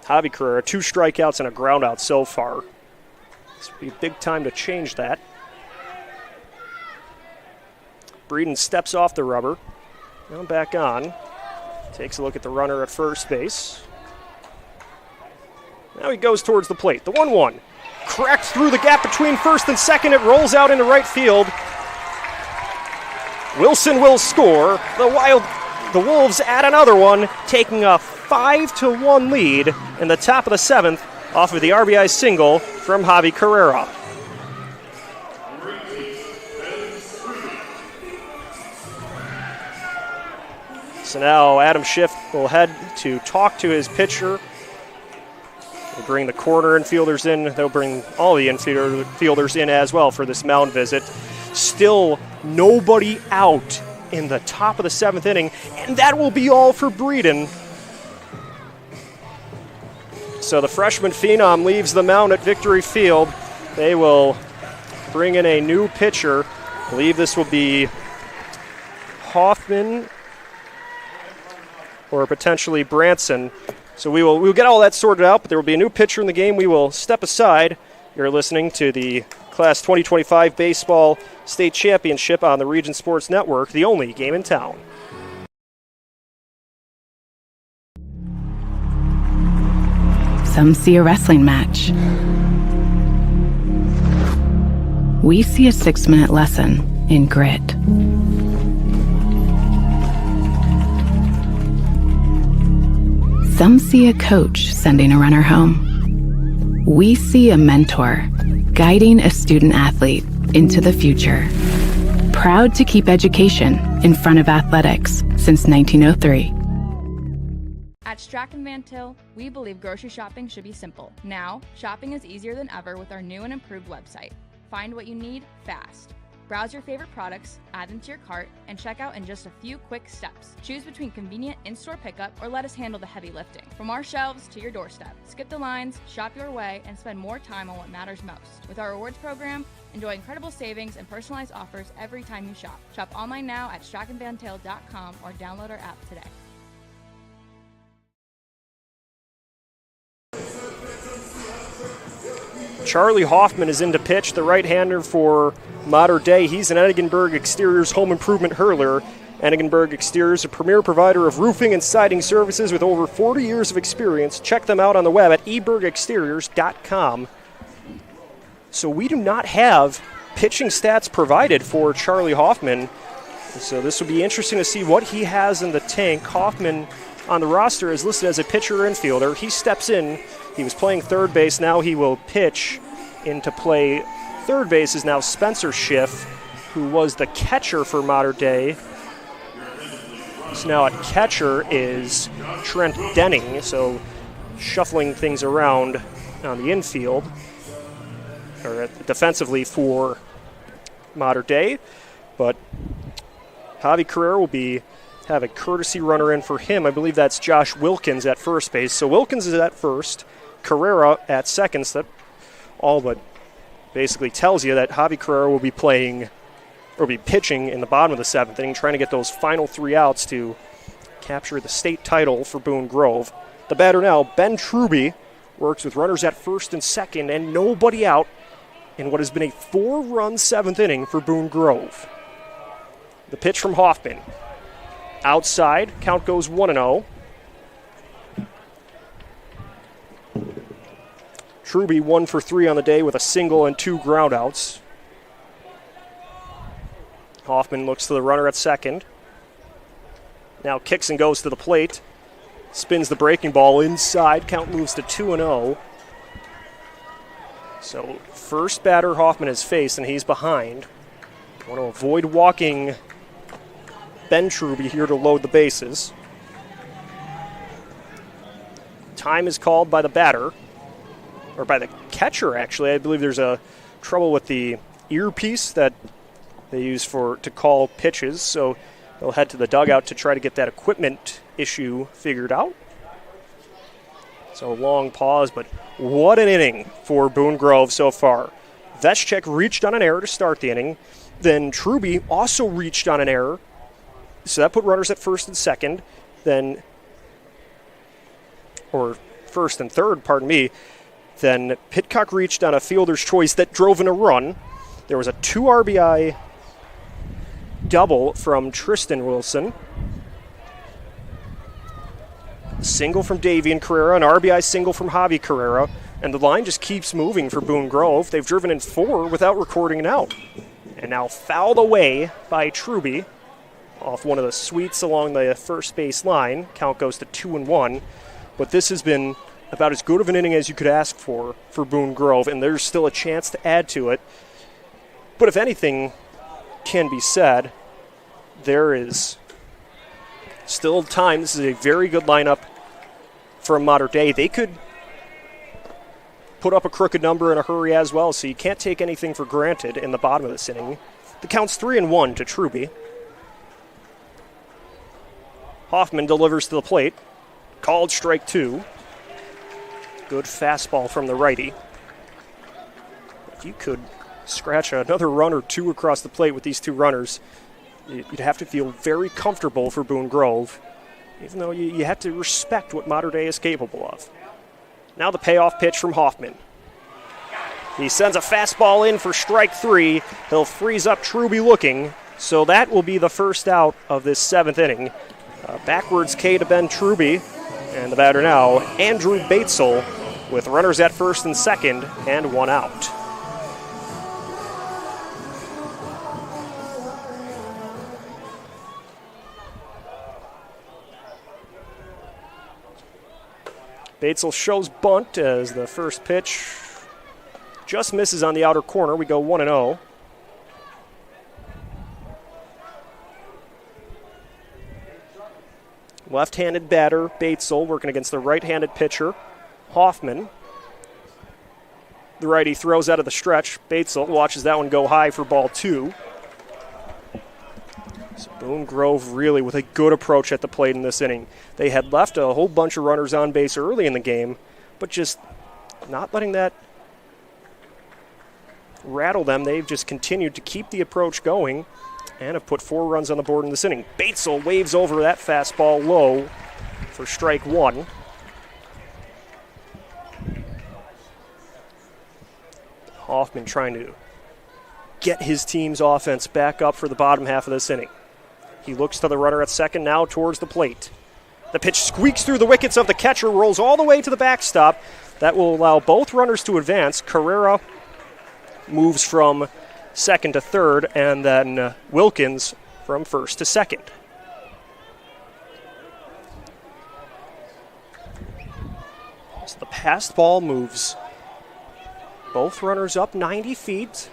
Javi Carrera, 2 strikeouts and a ground out so far. This would be a big time to change that. Breeden steps off the rubber. Now back on. Takes a look at the runner at first base. Now he goes towards the plate. The 1-1. Cracked through the gap between first and second. It rolls out into right field. Wilson will score. The Wolves add another one, taking a 5-1 lead in the top of the 7th off of the RBI single from Javi Carrera. So now Adam Schiff will head to talk to his pitcher. They'll bring the corner infielders in. They'll bring all the infielders in as well for this mound visit. Still nobody out in the top of the 7th inning, and that will be all for Breeden. So the freshman phenom leaves the mound at Victory Field. They will bring in a new pitcher. I believe this will be Hoffman or potentially Branson. So we'll get all that sorted out, but there will be a new pitcher in the game. We will step aside. You're listening to the Class 2025 Baseball State Championship on the Region Sports Network, the only game in town. Some see a wrestling match. We see a 6-minute lesson in grit. Some see a coach sending a runner home. We see a mentor guiding a student athlete into the future. Proud to keep education in front of athletics since 1903. At Strachan Van Til, we believe grocery shopping should be simple. Now, shopping is easier than ever with our new and improved website. Find what you need fast. Browse your favorite products, add them to your cart, and check out in just a few quick steps. Choose between convenient in-store pickup or let us handle the heavy lifting. From our shelves to your doorstep. Skip the lines, shop your way, and spend more time on what matters most. With our rewards program, enjoy incredible savings and personalized offers every time you shop. Shop online now at strachanvantil.com or download our app today. Charlie Hoffman is in to pitch, the right-hander for Mater Dei. He's an Edinburgh Exteriors home improvement hurler. Edinburgh Exteriors, a premier provider of roofing and siding services with over 40 years of experience. Check them out on the web at ebergexteriors.com. So we do not have pitching stats provided for Charlie Hoffman. So this will be interesting to see what he has in the tank. Hoffman on the roster is listed as a pitcher or infielder. He steps in. He was playing third base. Now he will pitch into play. Third base is now Spencer Schiff, who was the catcher for Mater Dei. So now at catcher is Trent Denning, so shuffling things around on the infield, or defensively for Mater Dei. But Javi Carrera will have a courtesy runner in for him. I believe that's Josh Wilkins at first base. So Wilkins is at first, Carrera at second. So that all but basically tells you that Javi Carrera will be pitching in the bottom of the 7th inning, trying to get those final 3 outs to capture the state title for Boone Grove. The batter now, Ben Truby, works with runners at first and second and nobody out in what has been a 4-run 7th inning for Boone Grove. The pitch from Hoffman. Outside, count goes 1-0. Truby 1 for 3 on the day with a single and 2 groundouts. Hoffman looks to the runner at second. Now kicks and goes to the plate. Spins the breaking ball inside. Count moves to 2-0. So first batter Hoffman has faced, and he's behind. Want to avoid walking Ben Truby here to load the bases. Time is called by the batter, or by the catcher, actually. I believe there's a trouble with the earpiece that they use to call pitches, so they'll head to the dugout to try to get that equipment issue figured out. So long pause, but what an inning for Boone Grove so far. Veschek reached on an error to start the inning. Then Truby also reached on an error. So that put runners at first and second. Or first and third, pardon me. Then Pitcock reached on a fielder's choice that drove in a run. There was a 2 RBI double from Tristan Wilson. A single from Davian Carrera, an RBI single from Javi Carrera, and the line just keeps moving for Boone Grove. They've driven in 4 without recording an out. And now fouled away by Truby off one of the sweeps along the first base line. Count goes to 2-1. But this has been about as good of an inning as you could ask for Boone Grove, and there's still a chance to add to it. But if anything can be said, there is still time. This is a very good lineup from Mater Dei. They could put up a crooked number in a hurry as well, so you can't take anything for granted in the bottom of this inning. The count's 3-1 to Truby. Hoffman delivers to the plate. Called strike 2. Good fastball from the righty. If you could scratch another run or 2 across the plate with these 2 runners, you'd have to feel very comfortable for Boone Grove, even though you have to respect what Mater Dei is capable of. Now the payoff pitch from Hoffman. He sends a fastball in for strike 3. He'll freeze up Truby looking, so that will be the first out of this 7th inning. Backwards K to Ben Truby, and the batter now, Andrew Batesel, with runners at first and second and 1 out. Batesel shows bunt as the first pitch just misses on the outer corner. We go 1-0. Left-handed batter, Batesel, working against the right-handed pitcher, Hoffman. The righty throws out of the stretch. Batesel watches that one go high for ball 2. So Boone Grove really with a good approach at the plate in this inning. They had left a whole bunch of runners on base early in the game, but just not letting that rattle them. They've just continued to keep the approach going and have put 4 runs on the board in this inning. Batesel waves over that fastball low for strike 1. Hoffman trying to get his team's offense back up for the bottom half of this inning. He looks to the runner at second, now towards the plate. The pitch squeaks through the wickets of the catcher, rolls all the way to the backstop. That will allow both runners to advance. Carrera moves from second to third, and then Wilkins from first to second. So the passed ball moves both runners up 90 feet.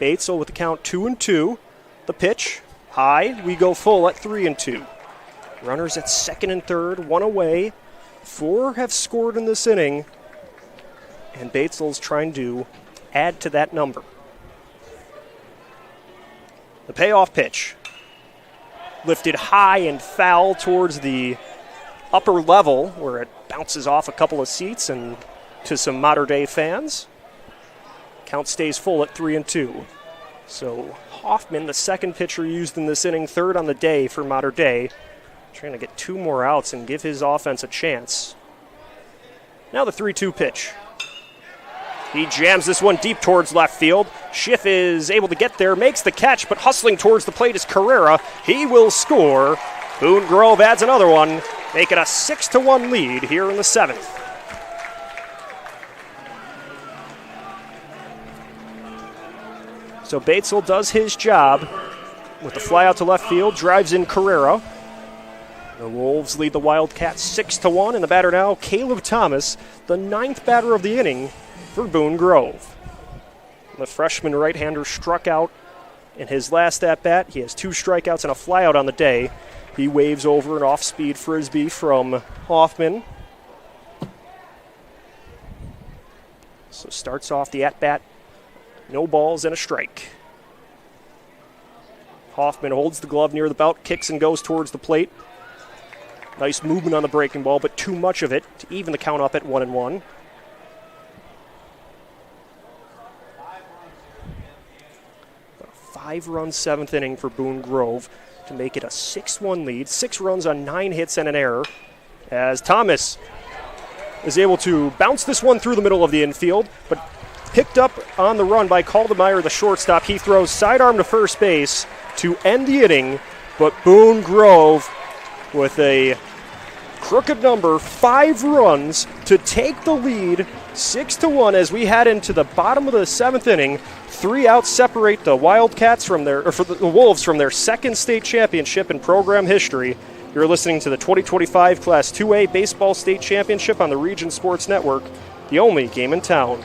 Batesel with the count 2-2. The pitch high. We go full at 3-2. Runners at second and third, 1 away. 4 have scored in this inning, and Batesel's trying to add to that number. The payoff pitch lifted high and foul towards the upper level where it bounces off a couple of seats and to some Mater Dei fans. Count stays full at 3-2. So Hoffman, the second pitcher used in this inning, third on the day for Mater Dei, trying to get 2 more outs and give his offense a chance. Now the 3-2 pitch. He jams this one deep towards left field. Schiff is able to get there, makes the catch, but hustling towards the plate is Carrera. He will score. Boone Grove adds another one, make it a 6-1 lead here in the 7th. So Batesville does his job with the fly out to left field, drives in Carrera. The Wolves lead the Wildcats 6-1, and the batter now, Caleb Thomas, the 9th batter of the inning for Boone Grove. The freshman right-hander struck out in his last at-bat. He has 2 strikeouts and a flyout on the day. He waves over an off-speed frisbee from Hoffman. So starts off the at-bat, no balls and a strike. Hoffman holds the glove near the belt, kicks and goes towards the plate. Nice movement on the breaking ball, but too much of it to even the count up at 1-1. A 5-run 7th inning for Boone Grove to make it a 6-1 lead. 6 runs on 9 hits and an error, as Thomas is able to bounce this one through the middle of the infield, but picked up on the run by Caldemeyer, the shortstop. He throws sidearm to first base to end the inning, but Boone Grove with a crooked number, 5 runs to take the lead, 6-1 as we head into the bottom of the 7th inning. 3 outs separate the Wildcats from the Wolves from their second state championship in program history. You're listening to the 2025 Class 2A Baseball State Championship on the Region Sports Network, the only game in town.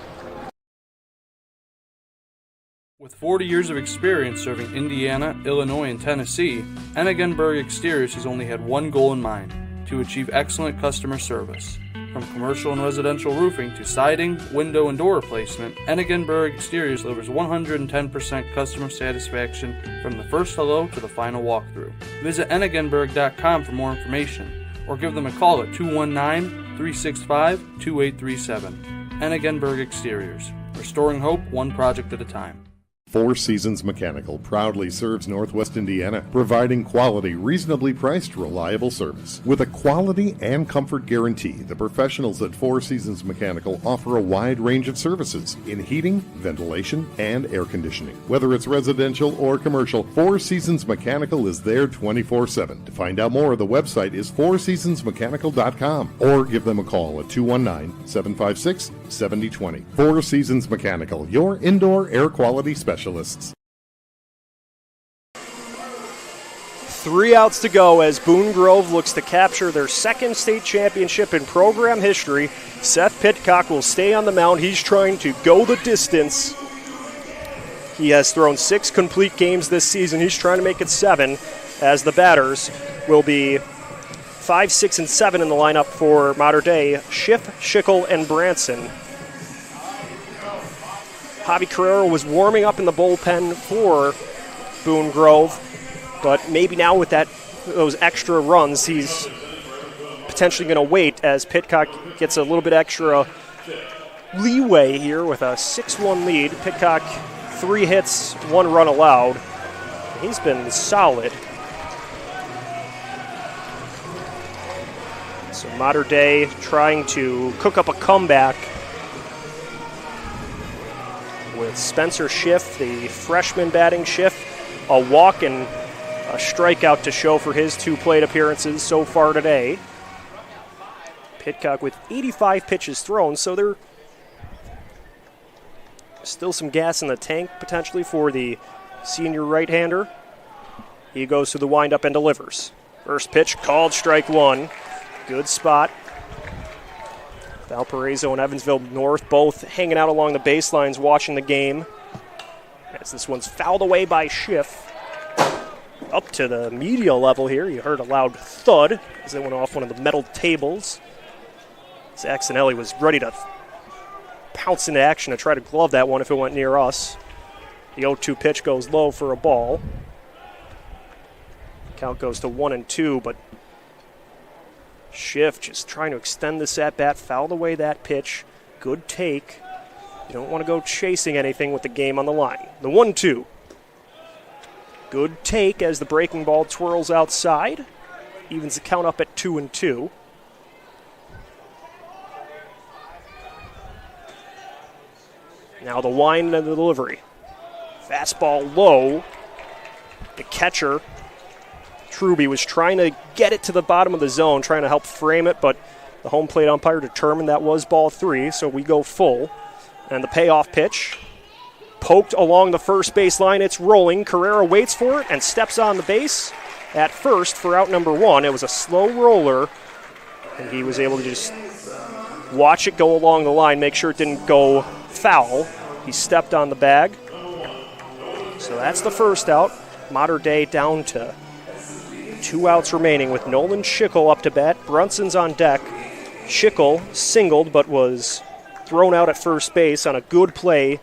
With 40 years of experience serving Indiana, Illinois, and Tennessee, Ennigenberg Exteriors has only had one goal in mind: to achieve excellent customer service. From commercial and residential roofing to siding, window, and door replacement, Ennigenberg Exteriors delivers 110% customer satisfaction from the first hello to the final walkthrough. Visit ennigenberg.com for more information, or give them a call at 219-365-2837. Ennigenberg Exteriors, restoring hope one project at a time. Four Seasons Mechanical proudly serves Northwest Indiana, providing quality, reasonably priced, reliable service. With a quality and comfort guarantee, the professionals at Four Seasons Mechanical offer a wide range of services in heating, ventilation, and air conditioning. Whether it's residential or commercial, Four Seasons Mechanical is there 24/7. To find out more, the website is fourseasonsmechanical.com, or give them a call at 219-756-7020. Four Seasons Mechanical, your indoor air quality specialist. 3 outs to go as Boone Grove looks to capture their second state championship in program history. Seth Pitcock will stay on the mound. He's trying to go the distance. He has thrown 6 complete games this season. He's trying to make it 7, as the batters will be 5, 6, and 7 in the lineup for Mater Dei: Schiff, Schickel, and Branson. Javi Carrero was warming up in the bullpen for Boone Grove, but maybe now with those extra runs, he's potentially going to wait as Pitcock gets a little bit extra leeway here with a 6-1 lead. Pitcock, 3 hits, 1 run allowed. He's been solid. So Mater Dei trying to cook up a comeback with Spencer Schiff, the freshman batting Schiff, a walk and a strikeout to show for his 2 plate appearances so far today. Pitcock with 85 pitches thrown, so there's still some gas in the tank potentially for the senior right-hander. He goes to the windup and delivers. First pitch called strike 1. Good spot. Valparaiso and Evansville North both hanging out along the baselines watching the game. As this one's fouled away by Schiff. Up to the medial level here. You heard a loud thud as it went off one of the metal tables. Zach Sinelli was ready to pounce into action to try to glove that one if it went near us. The 0-2 pitch goes low for a ball. Count goes to 1-2, but Schiff just trying to extend this at-bat, fouled away that pitch. Good take. You don't want to go chasing anything with the game on the line. The 1-2. Good take as the breaking ball twirls outside. Evens the count up at 2-2. Now the wind and the delivery. Fastball low. The catcher, Truby, was trying to get it to the bottom of the zone, trying to help frame it, but the home plate umpire determined that was ball 3, so we go full. And the payoff pitch, poked along the first base line. It's rolling. Carrera waits for it and steps on the base at first for out number 1. It was a slow roller, and he was able to just watch it go along the line, make sure it didn't go foul. He stepped on the bag. So that's the first out. Mater Dei down to 2 outs remaining with Nolan Schickel up to bat. Brunson's on deck. Schickel singled but was thrown out at first base on a good play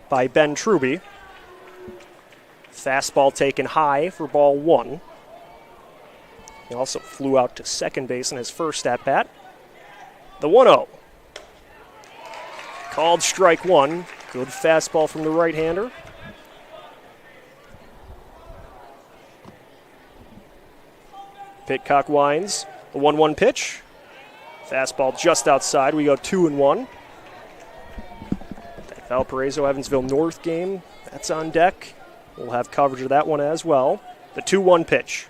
by Ben Truby. Fastball taken high for ball 1. He also flew out to second base in his first at-bat. The 1-0. Called strike 1. Good fastball from the right-hander. Pitcock winds. The 1-1 pitch. Fastball just outside. We go 2-1. That Valparaiso Evansville North game, that's on deck. We'll have coverage of that one as well. The 2-1 pitch.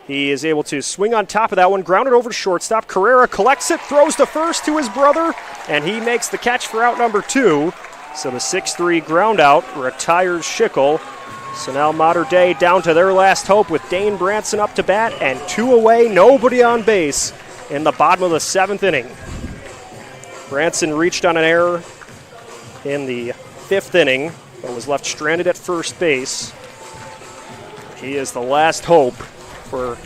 He is able to swing on top of that one, ground it over to shortstop. Carrera collects it, throws to first to his brother, and he makes the catch for out number 2. So the 6-3 ground out retires Schickel. So now Mater Dei down to their last hope with Dane Branson up to bat and 2 away, nobody on base in the bottom of the 7th inning. Branson reached on an error in the 5th inning, but was left stranded at first base. He is the last hope for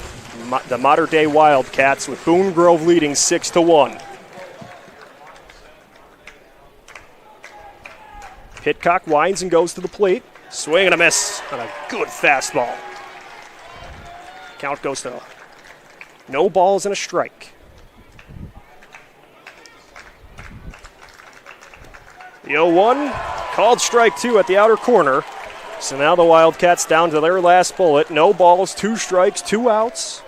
the Mater Dei Wildcats with Boone Grove leading 6-1. Pitcock winds and goes to the plate. Swing and a miss on a good fastball. Count goes to no balls and a strike. The 0-1, called strike 2 at the outer corner. So now the Wildcats down to their last bullet. No balls, 2 strikes, 2 outs.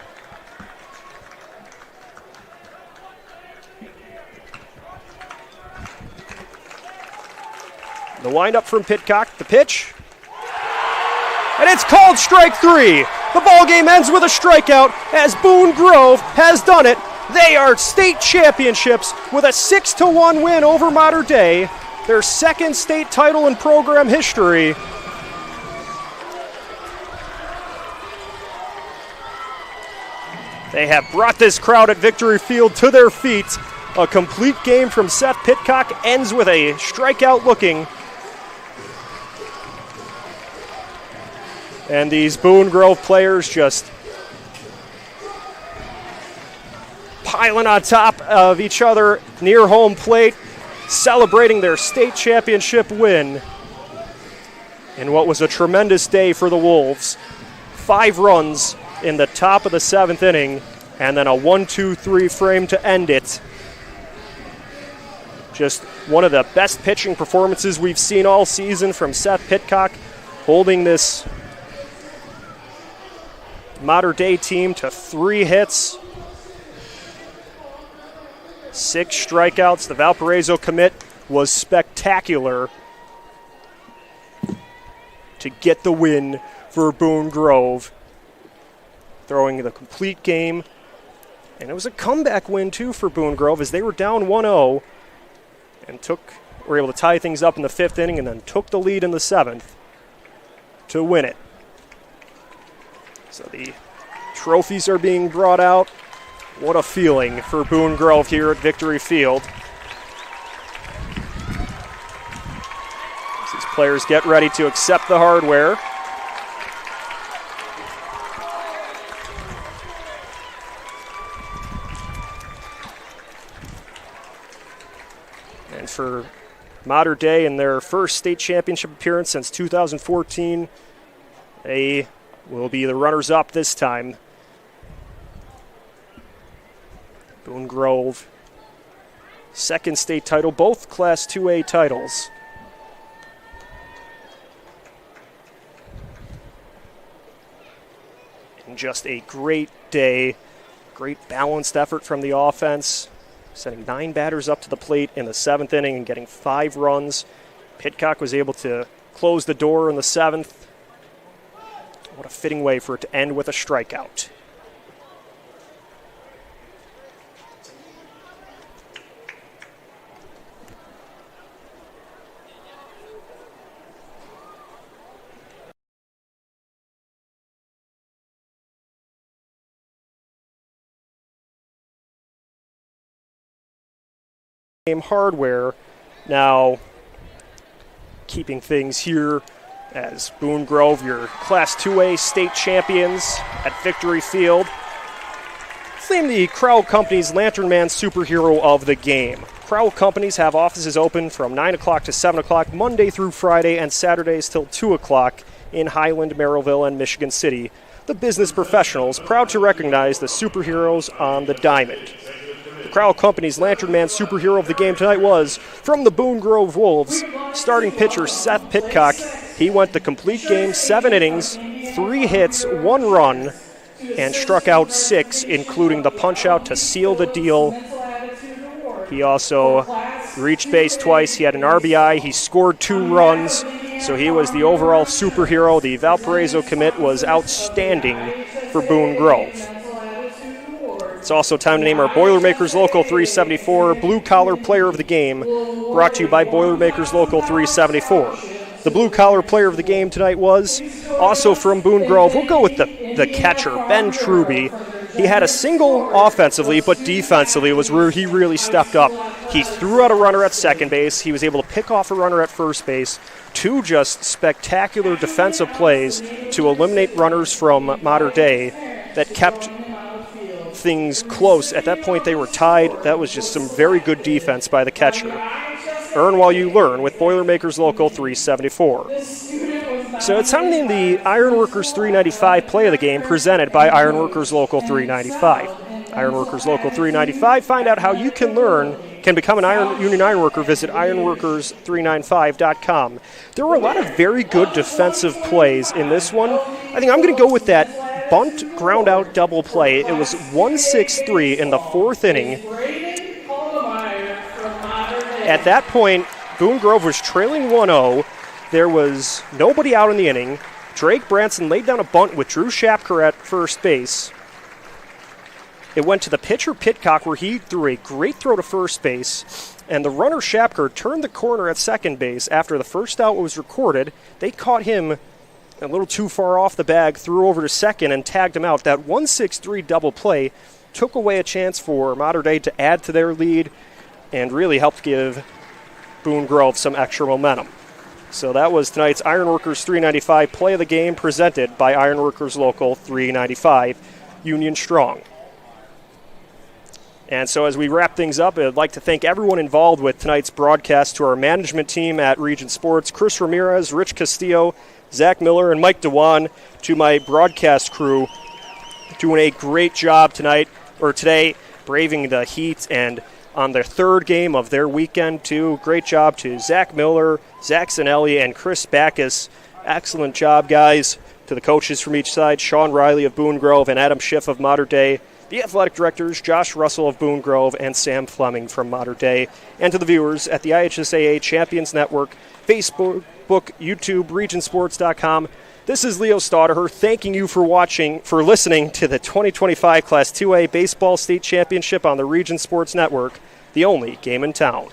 The windup from Pitcock, the pitch. And it's called strike 3. The ball game ends with a strikeout as Boone Grove has done it. They are state championships with a 6-1 win over Mater Dei, their 2nd state title in program history. They have brought this crowd at Victory Field to their feet. A complete game from Seth Pitcock ends with a strikeout looking. And these Boone Grove players just piling on top of each other near home plate, celebrating their state championship win in what was a tremendous day for the Wolves. 5 runs in the top of the 7th inning, and then a 1-2-3 frame to end it. Just one of the best pitching performances we've seen all season from Seth Pitcock, holding this Mater Dei team to 3 hits, 6 strikeouts. The Valparaiso commit was spectacular to get the win for Boone Grove, throwing the complete game. And it was a comeback win, too, for Boone Grove as they were down 1-0 and were able to tie things up in the 5th inning and then took the lead in the 7th to win it. So the trophies are being brought out. What a feeling for Boone Grove here at Victory Field. As these players get ready to accept the hardware. And for Mater Dei in their first state championship appearance since 2014, they will be the runners-up this time. Boone Grove, 2nd state title, both Class 2A titles. And just a great day, great balanced effort from the offense, sending 9 batters up to the plate in the 7th inning and getting 5 runs. Pitcock was able to close the door in the 7th. What a fitting way for it to end with a strikeout. Pregame hardware. Now, keeping things here as Boone Grove, your Class 2A state champions at Victory Field. Claim the Crowell Company's Lantern Man superhero of the game. Crowell Companies have offices open from 9 o'clock to 7 o'clock Monday through Friday and Saturdays till 2 o'clock in Highland, Merrillville, and Michigan City. The business professionals proud to recognize the superheroes on the diamond. The Crowell Company's Lantern Man superhero of the game tonight was, from the Boone Grove Wolves, starting pitcher Seth Pitcock. He went the complete game, 7 innings, 3 hits, 1 run, and struck out 6, including the punch-out to seal the deal. He also reached base twice. He had an RBI. He scored 2 runs, so he was the overall superhero. The Valparaiso commit was outstanding for Boone Grove. It's also time to name our Boilermakers Local 374 Blue Collar Player of the Game, brought to you by Boilermakers Local 374. The Blue Collar Player of the Game tonight was also from Boone Grove. We'll go with the catcher, Ben Truby. He had a single offensively, but defensively was where he really stepped up. He threw out a runner at second base. He was able to pick off a runner at first base. 2 just spectacular defensive plays to eliminate runners from Mater Dei that kept things close. At that point, they were tied. That was just some very good defense by the catcher. Earn while you learn with Boilermakers Local 374. So it's time to name the Ironworkers 395 play of the game, presented by Ironworkers Local 395. Ironworkers Local 395. Find out how you can become an Union Ironworker. Visit ironworkers395.com. There were a lot of very good defensive plays in this one. I think I'm going to go with that bunt ground out double play. It was 1-6-3 in the 4th inning. At that point, Boone Grove was trailing 1-0. There was nobody out in the inning. Drake Branson laid down a bunt with Drew Shapker at first base. It went to the pitcher Pitcock, where he threw a great throw to first base, and the runner Shapker turned the corner at second base after the first out was recorded. They caught him a little too far off the bag, threw over to second, and tagged him out. That 1-6-3 double play took away a chance for Mater Dei to add to their lead and really helped give Boone Grove some extra momentum. So that was tonight's Ironworkers 395 play of the game, presented by Ironworkers Local 395, Union Strong. And so as we wrap things up, I'd like to thank everyone involved with tonight's broadcast, to our management team at Region Sports, Chris Ramirez, Rich Castillo, Zach Miller, and Mike Dewan, to my broadcast crew, doing a great job today, braving the heat and on their 3rd game of their weekend, too. Great job to Zach Miller, Zach Zanelli, and Chris Backus. Excellent job, guys. To the coaches from each side, Sean Riley of Boone Grove and Adam Schiff of Mater Dei. The athletic directors, Josh Russell of Boone Grove and Sam Fleming from Mater Dei. And to the viewers at the IHSAA Champions Network, Facebook, YouTube, regionsports.com. This is Leo Staudaher thanking you for listening to the 2025 Class 2A Baseball State Championship on the Region Sports Network, the only game in town.